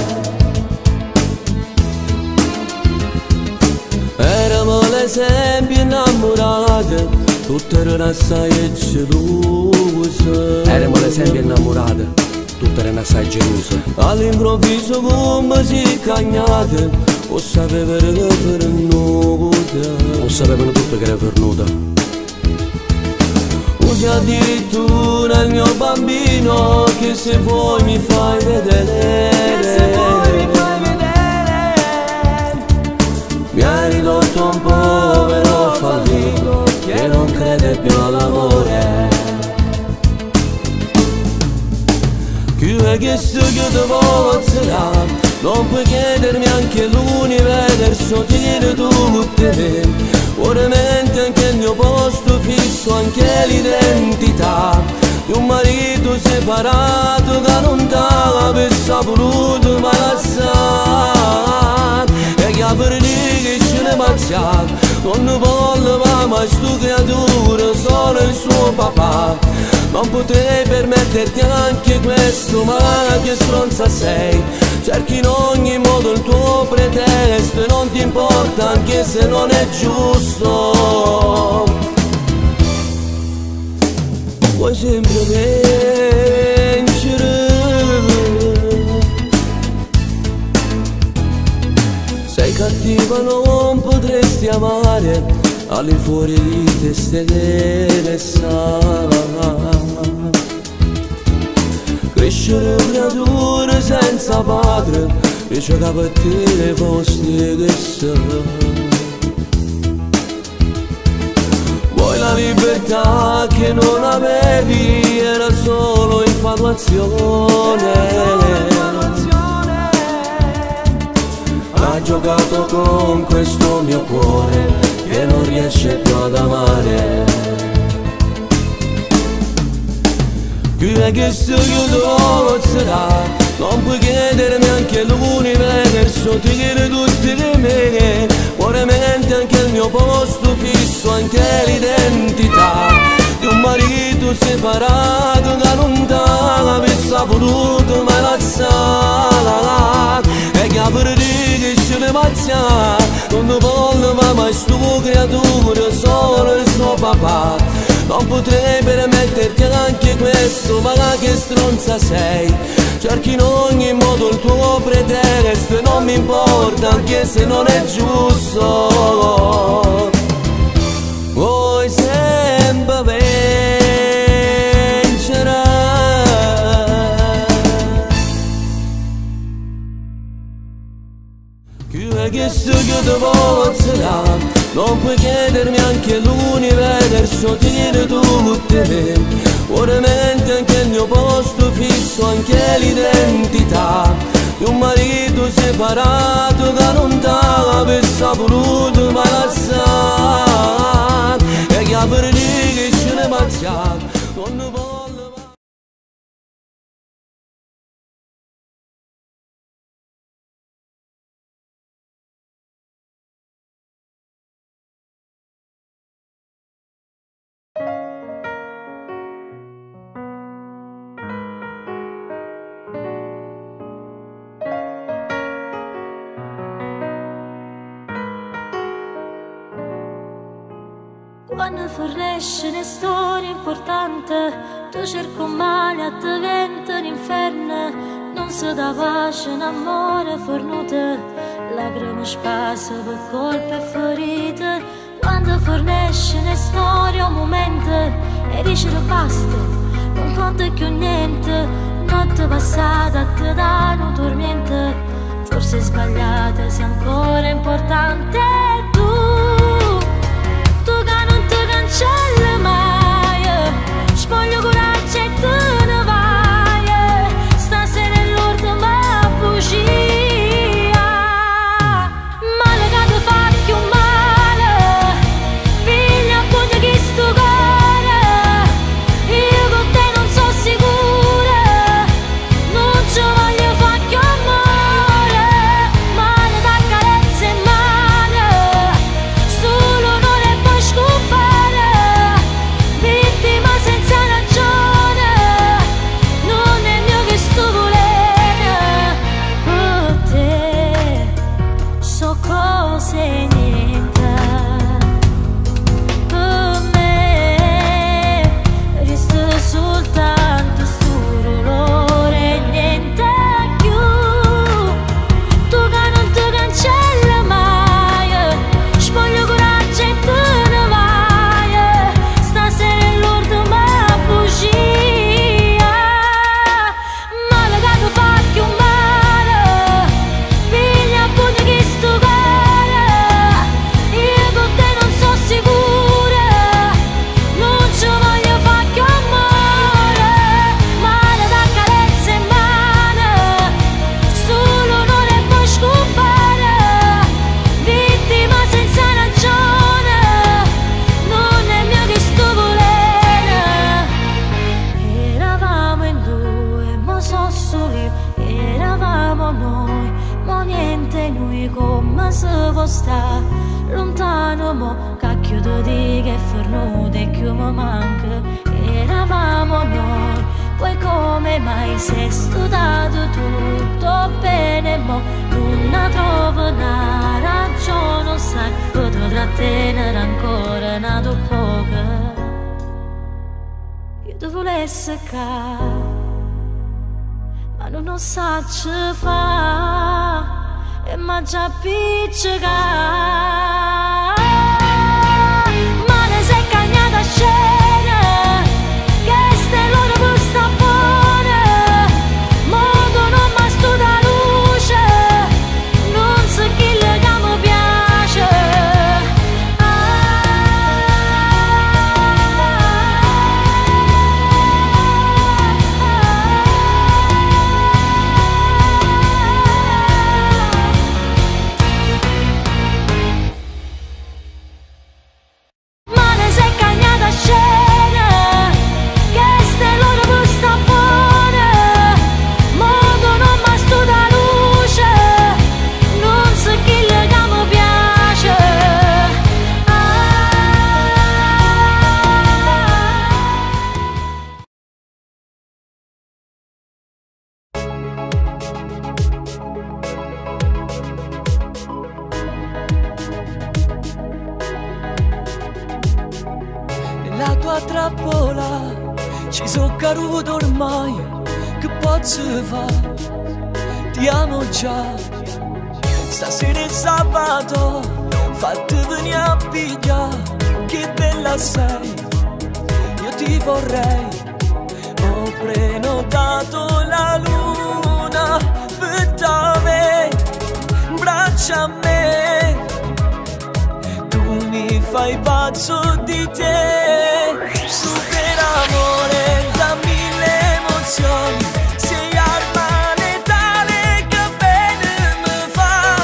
Eravamo l'esempio innamorate, tutte erano assai gelose. Eravamo l'esempio innamorate, tutte erano assai gelose. All'improvviso come si cagnate, o sapevano che era venuta, o sapevano tutte che era venuta. Usi addirittura il mio bambino, che se vuoi mi fai vedere, che se vuoi mi fai vedere. Mi hai ridotto un povero riesce più all'amore. Chi è che sto che ti posso dare? Non puoi chiedermi anche l'universo, tieni tutti me. Veramente anche il mio posto fisso, anche l'identità di un marito separato che non t'avesse voluto mai lasciare. E che per dire che ce ne pazziamo, non ne voglio mai sto creatura, sono il suo papà. Non potrei permetterti anche questo, ma che stronza sei. Cerchi in ogni modo il tuo pretesto e non ti importa anche se non è giusto. Vuoi sempre vincere. Sei cattiva, non potresti amare, all'infuori di te stelle sa. Crescere creature senza padre, dice che per te fosti che sei. Vuoi la libertà che non avevi, era solo infatuazione. Hai giocato con questo mio cuore che non riesce più ad amare. Chi è che sto che ti dare? Non puoi chiedermi anche l'universo, ti chiede tutti di me. Veramente anche il mio posto fisso, anche l'identità di un marito separato che non t'avesse voluto mai lasciare. E che per dire che ce ne pazziamo, non ne voglio mai sto creatura, sono il suo papà. Non potrei permetterti anche questo, ma che stronza sei. Cerchi in ogni modo il tuo pretesto e non mi importa anche se non è giusto. Vuoi sempre vincere. Chi è che sto che ti posso dare? Non puoi chiedermi anche l'universo, tieni tutti me. Veramente anche il mio posto fisso, anche l'identità di un marito separato che non t'avesse voluto mai lasciare. E che per dire che ce ne pazziamo, non ne voglio. Quando fornisce una storia importante, tu cerco male a te vento l'inferno. Non si dà pace in amore fornute, lacrime spassa per colpe e ferite. Quando fornisce una storia un momento e dici che basta, non conta più niente. Notte passata ti danno tormento, forse sbagliata sei ancora importante. Cancella mai, spoglio coraggio e te ne vai. Stasera è l'ultima bugia, male che ti fa più male. Piglia a pugno chi sto cuore, io con te non so sicura. Non ci voglio fare più amore, male da carezze e male. può sta lontano mo, cacchio tu di che fornuto e che mi manca, eravamo noi, poi come mai sei studiato tutto bene mo, non trovo una ragione, sai, potrò trattenere ancora una poca, io ti volessi ca, ma non lo saccio fa, e ma già piccica, ma ne sei cagnata scena, che ste loro busta buona, mondo non ma stu da luce, non so chi le che mi piace, nella tua trappola ci sono caduto ormai, che posso fare? Ti amo già, stasera è sabato, fatti venire a pigliare, che bella sei, io ti vorrei, ho prenotato la luna per te, braccia a me, tu mi fai pazzo di te, super amore da mille emozioni, sei arma letale che bene mi fa,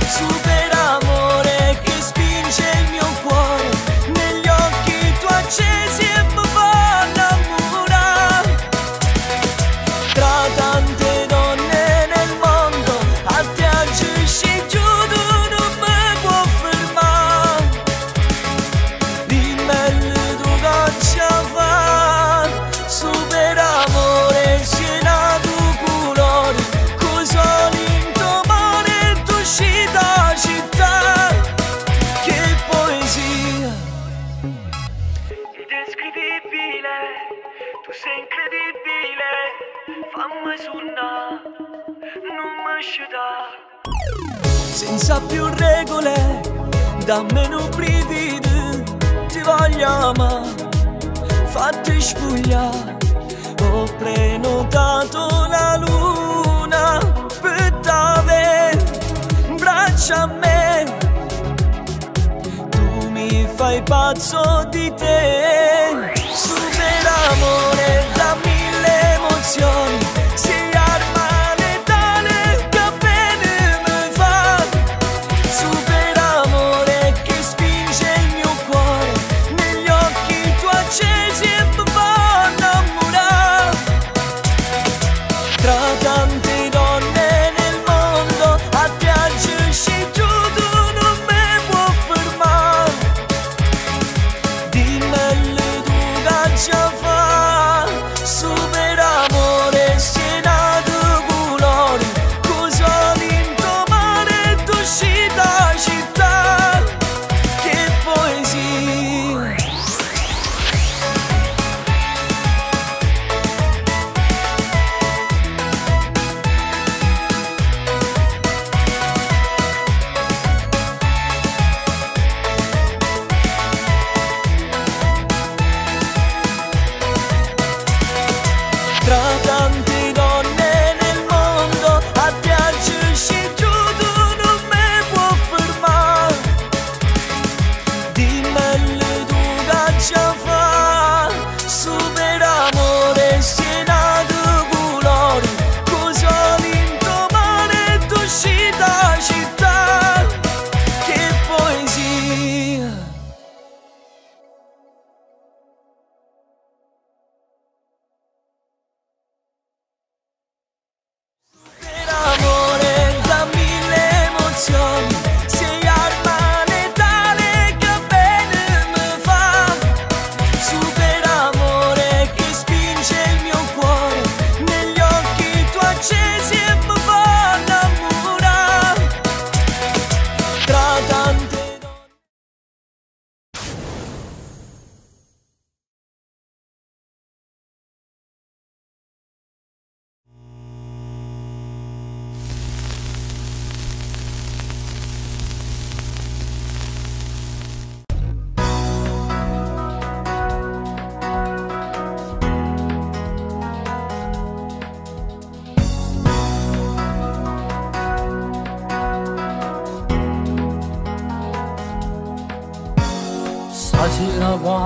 super amore che spinge il mio cuore, negli occhi tu accesi e mi fa innamorare, tra tante donne nel mondo a te agisci giù, tu non mi può fermare, dimmi tu caccia fa, super amore siena tu colore, cosa l'indomani tu uscita città, che poesia indescrivibile, tu sei incredibile, fammi suonare, non mi sciutare, senza più regole, dammi un brivido, ti voglio amare, fatti spugliare, ho prenotato la luna per te, braccia a me, tu mi fai pazzo di te, super amore da mille emozioni, sei arma letale che bene mi fa, super amore che spinge il mio cuore, negli occhi tu accesi e mi fa innamorare, tra tante donne nel mondo a te agisci giù, tu non mi può fermare, dimmi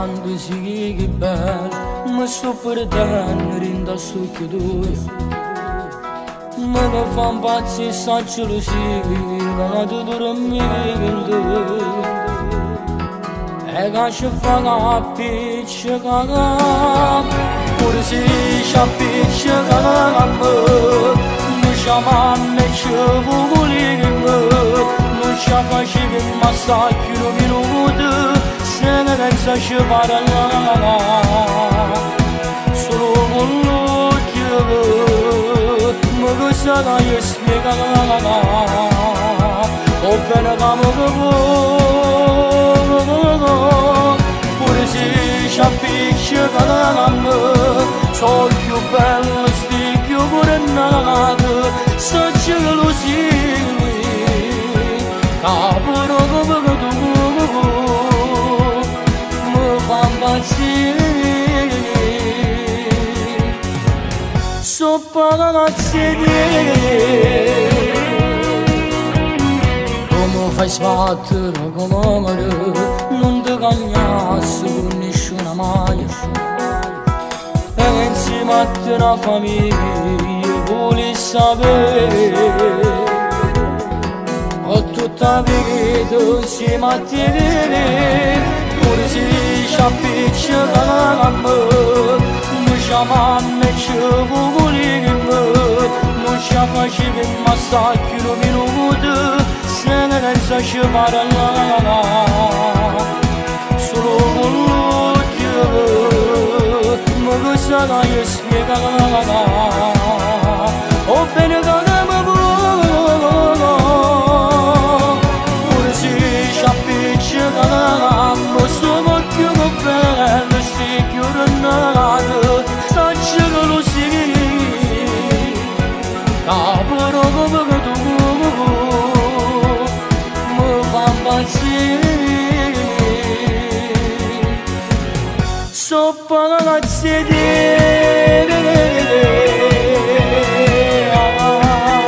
quando sei che bello, mi sto perdendo rinda succhio tuo. Me che fa impazzire sta gelosia, che tu dormiendo. E che ci fa cappiccia, pure se ci appiccica a me, non ci amanne e ci vogliamo, non ci facciamo un massacro un minuto, se ne pensa ci parla, solo con l'occhio, ma cosa da io spiega, o bene che pure se ci appiccica a me, so più bello, sti più pure nato, so gelosia, capuro come tu mi fa impazzire, so pagazzi. Come fai sbattere come non ti cagnassi con nessuna maglia, e insieme a te una famiglia vuoi sapere, ho tutta la vita insieme a te, pure se ci appiccica a me, non ci amanne e ci vogliamo, non ci facciamo un massacro un minuto, se ne pensa ci parla, solo con l'occhio, ma cosa da io spiega, o bene che mi vuole, pure se ci appiccica a me, sto occhio che bello, sti più nato, sta gelosia, capuro come tu so pagazzi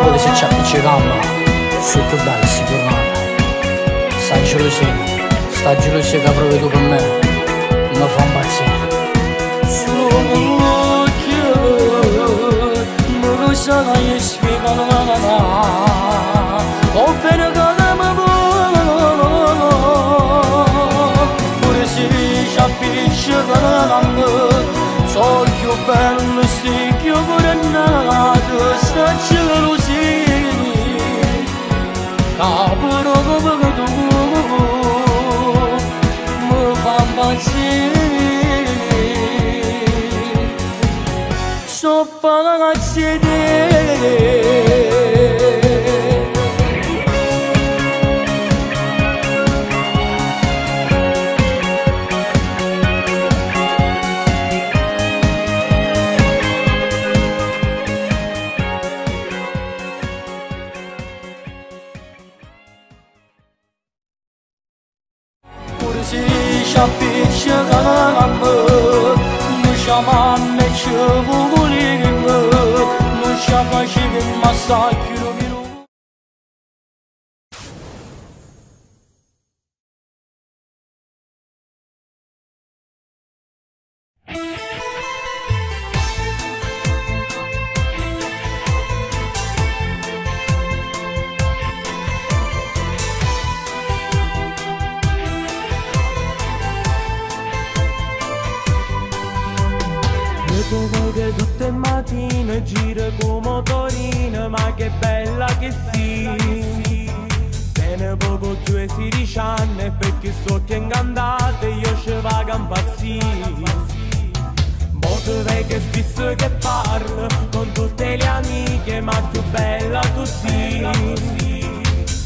pure se ci appiccichiamo sono più bello sti giornate, sta gelosia che provi tu con me mi fa impazzire, solo con l'occhio mi cosa che io spiego, o bene che mi vuole, pure se ci appiccica a me, so più bello, sti più pure nato, sta gelosia, capuro come tu mi fa impazzire, so pagazzi ci appiccica a me, non ci amanne e ci vogliamo, non ci facciamo un massacro un minuto. Vede tutte le mattine gira con motorino, ma che bella che sì. Tiene poco più e 16 anni, perché sto che ingannate io ci vado a impazzire. Molto vecchia spesso che parlo con tutte le amiche, ma più bella tu sì.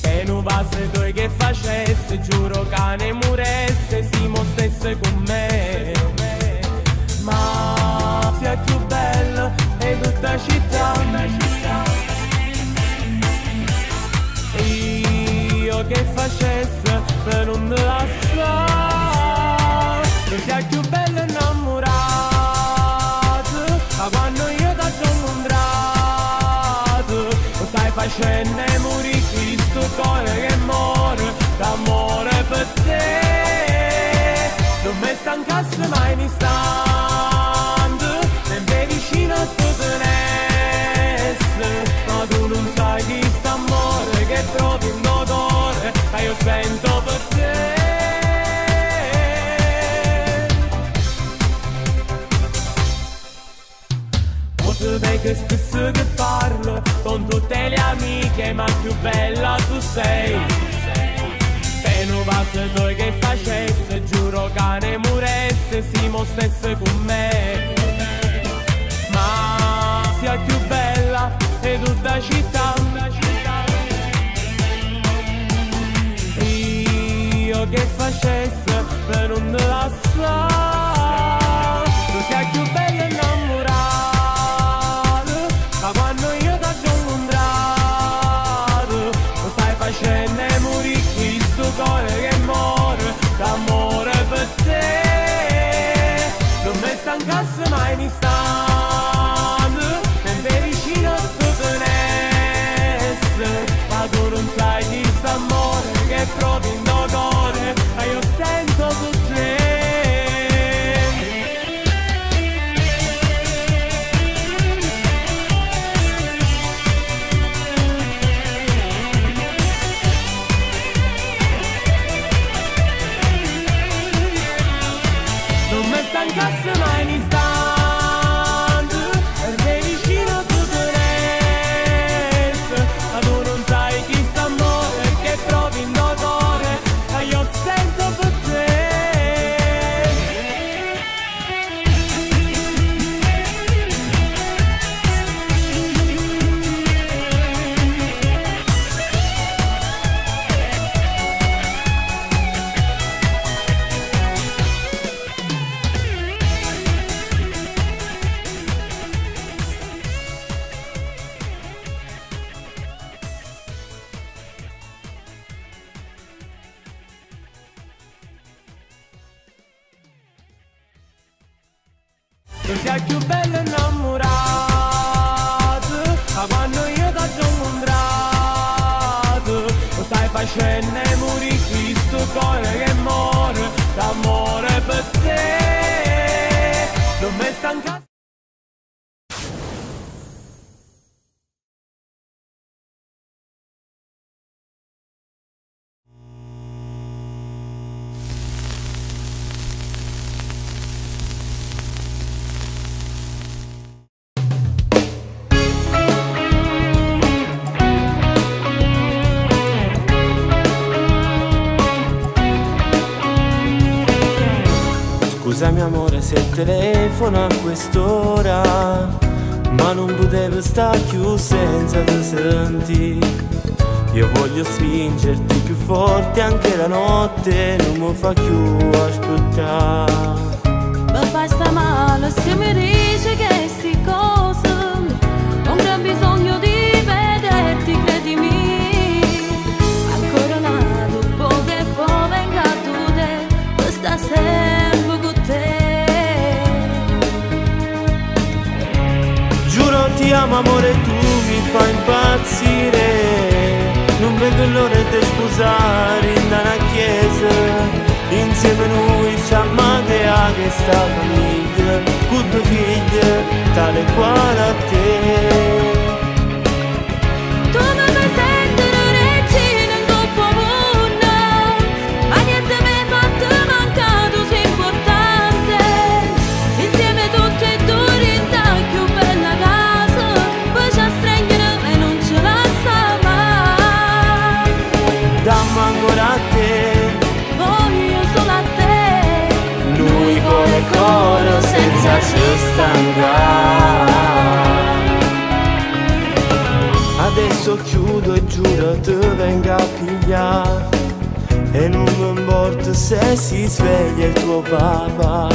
E non va se tu che facesse, giuro che ne muresse, si stesse con me. Ma sei più bella e tutta città, e io che facesse per non te lasciare, che sei più bella innamorata, ma quando io ti ho incontrato, lo stai facendo morire questo cuore che muore d'amore per te. Non mi sta stancasse mai un istante, sempre vicino a te tenesse, ma tu non sai di st'amore che provi un odore che io sento per te. Potrei che spesso che parlo con tutte le amiche, ma più bella tu sei. E non basta tu che facesse, giuro che ne muresse, si mostresse con me. Ma sia più bella e tutta città, io che facesse per non te lasciare. Tu sei più bella e innamorata, ma quando io ti ho incontrato lo stai facendo morire questo cuore che muore d'amore per te. Non mi stancasse mai un istante, sempre vicino a te tenesse, ma tu non sai di st'amore che provi in odore, ma io sento per te. Non mi stancasse mai un istante, perché vicino a tu tenesse, ma tu non sai chi st'amore che provi in odore, ma io sento per te. Tu sei più bella innamorata, ma quando io ti ho incontrato lo stai facendo morire questo cuore che muore d'amore per te. Non mi stancasse. Scusami amore se telefono a quest'ora, ma non potevo stare più senza te sentire. Io voglio stringerti più forte anche la notte, non mi fa più aspettare. Mi fai sta male se mi dici che sti cose, non ho bisogno di vederti, credimi. Ancora nato, poco e poi venga tu te, questa sempre con te. Giuro ti amo amore, tu mi fai impazzire. Non vedo l'ora di sposare in una chiesa, insieme a noi siamo a questa famiglia, con due figlie tale quale a te. Tu mi fai sentire regina in doppio mondo, ma niente mi ha fatto mancato, sei importante. Insieme tutti e due in più bella casa, poi ci stringono e non ce la sa mai. Dammi ancora a te, voglio solo a te. noi come coro senza ci stancare. Adesso chiudo e giuro ti venga a pigliare, e non mi importa se si sveglia il tuo papà.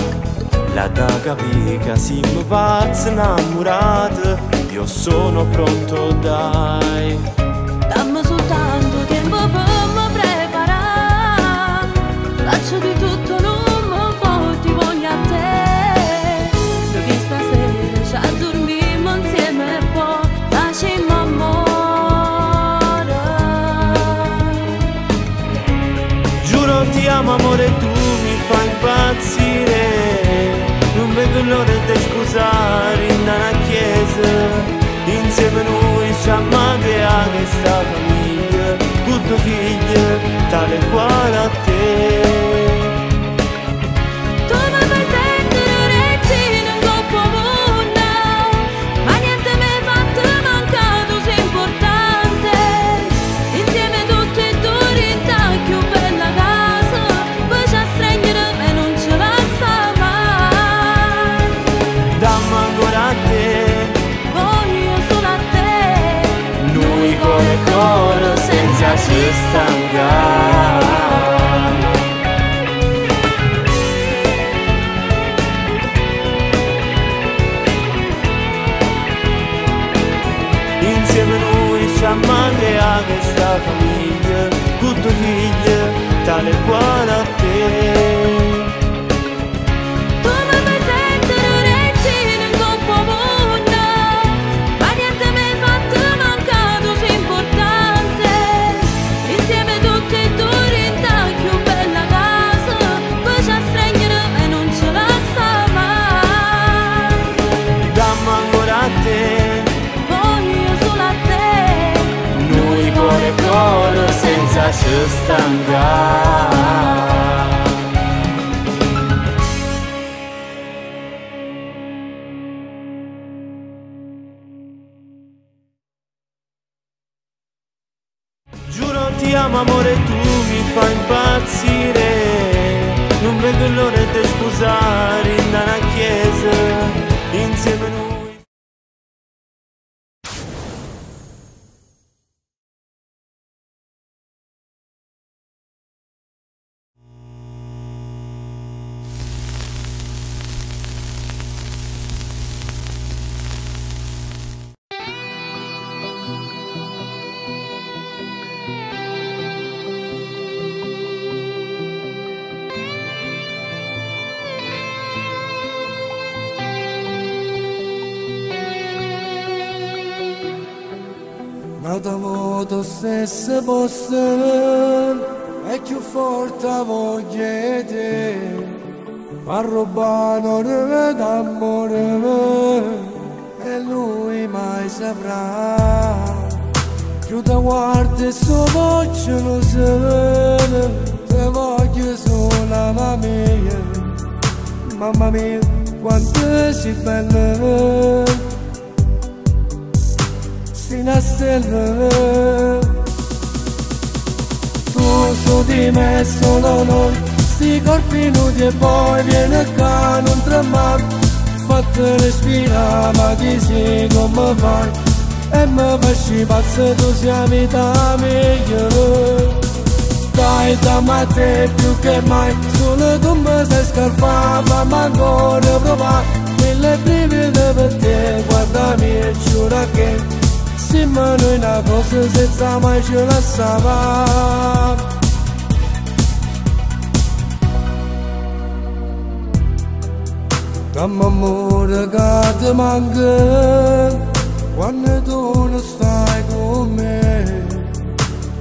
La da capì che siamo pazzi innamorati, io sono pronto dai. Dammi soltanto tempo per me preparare, faccio di tutto, non mi voglio, ti voglio a te. Perché stasera ci addormiamo insieme e poi facciamo amore. Giuro ti amo amore, tu mi fai impazzire. vedo l'ora di sposare in una chiesa. Insieme noi siamo a questa famiglia, con due figlie, tale quale a te. Tu mi fai sentire regina in coppa mondo, ma niente mi hai fatto mancare, tu sei importante. Insieme tutti e due in più bella casa, poi ci stringere e non ce la sa mai. Dammi ancora a te, voglio solo a te. noi come coro senza ci stancare. Insieme noi siamo a questa famiglia, con due figlie, tale quale a te. Tu mi fai sentire regina in coppa mondo, ma niente mi hai fatto mancare, tu sei importante. Insieme tutti e due in più bella casa, poi ci stringere e non ce la sa mai. Dammi ancora a te, voglio solo a te. noi cuore coro senza ci stancare. Giuro ti amo amore, tu mi fai impazzire. Non vedo l'ora di sposare in una chiesa. Insieme noi. Nata moto stesse poste è più forte voglia di te, ma rubano d'amore e lui mai saprà. Più da guarda e so voce lo sa, te voglio solo mamma mia, quanto sei bella. Una stella, tu su di me solo noi, sti corpi nudi e poi viene qua non tremare, fate respirare ma chi sei come fai, e mi facci pazzo tu sei vita migliore. Dai dammi a te più che mai, solo tu mi sei scarpata ma ancora provare, mille brividi per te, guardami e giura che siamo noi una cosa senza mai ce la sapere. Dammi amore che ti manca quando tu non stai con me,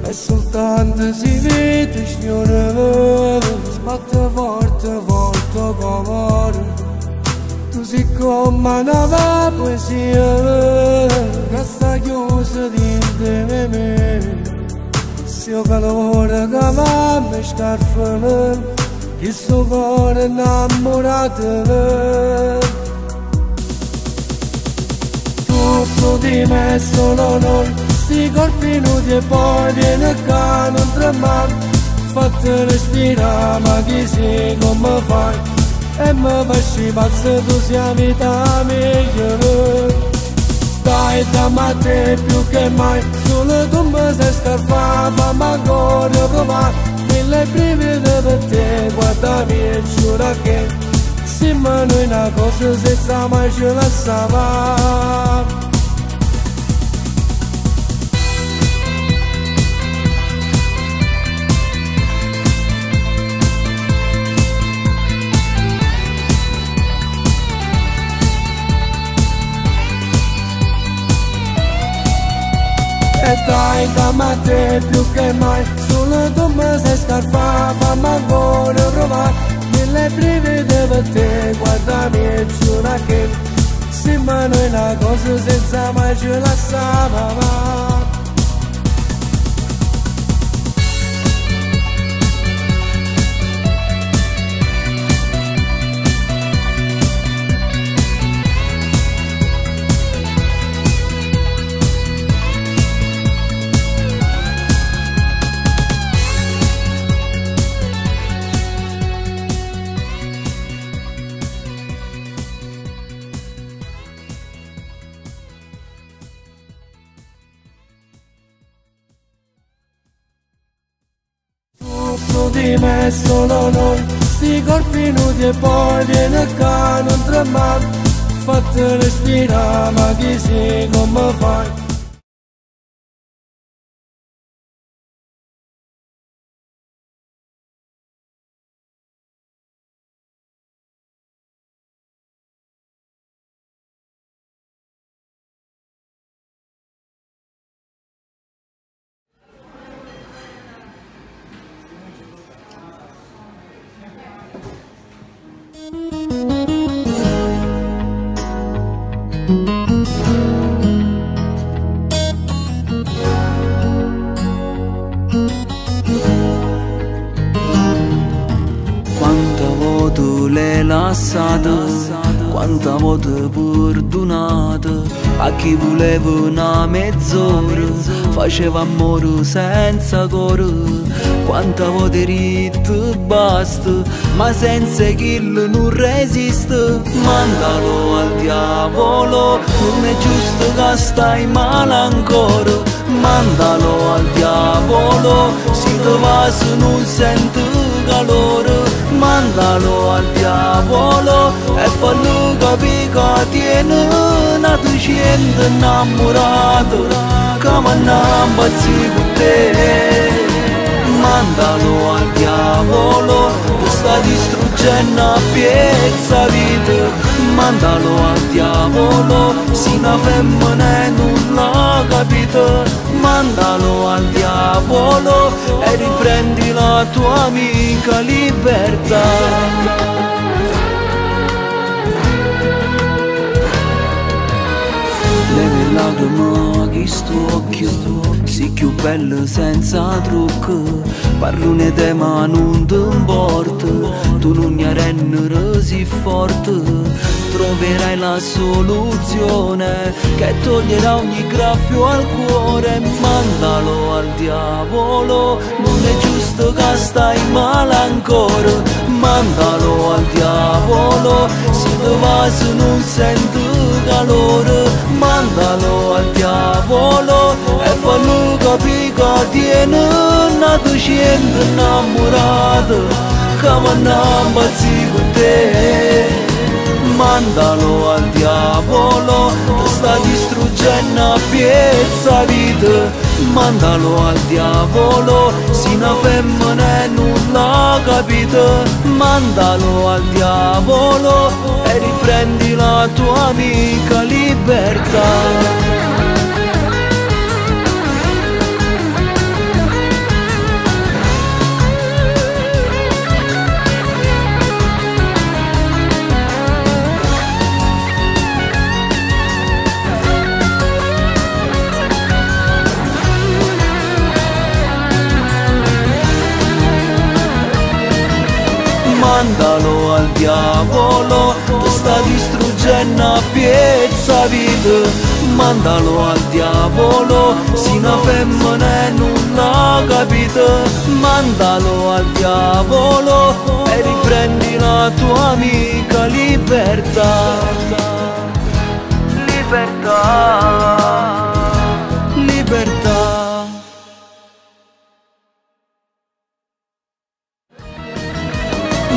e soltanto si vede signore, sbatte forte come tu sei come una poesia che sta chiusa dentro di me. Se ho calore che va mi scarfa, che sto cuore innamorato. Tu su di me solo noi, sti corpi nudi e poi viene qua non tremare, fate respirare ma chi sei come fai, e mi facci pazzo tu sei vita migliore. Dai dammi a te più che mai, solo tu mi sei scarpata ma ancora provare, mille brividi per te, guardami e giura che siamo noi una cosa senza mai ce la sapere. E dai dammi a te più che mai, solo tu mi sei scarpata ma ancora provare, mille brividi per te, guardami e giura che sembra noi una cosa senza mai ci lasciamo. Di me solo noi, sti corpi nudi e poi viene qua non tremare, fate respirare ma chi si come fai? Quanta volta perdonata a chi voleva una mezz'ora, faceva amore senza cuore. Quanta volta ritto basta, ma senza kill non resiste. Mandalo al diavolo, non è giusto che stai male ancora. Mandalo al diavolo, si te va se non sente calore. Mandalo al diavolo e fallo capire che tiene una duecento innamorato che mi impazzì con te. Mandalo al diavolo, ti sta distruggendo a piezza vita. Mandalo al diavolo, si una femmina e non l'ha capito. Mandalo al diavolo e riprendi la tua amica libertà. Le lacrime che sto occhio si più bello senza trucco. Parlo ne te ma non ti importa, tu non mi rendere si forte. Troverai la soluzione che toglierà ogni graffio al cuore. Mandalo al diavolo, non è giusto che stai male ancora. Mandalo al diavolo, si te va se non senti calore. Mandalo al diavolo e fallo capire che tiene una duecento innamorata che mi impazzì con te. Mandalo al diavolo, ti sta distruggendo a piezza vita. Mandalo al diavolo, si una femmina e non l'ha capito. Mandalo al diavolo e riprendi la tua amica libertà. Mandalo al diavolo, ti sta distruggendo a piezza vita. Mandalo al diavolo, si una femmina e non l'ha capito. Mandalo al diavolo e riprendi la tua amica libertà. Libertà, libertà.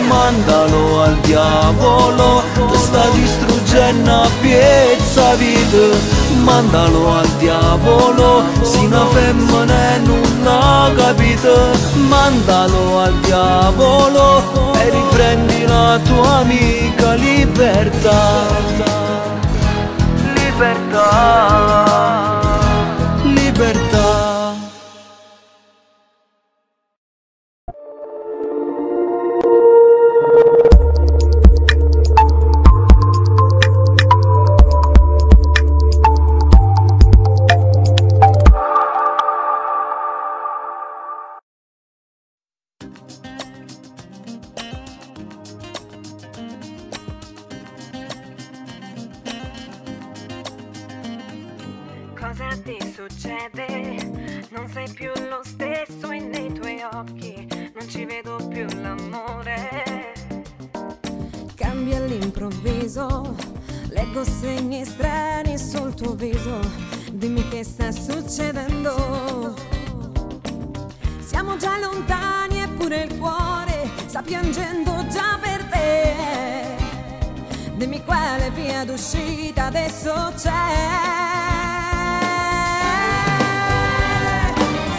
Mandalo al diavolo, ti sta distruggendo a piezza vita. Mandalo al diavolo, si una femmina e non l'ha capito. Mandalo al diavolo e riprendi la tua amica libertà. Libertà, libertà. cosa ti succede? Non sei più lo stesso e nei tuoi occhi non ci vedo più l'amore. Cambia all'improvviso, leggo segni strani sul tuo viso. Dimmi che sta succedendo. Siamo già lontani eppure il cuore sta piangendo già per te. Dimmi quale via d'uscita adesso c'è.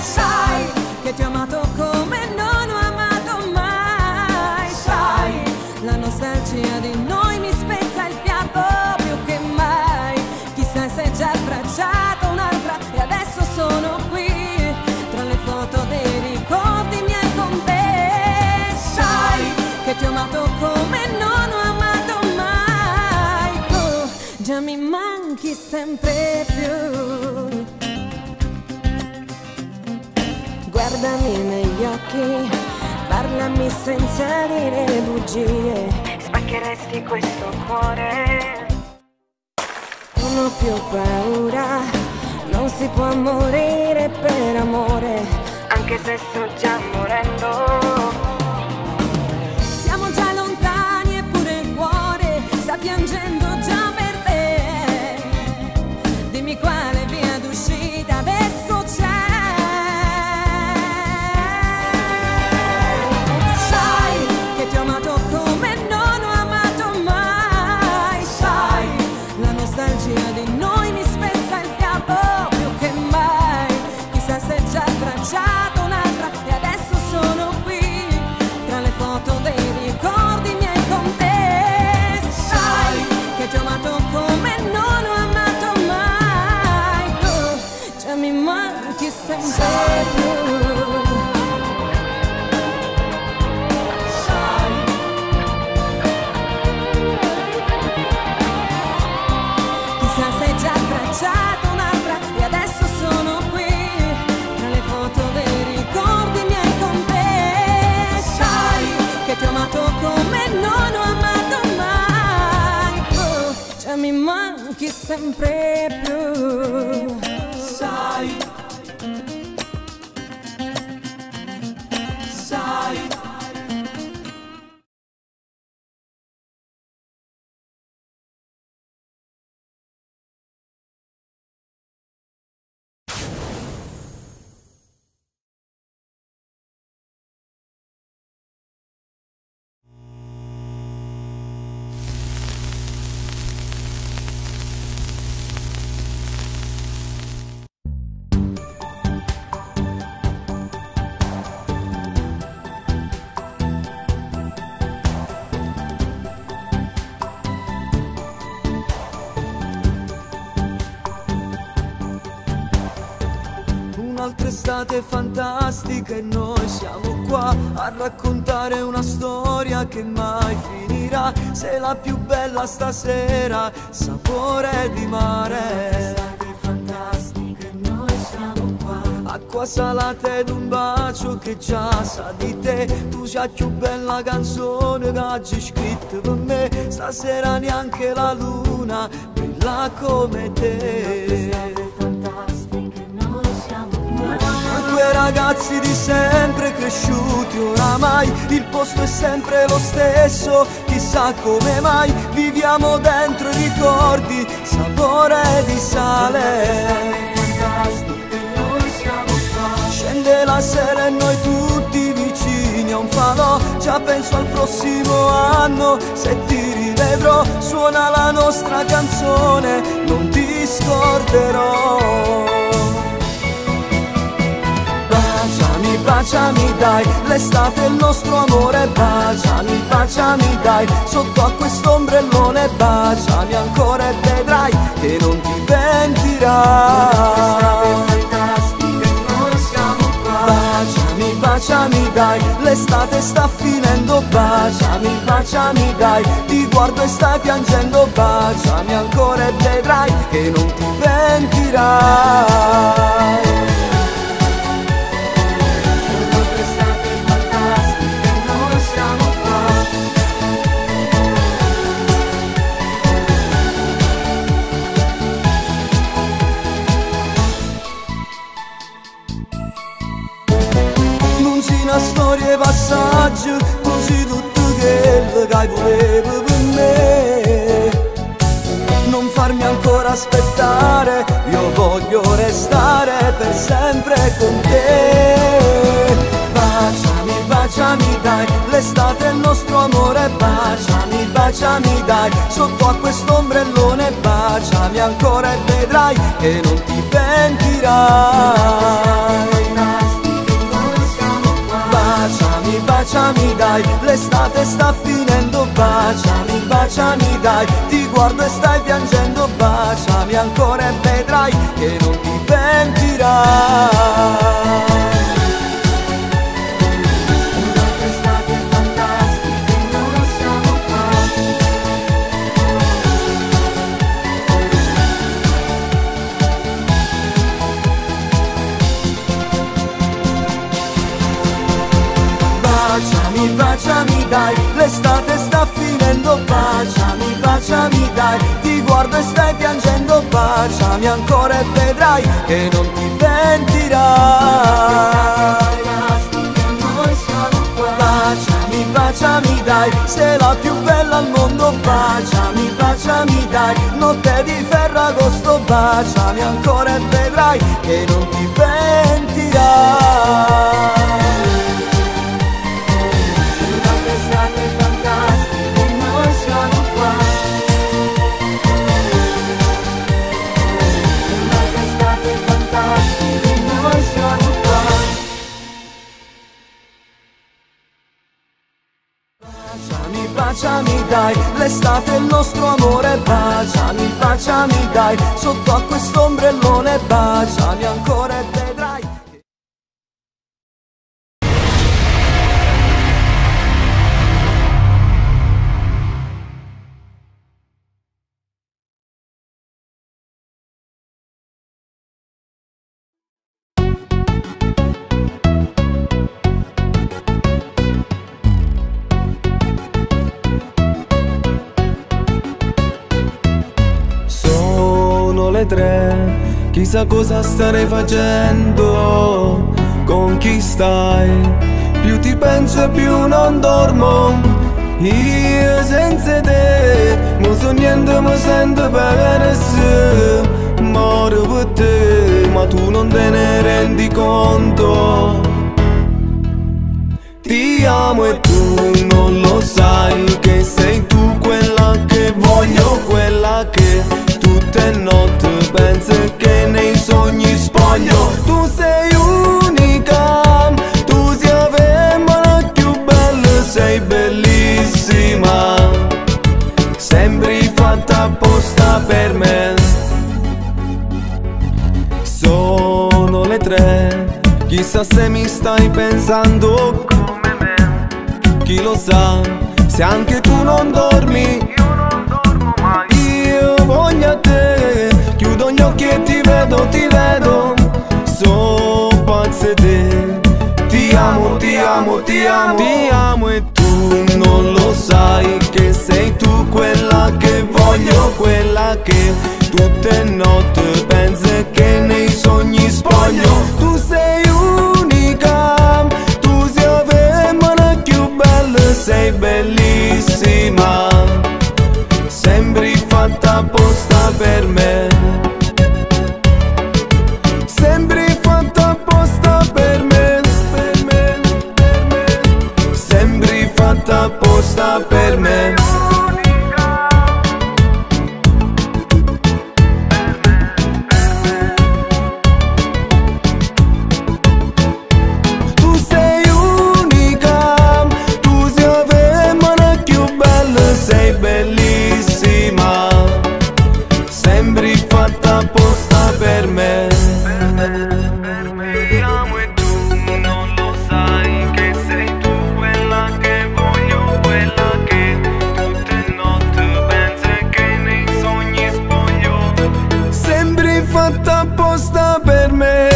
Sai che ti ho amato come non ho amato mai. Sai, la nostalgia di noi mi spezza il fiato più che mai. Chissà se già abbracciato un'altra e adesso sono qui tra le foto dei ricordi miei con te. Sai che ti ho amato come non ho amato mai. Tu già mi manchi sempre più. Guardami negli occhi, parlami senza dire bugie. Spaccheresti questo cuore. Non ho più paura, non si può morire per amore, anche se sto già morendo. Siamo già lontani eppure il cuore sta piangendo già per te. Dimmi quale via d'uscita adesso c'è. Ti ho amato come non ho amato mai. Sai, la nostalgia di noi mi spezza il fiato più che mai. Chissà se già abbracciato un'altra e adesso sono qui tra le foto dei ricordi miei con te. Sai che ti ho amato come non ho amato mai. Tu già mi manchi sempre più. Un'altra e adesso sono qui tra le foto dei ricordi miei con te. Sai che ti ho amato come non ho amato mai. Tu già mi manchi sempre più. Sai, sai. Un'altra estate fantastica e noi siamo qua a raccontare una storia che mai finirà. Sei la più bella stasera, sapore di mare. Estate fantastica e noi siamo qua. Acqua salata ed un bacio che già sa di te. Tu sei più bella canzone che oggi scritto per me. Stasera neanche la luna brilla come te. Due ragazzi di sempre cresciuti oramai, il posto è sempre lo stesso, chissà come mai, viviamo dentro i ricordi, sapore di sale. Scende la sera e noi tutti vicini a un falò, già penso al prossimo anno, se ti rivedrò, suona la nostra canzone, non ti scorderò. Baciami, baciami dai, l'estate è il nostro amore. Baciami, baciami dai, sotto a quest'ombrellone. Baciami ancora e vedrai che non ti pentirai. Baciami, baciami dai, l'estate sta finendo. Baciami, baciami dai, ti guardo e stai piangendo. Baciami ancora e vedrai che non ti pentirai. feci tutto quello che volevo per me. Non farmi ancora aspettare, io voglio restare per sempre con te. Baciami, baciami dai, l'estate è il nostro amore. Baciami, baciami dai, sotto a quest'ombrellone. Baciami ancora e vedrai che non ti pentirai. Baciami, baciami dai, l'estate sta finendo. Baciami, baciami dai, ti guardo e stai piangendo. Baciami ancora e vedrai che non ti pentirai. Baciami, baciami dai, l'estate sta finendo. Baciami, baciami dai, ti guardo e stai piangendo. Baciami ancora e vedrai che non ti pentirai. Baciami, baciami dai, sei la più bella al mondo. Baciami, baciami dai, notte di Ferragosto. Baciami ancora e vedrai che non ti pentirai. Baciami dai, l'estate è il nostro amore. Baciami, baciami dai, sotto a quest'ombrellone. Baciami ancora e vedrai. Le tre, chissà cosa starei facendo, con chi stai, più ti penso e più non dormo. Io senza te, mi sognando mi sento per se, moro per te, ma tu non te ne rendi conto. Ti amo e tu non lo sai, che sei tu quella che voglio, quella che tutte notte penso che nei sogni spoglio. Tu sei unica, tu sei la femmina più bella, sei bellissima, sembri fatta apposta per me. Sono le tre, chissà se mi stai pensando come me. Chi lo sa, se anche tu non dormi, io non dormo mai. Io voglio a te, chiudo gli occhi e ti vedo, so pazzo di te. Ti amo, ti amo, ti amo, ti amo e tu non lo sai, che sei tu quella che voglio, quella che tutte notte penso che nei sogni spoglio. Tu sei unica, tu sei la femmina più bella, sei bellissima, sembri fatta apposta per me. Sembri fatta apposta per me, per me, per me. Sembri fatta apposta per me. Tu sei unica, tu sei la femmina più bella, sei bellissima, sembri fatta apposta per me. Ti amo e tu non lo sai, che sei tu quella che voglio, quella che tutte notte penso che nei sogni spoglio. Sembri fatta apposta per me.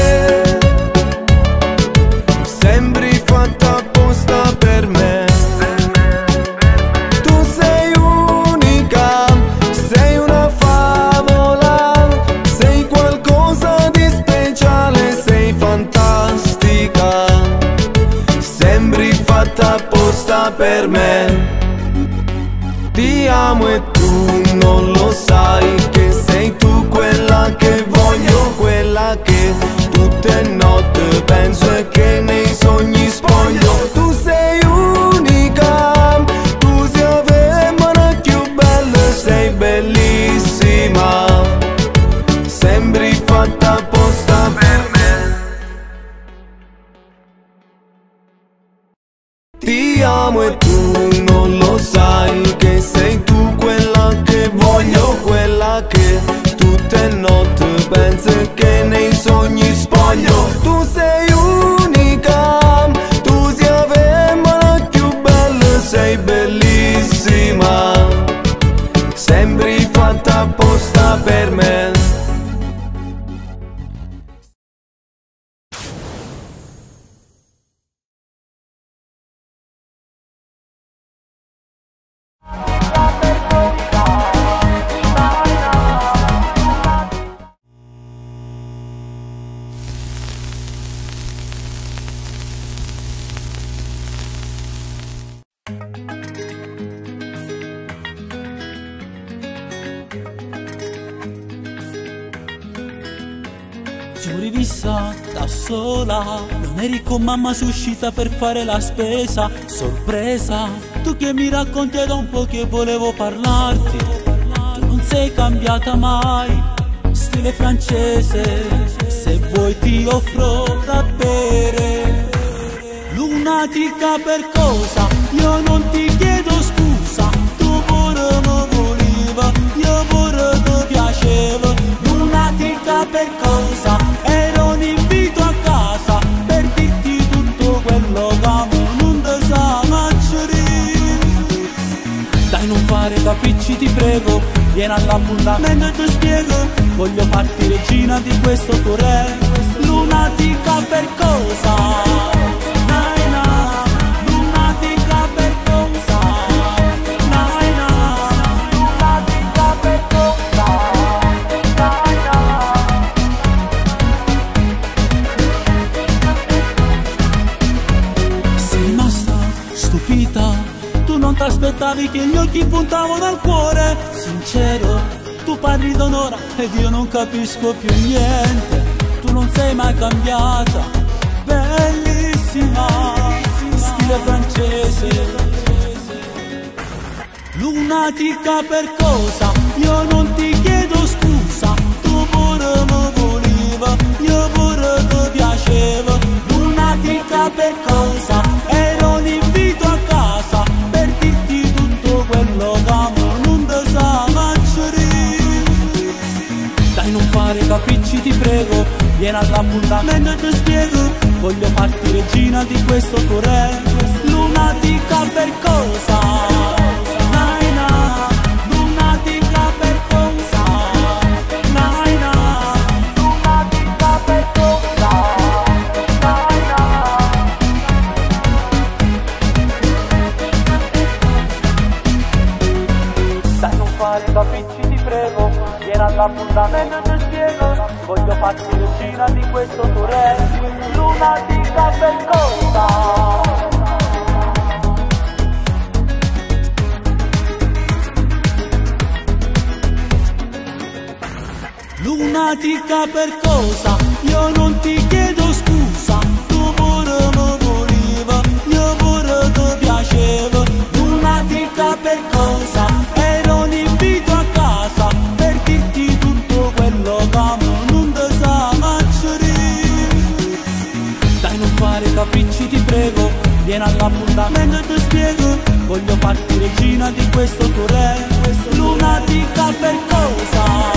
Sembri fatta apposta per me. Tu sei unica, sei una favola, sei qualcosa per me. Ti amo e tu non lo sai, che sei tu quella che voglio, quella che tutte notte penso e che nei sogni spoglio. Tu sei unica, tu sei la femmina più bella, sei bellissima, sembri fatta apposta per me. Ti amo e tu non lo sai, che sei tu quella che voglio, quella che tutte notte penso e che nei sogni spoglio. Tu sei unica, tu sei la femmina più bella, sei bellissima, sembri fatta apposta per me. Giuri vista da sola, non eri con mamma su uscita per fare la spesa. Sorpresa, tu che mi racconti da un po' che volevo parlarti. Tu non sei cambiata mai, stile francese, se vuoi ti offro da bere. Lunatica per cosa? Io non ti chiedo scusa, tu pure mi voleva, io pure ti piaceva. Lunatica per cosa? Era un invito a casa per dirti tutto quello che non ti sa macciare. Dai, non fare capricci ti prego, vieni all'appuntamento e ti spiego. Voglio farti regina di questo tuo re. Lunatica per cosa? Aspettavi che gli occhi puntavo dal cuore. Sincero, tu parli d'onore ed io non capisco più niente. Tu non sei mai cambiata, bellissima, stile francese. Lunatica per cosa? Io non ti chiedo scusa, tu pure mi voleva, io pure ti piaceva. Lunatica per cosa? Era un invito a casa per dirti tutto quello che non ti sa macciare. Dai, non fare capricci ti prego, vieni all'appuntamento e ti spiego. Voglio farti regina di questo tuo re. Lunatica per cosa? Capricci ti prego, vieni all'appuntamento e ti spiego. Voglio farti regina di questo tuo re. Lunatica per cosa? Lunatica per cosa? Io non ti chiedo scusa, tu pure mi voleva, io pure ti piaceva. Lunatica per cosa? Era un invito a casa per dirti tutto quello che non ti sa macciare. Dai, non fare capricci ti prego, vieni all'appuntamento e ti spiego. Voglio farti regina di questo tuo re. Lunatica per cosa?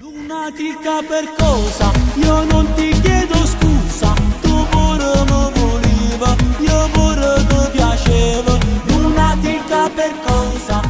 Lunatica per cosa? Io non ti chiedo scusa, tu pure mi voleva, io pure ti piaceva. Lunatica per cosa?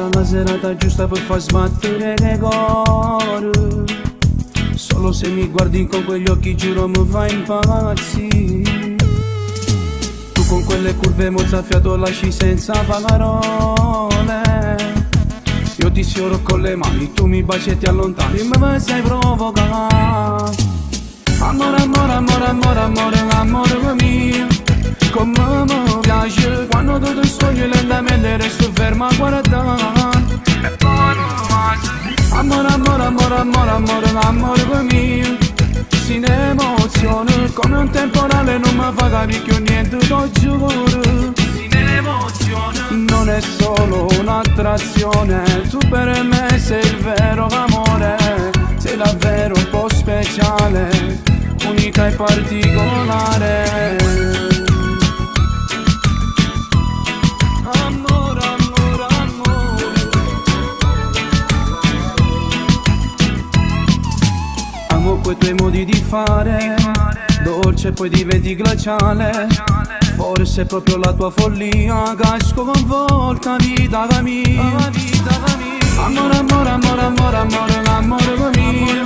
trovata la serata giusta per far sbattere le cuore. Solo se mi guardi con quegli occhi giuro mi fai impazzire. Tu con quelle curve mozzafiato lasci senza parole. Io ti sfioro con le mani, tu mi baci e ti allontani, ma mi sai provocare. Amore, amore, amore, amore, amore, amore mio, come mi piace quando tu ti sfogli lentamente resto ferma a guardare. Amore, amore, amore, amore, amore, amore mio, si ne emoziona come un temporale, non mi fa capire più niente, lo giuro. Non è solo un'attrazione, tu per me sei il vero amore, sei davvero un po' speciale, unica e particolare. Amore, amore, amore. Amo quei tuoi modi di fare, dolce e poi diventi glaciale. Forse è proprio la tua follia che sconvolta vita mia. Amore, amore, amore, amore, amore, amore mio,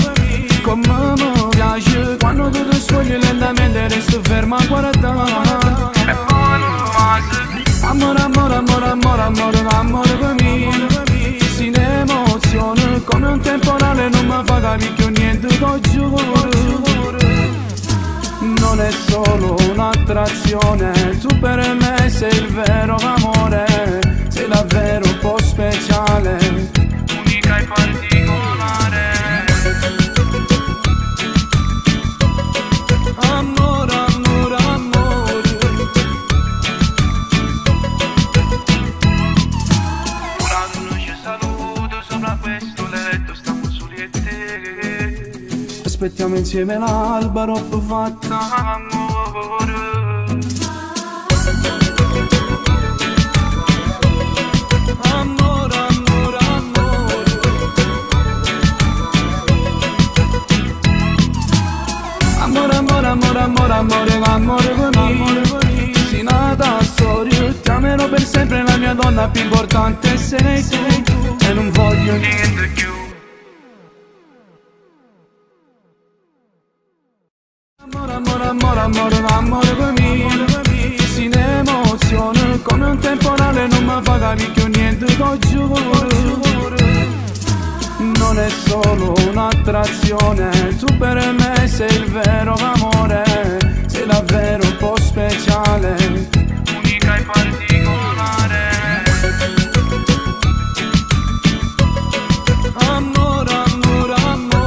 come mi piace quando tu ti sfogli lentamente resto ferma a guardare. Amore, amore, amore, amore, amore, amore mio, si ne emoziona come un temporale, non mi fa capire più niente, lo giuro. Non è solo un'attrazione, tu per me sei il vero amore, sei davvero un po' speciale, unica e particolare. Amore, amore, amore. Ora tu non ci saluto, sopra questo letto stiamo soli e te. Aspettiamo insieme l'alba, roba fatta amore. Amore, amore, amore. Amore, amore, amore, amore, amore, amore mio, si nata storia, ti amerò per sempre, la mia donna più importante sei tu, e non voglio niente più. Amore, amore, amore, amore, amore mio, si ne emoziona come un temporale, non mi fa capire più niente, lo giuro. Non è solo un'attrazione, tu per me sei il vero amore, sei davvero un po' speciale, unica e particolare. Amore, amore, amore.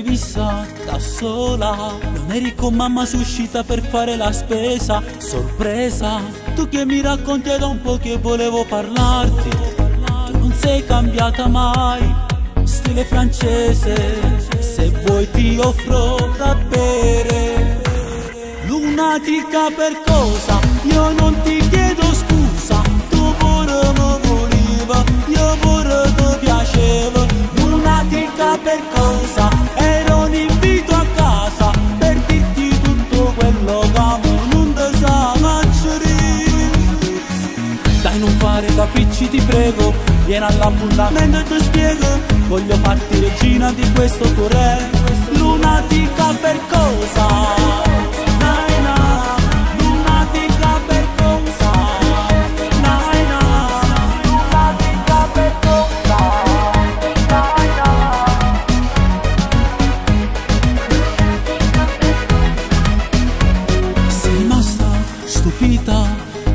eri vista da sola, non eri con mamma su uscita per fare la spesa. Sorpresa, tu che mi racconti da un po' che volevo parlarti. Tu non sei cambiata mai, stile francese, se vuoi ti offro da bere. Lunatica per cosa? Io non ti chiedo scusa, tu pure mi voleva, io pure ti piaceva. Lunatica per cosa? Era un invito a casa per dirti tutto quello che non ti sa mangiare. Dai, non fare capricci ti prego, vieni all'appuntamento e ti spiego. Voglio farti regina di questo tuo re. Lunatica per cosa?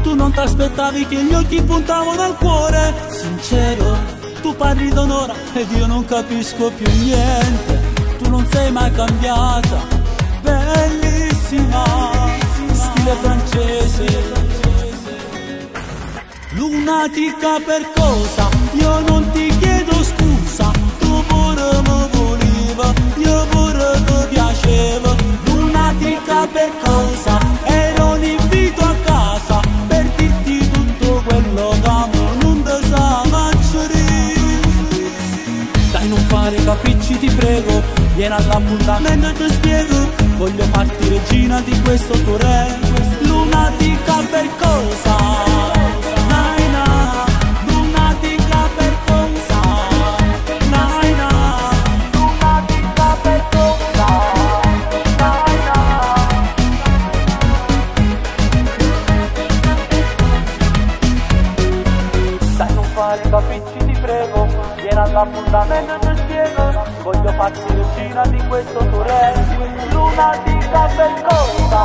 Tu non ti aspettavi che gli occhi puntavano al cuore. Sincero, tu parli d'onore ed io non capisco più niente. Tu non sei mai cambiata, bellissima, stile francese. Lunatica per cosa? Io non ti chiedo scusa, tu pure mi voleva, io pure ti piaceva. Lunatica per cosa? Era un invito a casa per dirti tutto quello che non ti sa mangiare. Dai, non fare capricci ti prego, vieni all'appuntamento e ti spiego. Voglio farti regina di questo tuo re. Lunatica per cosa? Capricci ti prego, vieni all'appuntamento e ti spiego. Voglio farti regina di questo tuo re. Lunatica per cosa?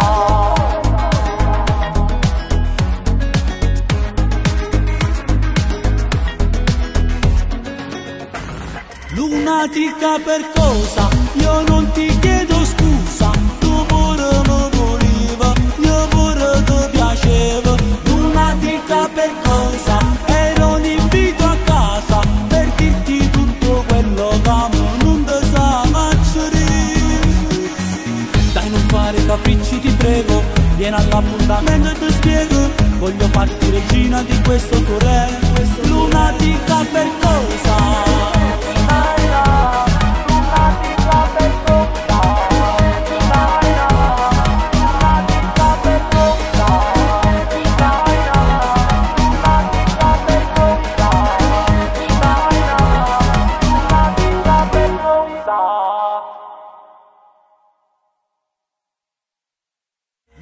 Lunatica per cosa? Io non ti chiedo scusa, tu pure mi voleva, io pure ti piaceva. Lunatica per cosa? Era un invito a casa per dirti tutto quello che non ti sa mangiare. Dai, non fare capricci ti prego, vieni all'appuntamento e ti spiego. Voglio farti regina di questo tuo re. Lunatica per cosa?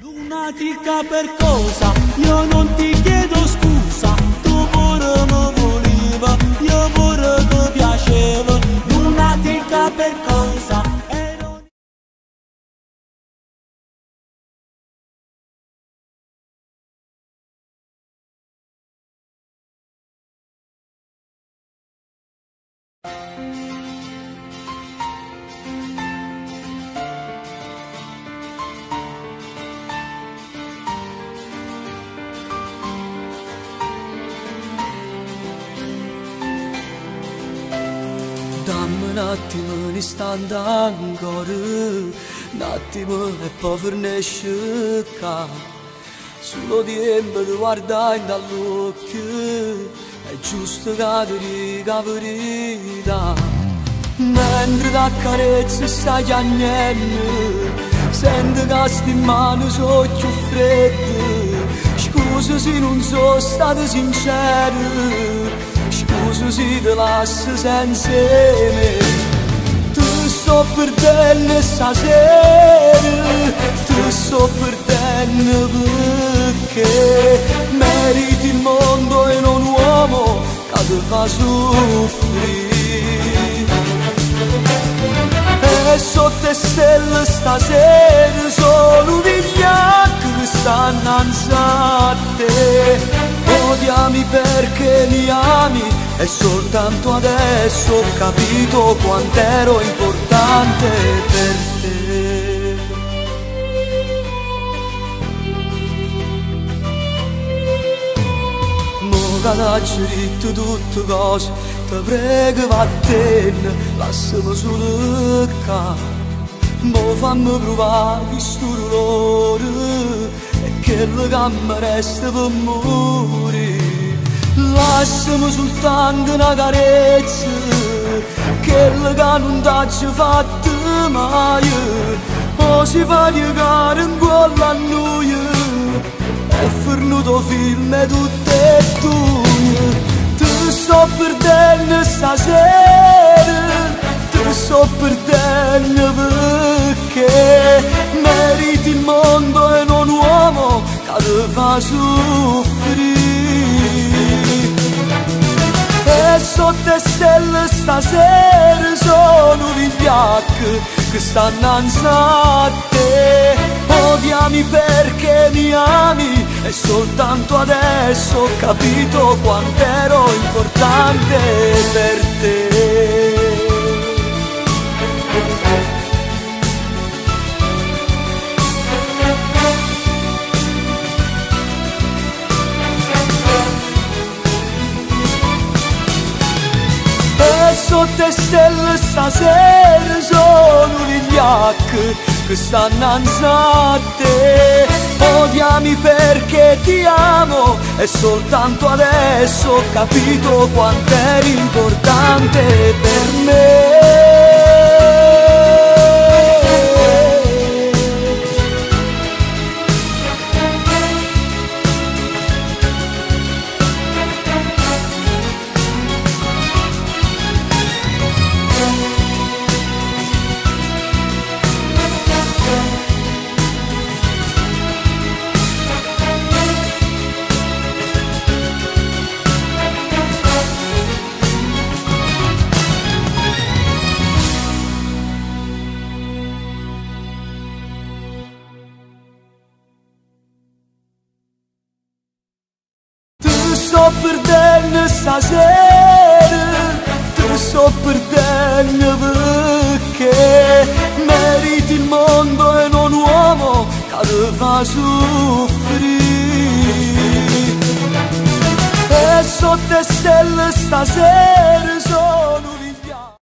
Lunatica per cosa? Io non ti chiedo scusa, tu pure mi voleva, io pure ti piaceva. Lunatica per cosa? Dammi un attimo, un istante ancora, un attimo e poi fornisce qua. Solo tempo di guardare dall'occhio, è giusto che ti dica la verità. Mentre ti carezza stai chiagnendo, sento che sti mani sono più fredde. Scusa se non sono stato sincero, scusa se ti lascio senza me. Ti sto perdendo stasera, ti sto perdendo perché meriti il mondo e non un uomo che ti fa soffrire. E sotto le stelle stasera solo vigliacchi che stanno annanzi a te. Odi odiami perché mi ami e soltanto adesso ho capito quant'ero importante per te. Mo che t'hai detto tutte cose, ti prego vattene, lasciami solo qua. Mo fammi provare questo dolore e quello che mi resta per morire. Lasciami soltanto una carezza, quello che non t'hai fatto mai. O si fa piegare in cuore a noi, è fornuto film e tutte e due. Ti sto perdendo stasera, ti sto perdendo perché meriti il mondo e non un uomo che ti fa soffrire. E sotto le stelle stasera sono vigliacchi che stanno a te. Odiami perché mi ami e soltanto adesso ho capito quant'ero importante per te. E sotto le stelle stasera sono vigliacchi che stanno a te. Odiami perché ti amo e soltanto adesso ho capito quant'eri importante per me. Sto perdendo stasera, ti sto perdendo perché meriti il mondo e non un uomo che ti fa soffrire. E sotto le stelle stasera sono vigliacchi.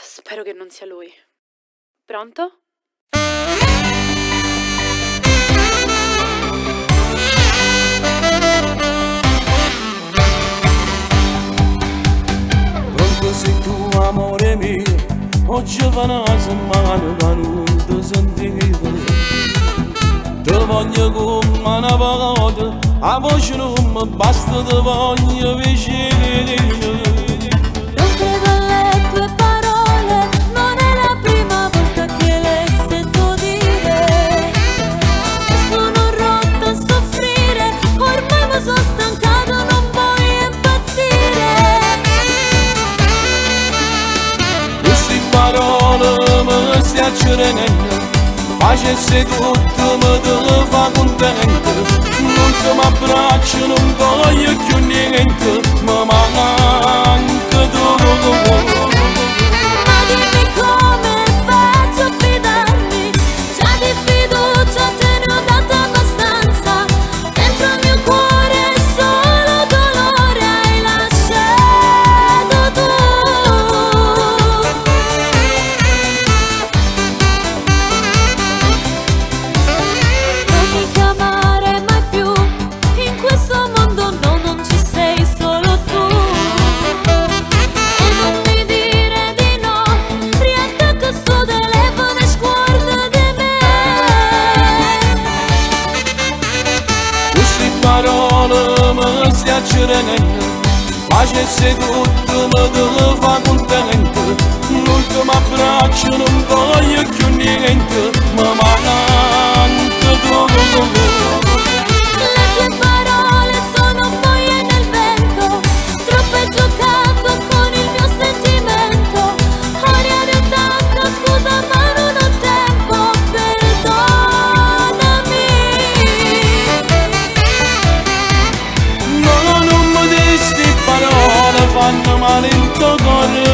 Spero che non sia lui. Pronto? Pronto sei tu, amore mio, oggi fa una settimana che non ti sentivo. Ti voglio come una parola, a voce non mi basta, ti voglio vicino. Facesse tutto, mi te fa contento. L'ultimo abbraccio non voglio più niente, mi manca tu. Ma dimmi come faccio a fidarmi, già di fiducia te ne ho dato abbastanza. Dentro il mio cuore solo dolore hai lasciato tu. Solo tu, e non mi abbraccio non voglio più niente, ma manca tu. Le tue parole sono foglie nel vento, troppo hai giocato con il mio sentimento. Ora ero tanto, scusa ma non ho tempo, perdonami. No, non mi disti parole, fanno male il tuo cuore.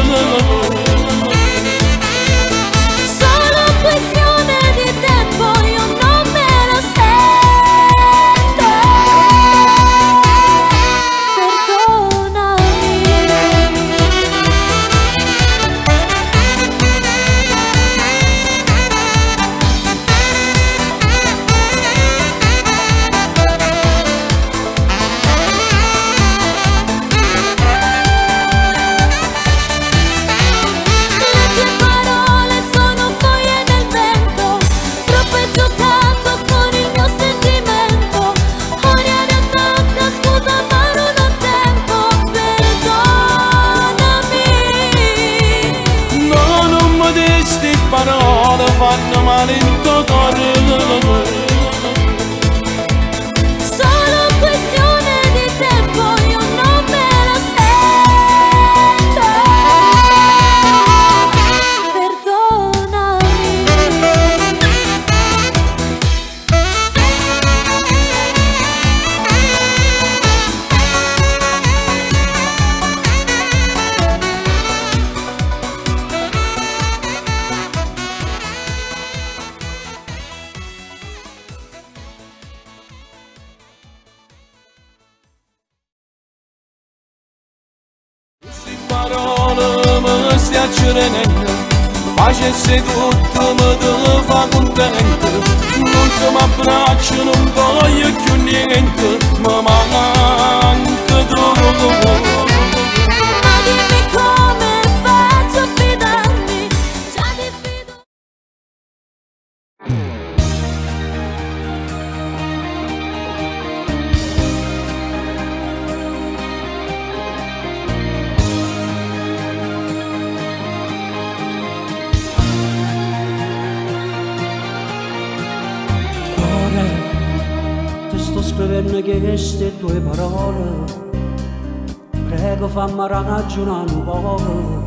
Solo questione di tempo, io non me lo sento. Perdonami. Le tue parole sono foglie nel vento, troppo hai giocato con il mio sentimento. Ora ero tanta, scusa ma non ho tempo, perdonami. No, non mi disti parole, fanno male il tuo cuore. Solo questione di tempo, io non me lo sento. Perdonami. Queste parole mi stiacciono niente, facesse tutto mi te fa contento. L'ultimo abbraccio non voglio più niente, ma manca tu. Ma dimmi come faccio a fidarmi, già ti fido. Ora ti sto scrivendo queste tue parole, prego fammi ragionare un po'.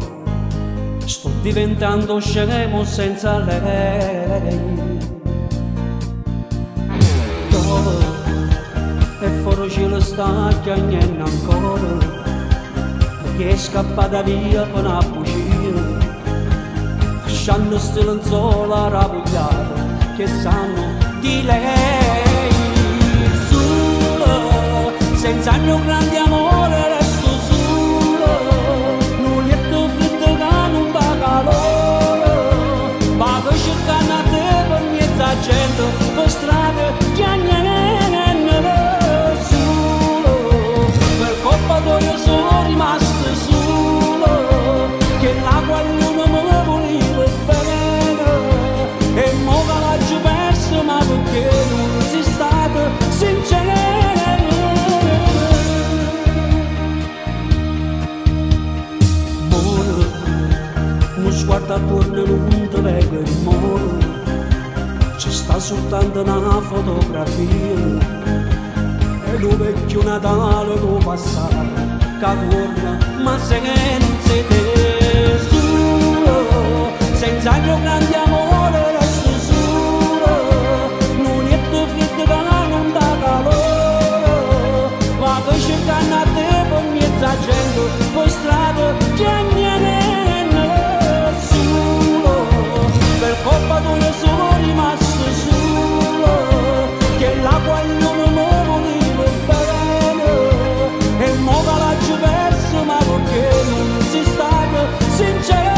Sto diventando scemo senza lei. Dove e fuori cielo sta chiagnendo ancora, che è scappata via per una bugia, lasciando sti lenzuola rapugliate che sanno di lei. Solo, senza il mio grande amore resto solo, un lieto freddo che non dà calore. Vado cercando a te per mezza gente, per strade chiagnene solo. Per colpa tua io sono rimasto solo, che l'acqua ognuno me voleva bene, e mo che l'ho perso ma perché non sei stato sincero. Uno sguardo attorno non ti vedo il muro, ci sta soltanto una fotografia, e lo vecchio Natale lo passato che torna ma senza te. Solo, senza il mio grande amore resto solo, non è più freddo che non dà calore. Vado cercando a te per mezza gente, per strada chiagnene solo. Per colpa tua io sono rimasto solo, che l'acqua non mi voleva bene, e mo che l'ho perso ma perché non sei stato sincero.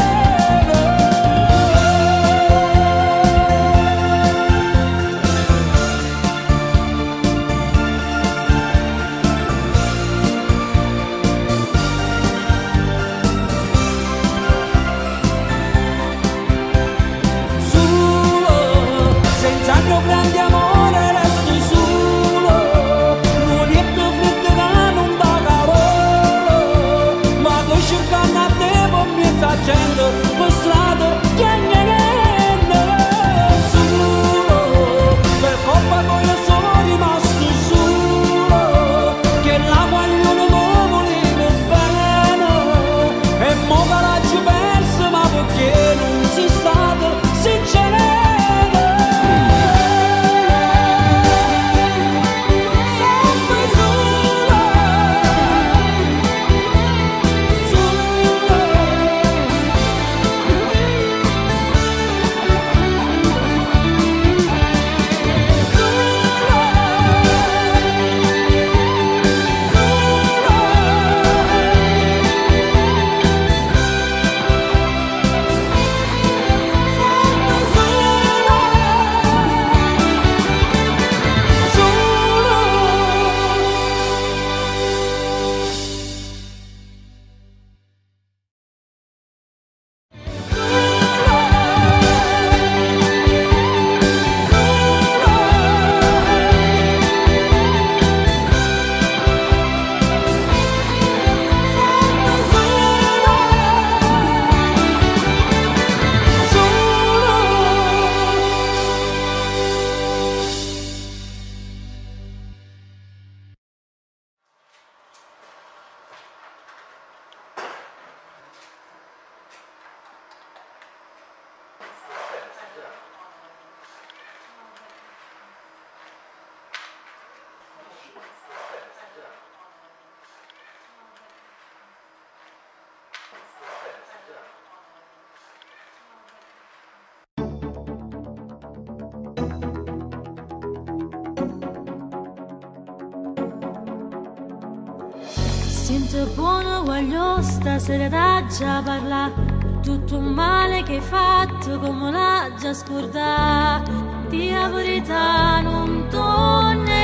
sento buono, voglio stasera da già parlare. Tutto un male che hai fatto, come l'ha già scordato. Di la verità non t'ho negato.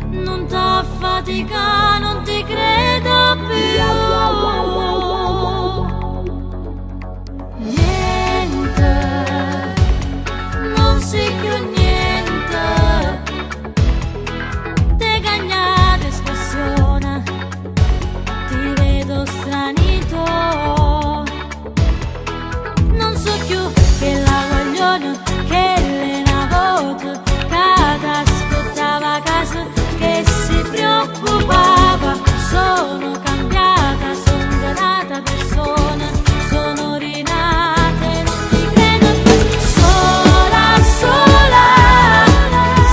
Non t'ho fatica, non ti credo più. Niente, non sei più niente. Te cagnate espressione, ti vedo stranito. Non so più che la vogliono, che le navoto, che ascoltava casa, che si preoccupava. Sono cambiata, sono un'altra persona, sono rinata e non ti credo più. Sola, sola,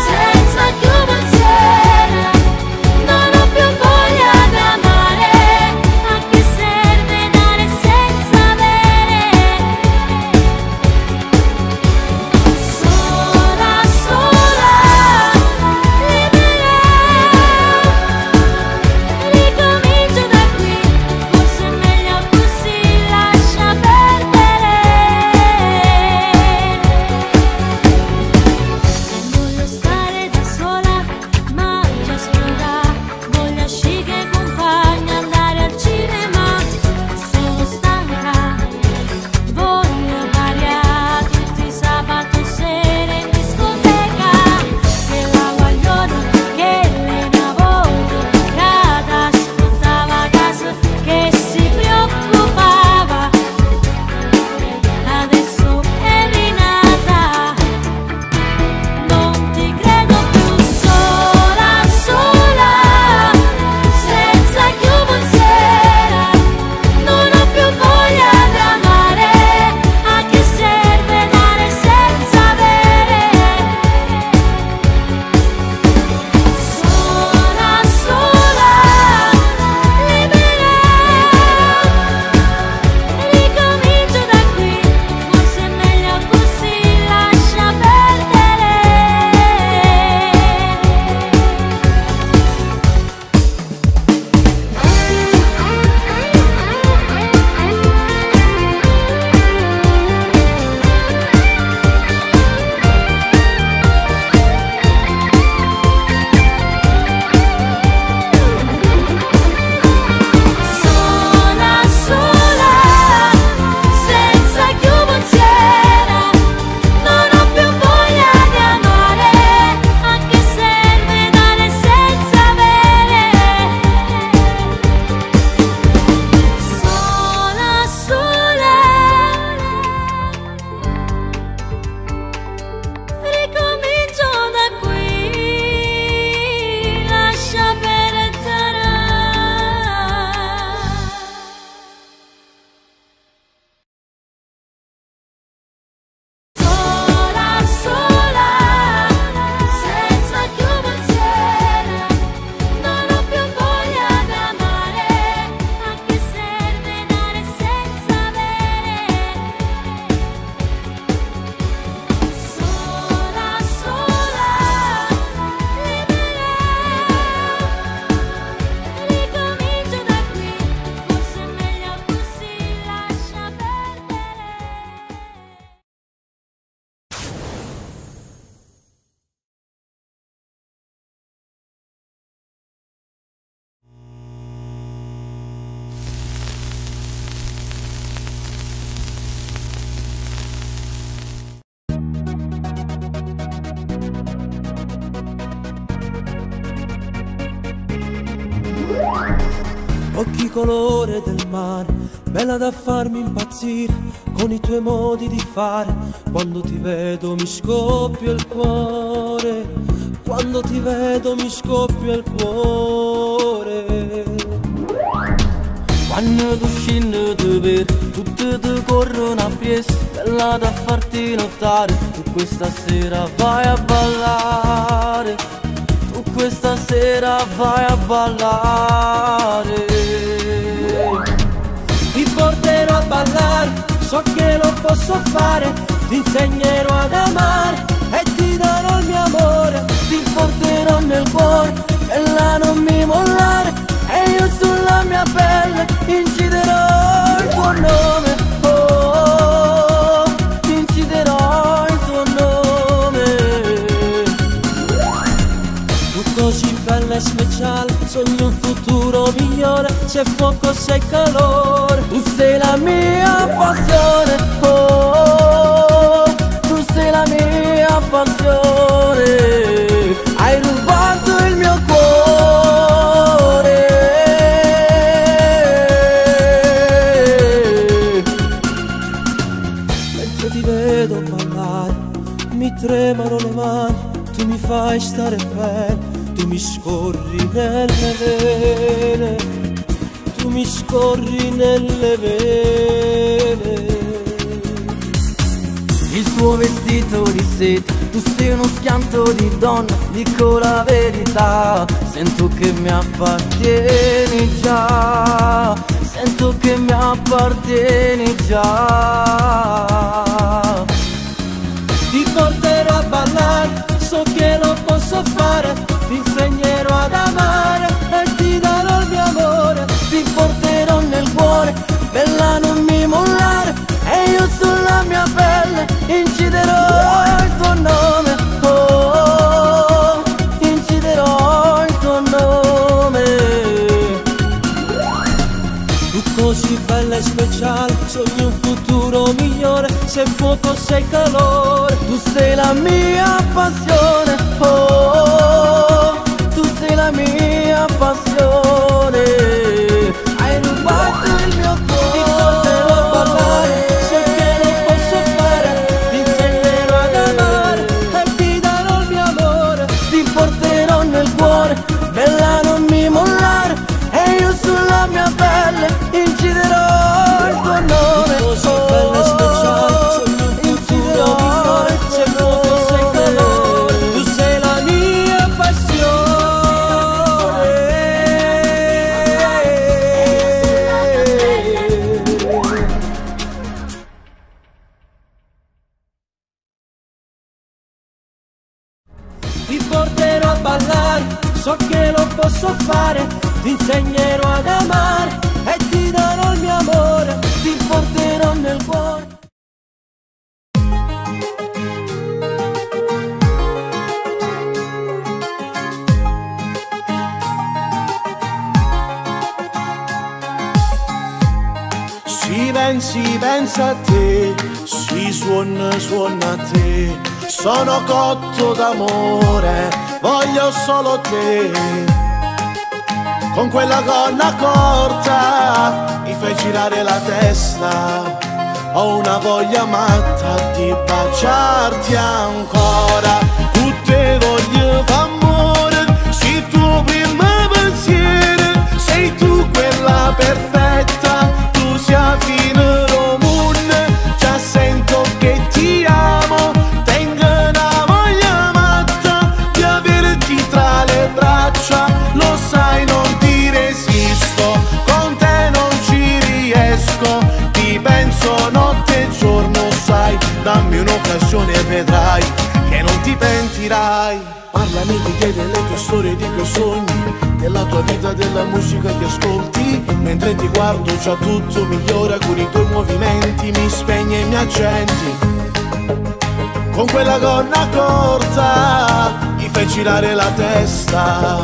senza più pensiero, non ho più voglia di amare. A che serve dare senza avere? Sola, sola, libera. Ricomincio da qui, forse è meglio così, lascia perdere. Voglio stare da sola, ma già sola. Voglio uscire compagna, andare al cinema. Sono stanca, voglio variare tutti i sabato sera in discoteca. Che la vogliono, che le navoto, che ascoltava casa, che si preoccupava. Adesso è rinata, non ti credo più. Sola, sola, senza più pensiero, non ho più voglia di amare. A che serve dare senza avere? Sola, sola, libera. Ricomincio da qui, forse è meglio così, lascia perdere. Sola, sola, senza più pensiero, non ho più voglia di amare. A che serve dare senza avere? Sola, sola, ricomincio da qui, lascia perdere. Sola, sola, senza più pensiero, non ho più voglia di amare. A che serve dare senza avere? Sola, sola, libera. Ricomincio da qui, forse è meglio così, lascia perdere. Occhi colore del mare, bella da farmi impazzire, con i tuoi modi di fare. Quando ti vedo mi scoppia il cuore, quando ti vedo mi scoppia il cuore. Quando tu scendi ti vedo, tutti ti corrono a piedi, bella da farti notare. Tu questa sera vai a ballare, tu questa sera vai a ballare. Ti porterò a ballare, so che lo posso fare, ti insegnerò ad amare e ti darò il mio amore. ti porterò nel cuore, bella non mi mollare, e io sulla mia pelle inciderò il tuo nome, oh, inciderò il tuo nome. Tu così bella e speciale, sogno un futuro migliore, c'è fuoco, c'è calore, tu sei la mia passione, oh, tu sei la mia passione, hai rubato il mio cuore. Mentre ti vedo ballare, mi tremano le mani, tu mi fai stare bene, tu mi scorri nelle vene, tu mi scorri nelle vene. Il tuo vestito di seta, tu sei uno schianto di donna, dico la verità, sento che mi appartieni già, sento che mi appartieni già. Ti porterò a ballare, so che lo posso fare, ti insegnerò ad amare e ti darò il mio amore. Ti porterò nel cuore, bella non mi mollare, e io sulla mia pelle inciderò il tuo nome, oh, inciderò il tuo nome. Tu così bella e speciale, sogni un futuro migliore, c'è fuoco, c'è calore, tu sei la mia passione, oh, tu sei la mia passione, hai rubato il mio cuore. Ti porterò a ballare, so che lo posso fare, ti insegnerò ad amare e ti darò il mio amore. Ti porterò nel cuore, bella non mi mollare, e io sulla mia pelle inciderò il tuo nome, tu così bella e speciale, sogni un futuro migliore, c'è fuoco, c'è calore, tu sei la mia passione. Ti porterò a ballare, so che lo posso fare, ti insegnerò ad amare e ti darò il mio amore. Ti porterò nel cuore. Si pensa a te, si suona a te, sono cotto d'amore, voglio solo te. Con quella gonna corta mi fai girare la testa, ho una voglia matta di baciarti ancora. Tutte voglio d'amore, sei tuo primo pensiero, sei tu quella perfetta, tu sia fino romune, già sento che ti amo, tengo una voglia matta di averti tra le braccia, lo sai non ti resisto, con te non ci riesco, ti penso notte e giorno, sai, dammi un'occasione e vedrai che non ti pentirai. Parlami di te, delle tue storie, di tuoi sogni, della tua vita, della musica che ascolti, mentre ti guardo già tutto migliora, con i tuoi movimenti mi spegni e mi accendi. Con quella gonna corta mi fai girare la testa,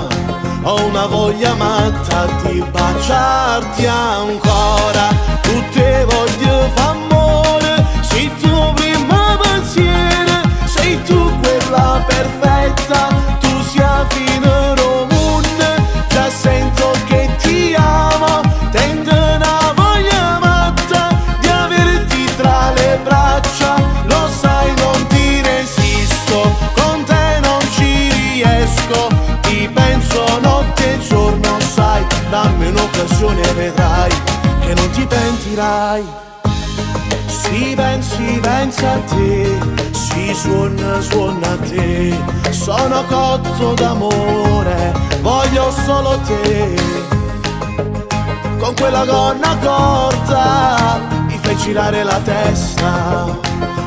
ho una voglia matta di baciarti ancora. Tutte voglio d'amore, sei tuo primo pensiero, sei tu quella perfetta, tu sia fino romune, già sento che ti amo, tengo una voglia matta di averti tra le braccia, lo sai non ti resisto, con te non ci riesco, ti penso notte e giorno, sai, dammi un'occasione e vedrai che non ti pentirai. Si pensa a te, si suona a te, sono cotto d'amore, voglio solo te. Con quella gonna corta mi fai girare la testa,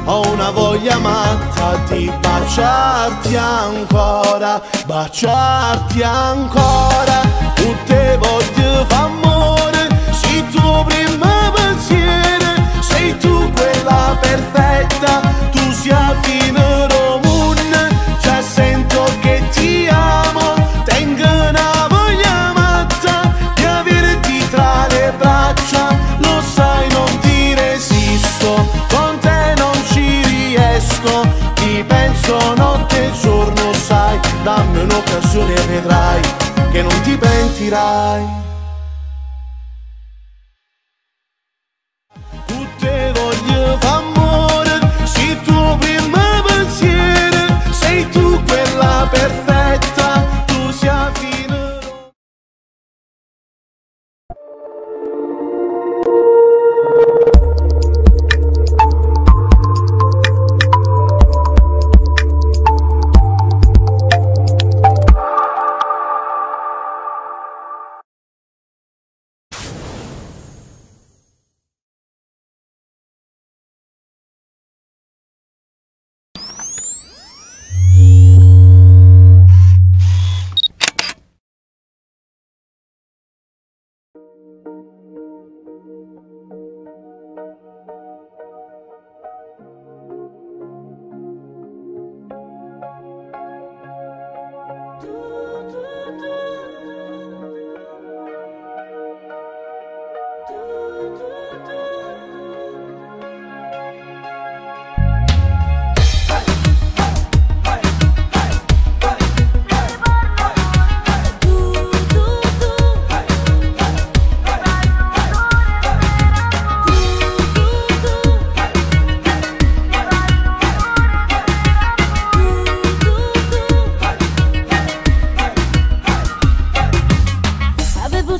ho una voglia matta di baciarti ancora, baciarti ancora. Tutte voglio fa amore, sei tu prima pensiero, sei tu quella perfetta, tu sia fino romune, già sento che ti amo, tengo una voglia matta di averti tra le braccia, lo sai non ti resisto, con te non ci riesco, ti penso notte e giorno, sai, dammi un'occasione e vedrai che non ti pentirai. Tutte voglio fa amore, sei tu prima pensiero, sei tu quella perfetta, tu sia fino.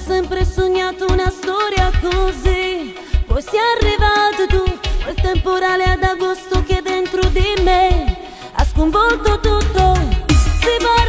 Sempre sognato una storia così, poi sei arrivato tu, quel temporale ad agosto che dentro di me ha sconvolto tutto. Si parla